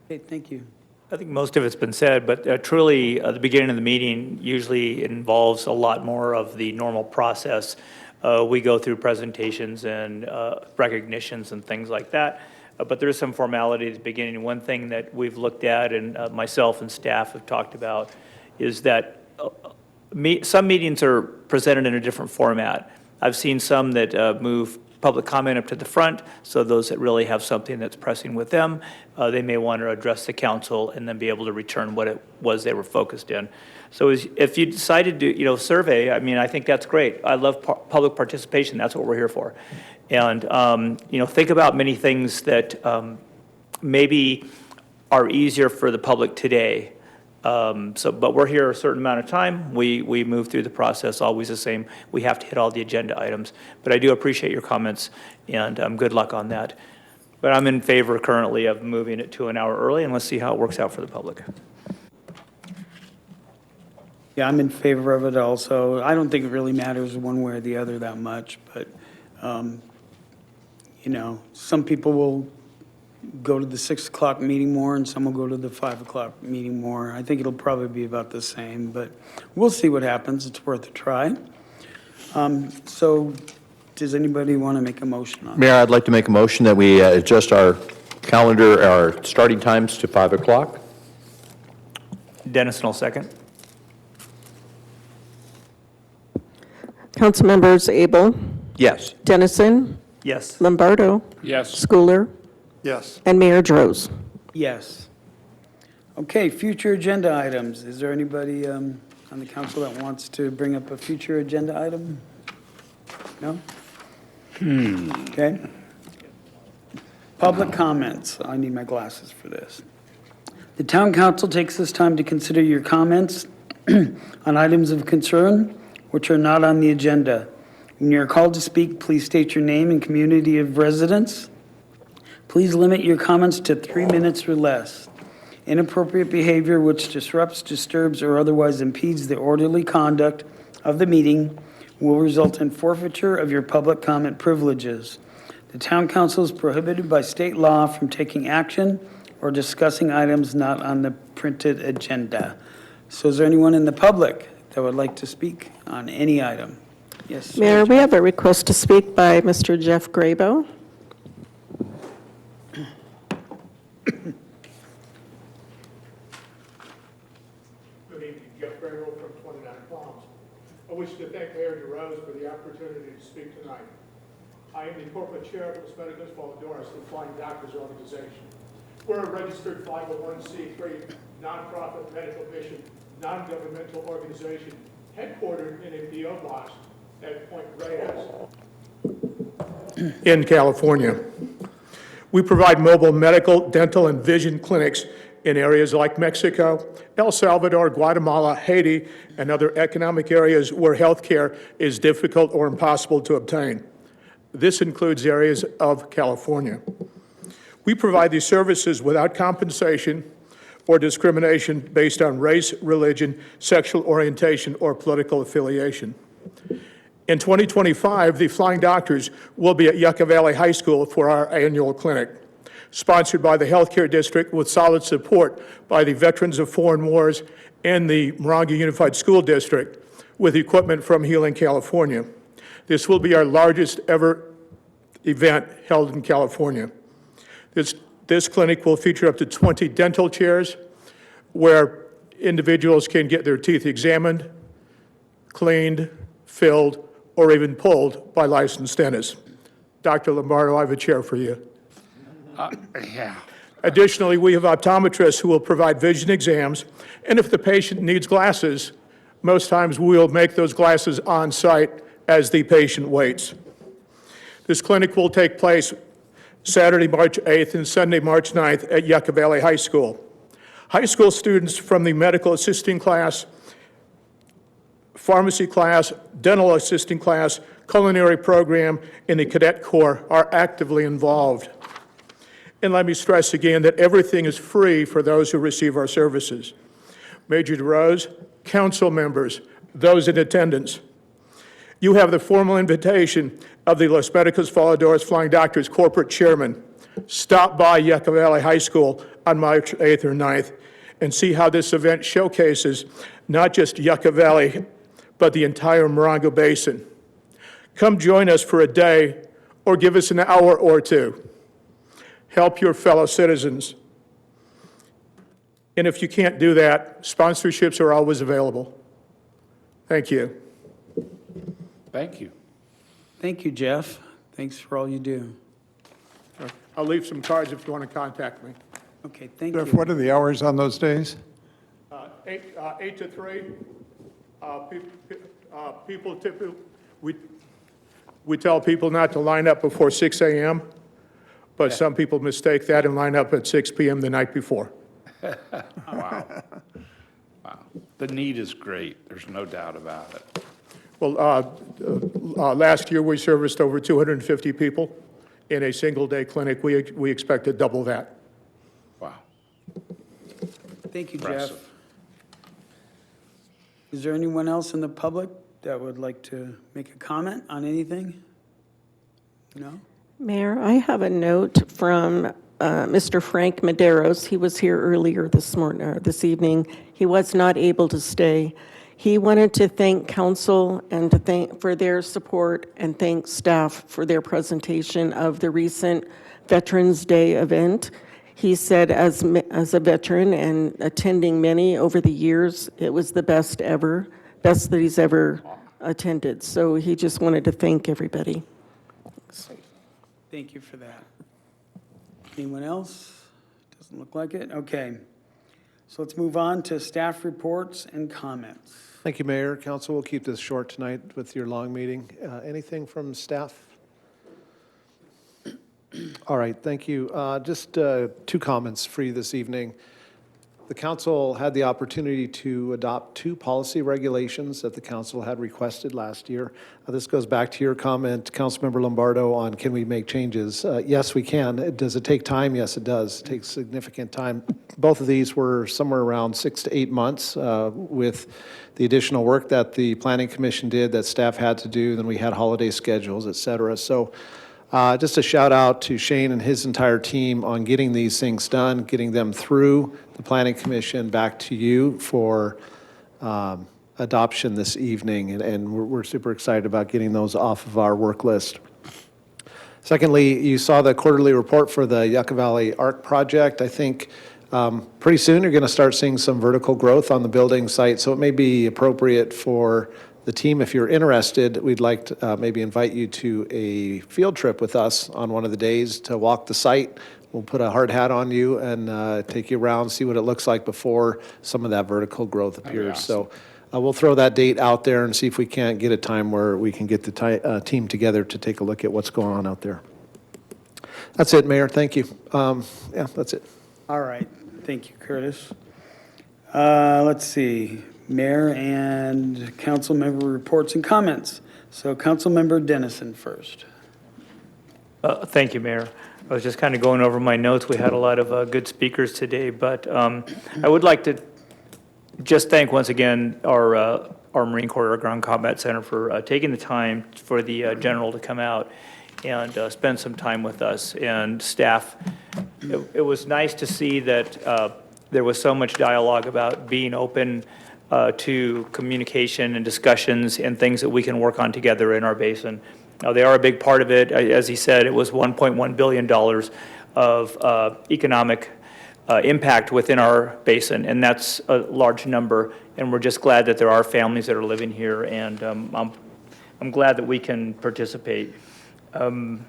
Okay, thank you. I think most of it's been said, but truly, the beginning of the meeting usually involves a lot more of the normal process. We go through presentations and recognitions and things like that, but there is some formality at the beginning. One thing that we've looked at, and myself and staff have talked about, is that some meetings are presented in a different format. I've seen some that move public comment up to the front, so those that really have something that's pressing with them, they may want to address the council and then be able to return what it was they were focused in. So if you decided to, survey, I mean, I think that's great. I love public participation. That's what we're here for. And, think about many things that maybe are easier for the public today. But we're here a certain amount of time. We move through the process always the same. We have to hit all the agenda items. But I do appreciate your comments, and good luck on that. But I'm in favor currently of moving it to an hour early, and let's see how it works out for the public. Yeah, I'm in favor of it also. I don't think it really matters one way or the other that much, but, some people will go to the 6 o'clock meeting more, and some will go to the 5 o'clock meeting more. I think it'll probably be about the same, but we'll see what happens. It's worth a try. So does anybody want to make a motion on that? Mayor, I'd like to make a motion that we adjust our calendar our starting times to 5 o'clock. Dennison will second. Councilmembers Abel, Yes. Dennison, Yes. Lombardo, Yes. Schooler, Yes. and Mayor Droz. Yes. Okay, future agenda items. Is there anybody on the council that wants to bring up a future agenda item? No? Okay. Public comments. I need my glasses for this. The town council takes this time to consider your comments on items of concern which are not on the agenda. When you're called to speak, please state your name and community of residence. Please limit your comments to 3 minutes or less. Inappropriate behavior which disrupts, disturbs, or otherwise impedes the orderly conduct of the meeting will result in forfeiture of your public comment privileges. The town council is prohibited by state law from taking action or discussing items not on the printed agenda. So is there anyone in the public that would like to speak on any item? Yes, sir. Mayor, we have a request to speak by Mr. Jeff Grabo. Good evening, Jeff Grabo from 29 Palms. I wish to thank Mayor DeRose for the opportunity to speak tonight. I am the corporate chair of Los Medicos Voladores, the Flying Doctors Organization. We're a registered 501c3 nonprofit medical mission, non-governmental organization headquartered in a P.O. box at Point Reyes in California. We provide mobile medical, dental, and vision clinics in areas like Mexico, El Salvador, Guatemala, Haiti, and other economic areas where healthcare is difficult or impossible to obtain. This includes areas of California. We provide these services without compensation or discrimination based on race, religion, sexual orientation, or political affiliation. In 2025, the Flying Doctors will be at Yucca Valley High School for our annual clinic, sponsored by the Healthcare District with solid support by the Veterans of Foreign Wars and the Morongo Unified School District with equipment from Healing, California. This will be our largest ever event held in California. This clinic will feature up to 20 dental chairs where individuals can get their teeth examined, cleaned, filled, or even pulled by licensed dentists. Dr. Lombardo, I have a chair for you. Yeah. Additionally, we have optometrists who will provide vision exams, and if the patient needs glasses, most times we will make those glasses on site as the patient waits. This clinic will take place Saturday, March 8th and Sunday, March 9th at Yucca Valley High School. High school students from the medical assisting class, pharmacy class, dental assisting class, culinary program, and the cadet corps are actively involved. And let me stress again that everything is free for those who receive our services. Major DeRose, council members, those in attendance, you have the formal invitation of the Los Medicos Voladores Flying Doctors corporate chairman. Stop by Yucca Valley High School on March 8th or 9th and see how this event showcases not just Yucca Valley, but the entire Morongo Basin. Come join us for a day or give us an hour or two. Help your fellow citizens. And if you can't do that, sponsorships are always available. Thank you. Thank you. Thank you, Jeff. Thanks for all you do. I'll leave some cards if you want to contact me. Okay, thank Jeff, you. what are the hours on those days? 8 to 3. People typically, we tell people not to line up before 6 a.m., but some people mistake that and line up at 6 p.m. the night before. Wow. Wow. The need is great. There's no doubt about it. Well, last year we serviced over 250 people in a single-day clinic. We expect to double that. Wow. Thank you, Jeff. Impressive. Is there anyone else in the public that would like to make a comment on anything? No? Mayor, I have a note from Mr. Frank Medeiros. He was here earlier this evening. He was not able to stay. He wanted to thank council and to thank for their support and thank staff for their presentation of the recent Veterans Day event. He said as a veteran and attending many over the years, it was the best that he's ever attended. So he just wanted to thank everybody. Thank you for that. Anyone else? Doesn't look like it. Okay. So let's move on to staff reports and comments. Thank you, Mayor. Council, we'll keep this short tonight with your long meeting. Anything from staff? All right, thank you. Just 2 comments for you this evening. The council had the opportunity to adopt 2 policy regulations that the council had requested last year. This goes back to your comment, Councilmember Lombardo, on can we make changes? Yes, we can. Does it take time? Yes, it does. It takes significant time. Both of these were somewhere around 6 to 8 months with the additional work that the Planning Commission did, that staff had to do, then we had holiday schedules, et cetera. So just a shout out to Shane and his entire team on getting these things done, getting them through the Planning Commission back to you for adoption this evening. And we're super excited about getting those off of our work list. Secondly, you saw the quarterly report for the Yucca Valley ARC project. I think pretty soon you're going to start seeing some vertical growth on the building site. So it may be appropriate for the team, if you're interested, we'd like to maybe invite you to a field trip with us on one of the days to walk the site. We'll put a hard hat on you and take you around, see what it looks like before some of that vertical growth appears. So we'll throw that date out there and see if we can't get a time where we can get the team together to take a look at what's going on out there. That's it, Mayor. Thank you. Yeah, that's it. All right. Thank you, Curtis. Let's see. Mayor and council member reports and comments. So Councilmember Dennison first. Thank you, Mayor. I was just kind of going over my notes. We had a lot of good speakers today, but I would like to just thank once again our Marine Corps, our Ground Combat Center, for taking the time for the general to come out and spend some time with us and staff. It was nice to see that there was so much dialogue about being open to communication and discussions and things that we can work on together in our basin. They are a big part of it. As he said, it was $1.1 billion of economic impact within our basin, and that's a large number, and we're just glad that there are families that are living here, and I'm glad that we can participate. And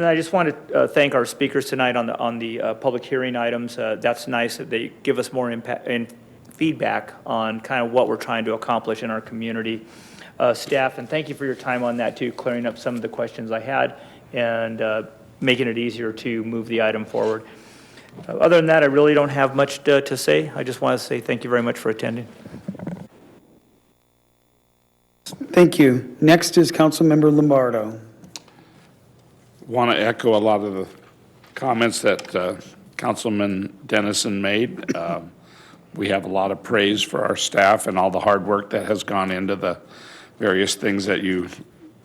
I just want to thank our speakers tonight on the public hearing items. That's nice that they give us more impact and feedback on kind of what we're trying to accomplish in our community. Staff, and thank you for your time on that too, clearing up some of the questions I had and making it easier to move the item forward. Other than that, I really don't have much to say. I just want to say thank you very much for attending. Thank you. Next is Councilmember Lombardo. Want to echo a lot of the comments that Councilman Dennison made. We have a lot of praise for our staff and all the hard work that has gone into the various things that you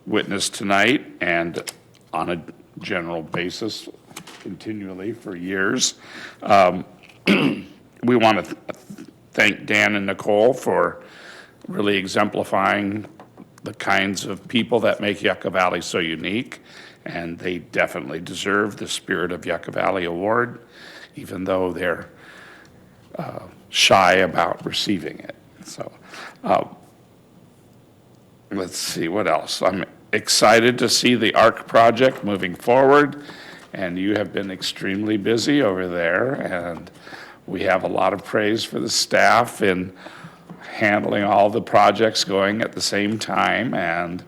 witnessed tonight and on a general basis continually for years. We want to thank Dan and Nicole for really exemplifying the kinds of people that make Yucca Valley so unique, and they definitely deserve the Spirit of Yucca Valley Award, even though they're shy about receiving it. So let's see what else. I'm excited to see the ARC project moving forward, and you have been extremely busy over there, and we have a lot of praise for the staff in handling all the projects going at the same time, and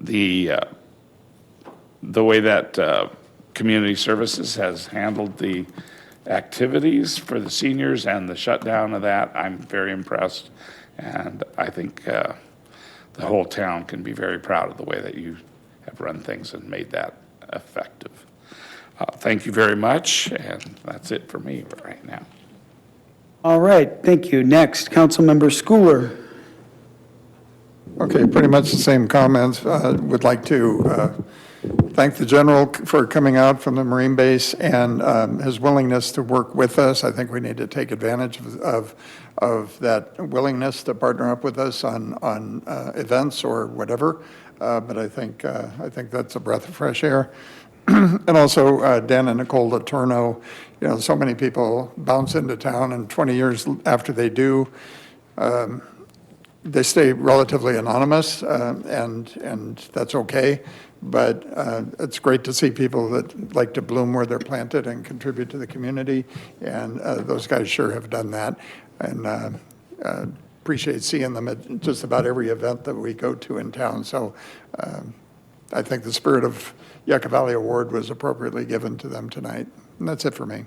the way that community services has handled the activities for the seniors and the shutdown of that, I'm very impressed, and I think the whole town can be very proud of the way that you have run things and made that effective. Thank you very much, and that's it for me right now. All right, thank you. Next, Councilmember Schooler. Okay, pretty much the same comments. Would like to thank the general for coming out from the Marine base and his willingness to work with us. I think we need to take advantage of that willingness to partner up with us on events or whatever. But I think that's a breath of fresh air. And also Dan and Nicole Letourneau, you know, so many people bounce into town, and 20 years after they do, they stay relatively anonymous, and that's okay. But it's great to see people that like to bloom where they're planted and contribute to the community, and those guys sure have done that. And appreciate seeing them at just about every event that we go to in town. So I think the spirit of Yucca Valley Award was appropriately given to them tonight. And that's it for me.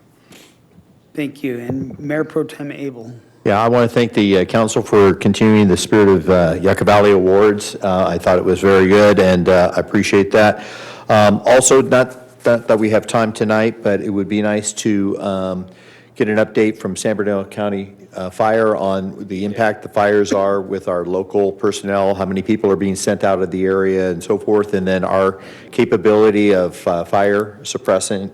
Thank you. And Mayor Pro Tem Abel. Yeah, I want to thank the council for continuing the spirit of Yucca Valley Awards. I thought it was very good, and I appreciate that. Also, not that we have time tonight, but it would be nice to get an update from San Bernardino County Fire on the impact the fires are with our local personnel, how many people are being sent out of the area and so forth, and then our capability of fire suppressant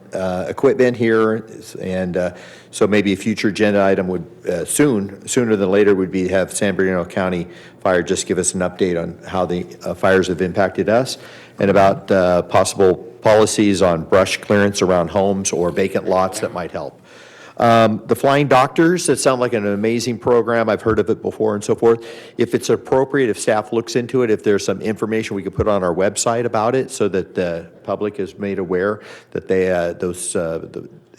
equipment here. And so maybe a future agenda item would sooner than later would be to have San Bernardino County Fire just give us an update on how the fires have impacted us and about possible policies on brush clearance around homes or vacant lots that might help. The Flying Doctors, that sound like an amazing program. I've heard of it before and so forth. If it's appropriate, if staff looks into it, if there's some information we could put on our website about it so that the public is made aware that they,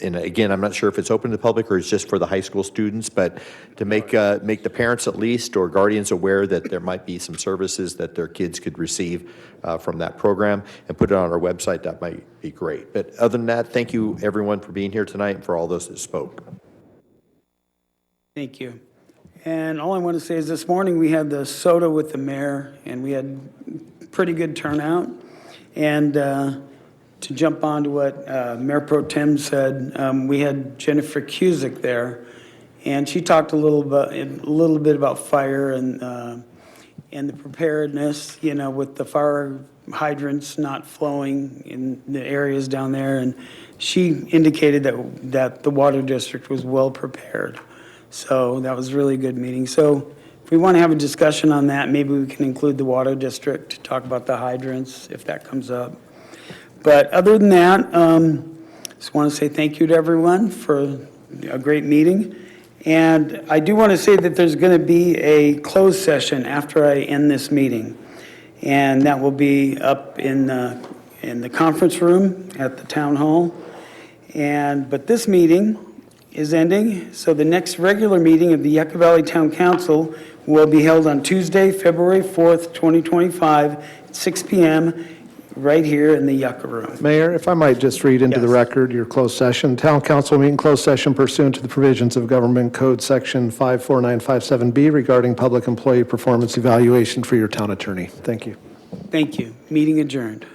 and again, I'm not sure if it's open to the public or it's just for the high school students, but to make the parents at least or guardians aware that there might be some services that their kids could receive from that program and put it on our website, that might be great. But other than that, thank you everyone for being here tonight and for all those that spoke. Thank you. And all I want to say is this morning we had the soda with the mayor, and we had pretty good turnout. And to jump on to what Mayor Pro Tem said, we had Jennifer Cusick there, and she talked a little bit about fire and the preparedness, you know, with the fire hydrants not flowing in the areas down there. And she indicated that the water district was well prepared. So that was a really good meeting. So if we want to have a discussion on that, maybe we can include the water district to talk about the hydrants if that comes up. But other than that, just want to say thank you to everyone for a great meeting. And I do want to say that there's going to be a closed session after I end this meeting. And that will be up in the conference room at the town hall. But this meeting is ending. So the next regular meeting of the Yucca Valley Town Council will be held on Tuesday, February 4th, 2025, at 6 p.m. right here in the Yucca room. Mayor, if I might just read into the record your closed session. Town Council meeting closed session pursuant to the provisions of Government Code Section 54957B regarding public employee performance evaluation for your town attorney. Thank you. Thank you. Meeting adjourned.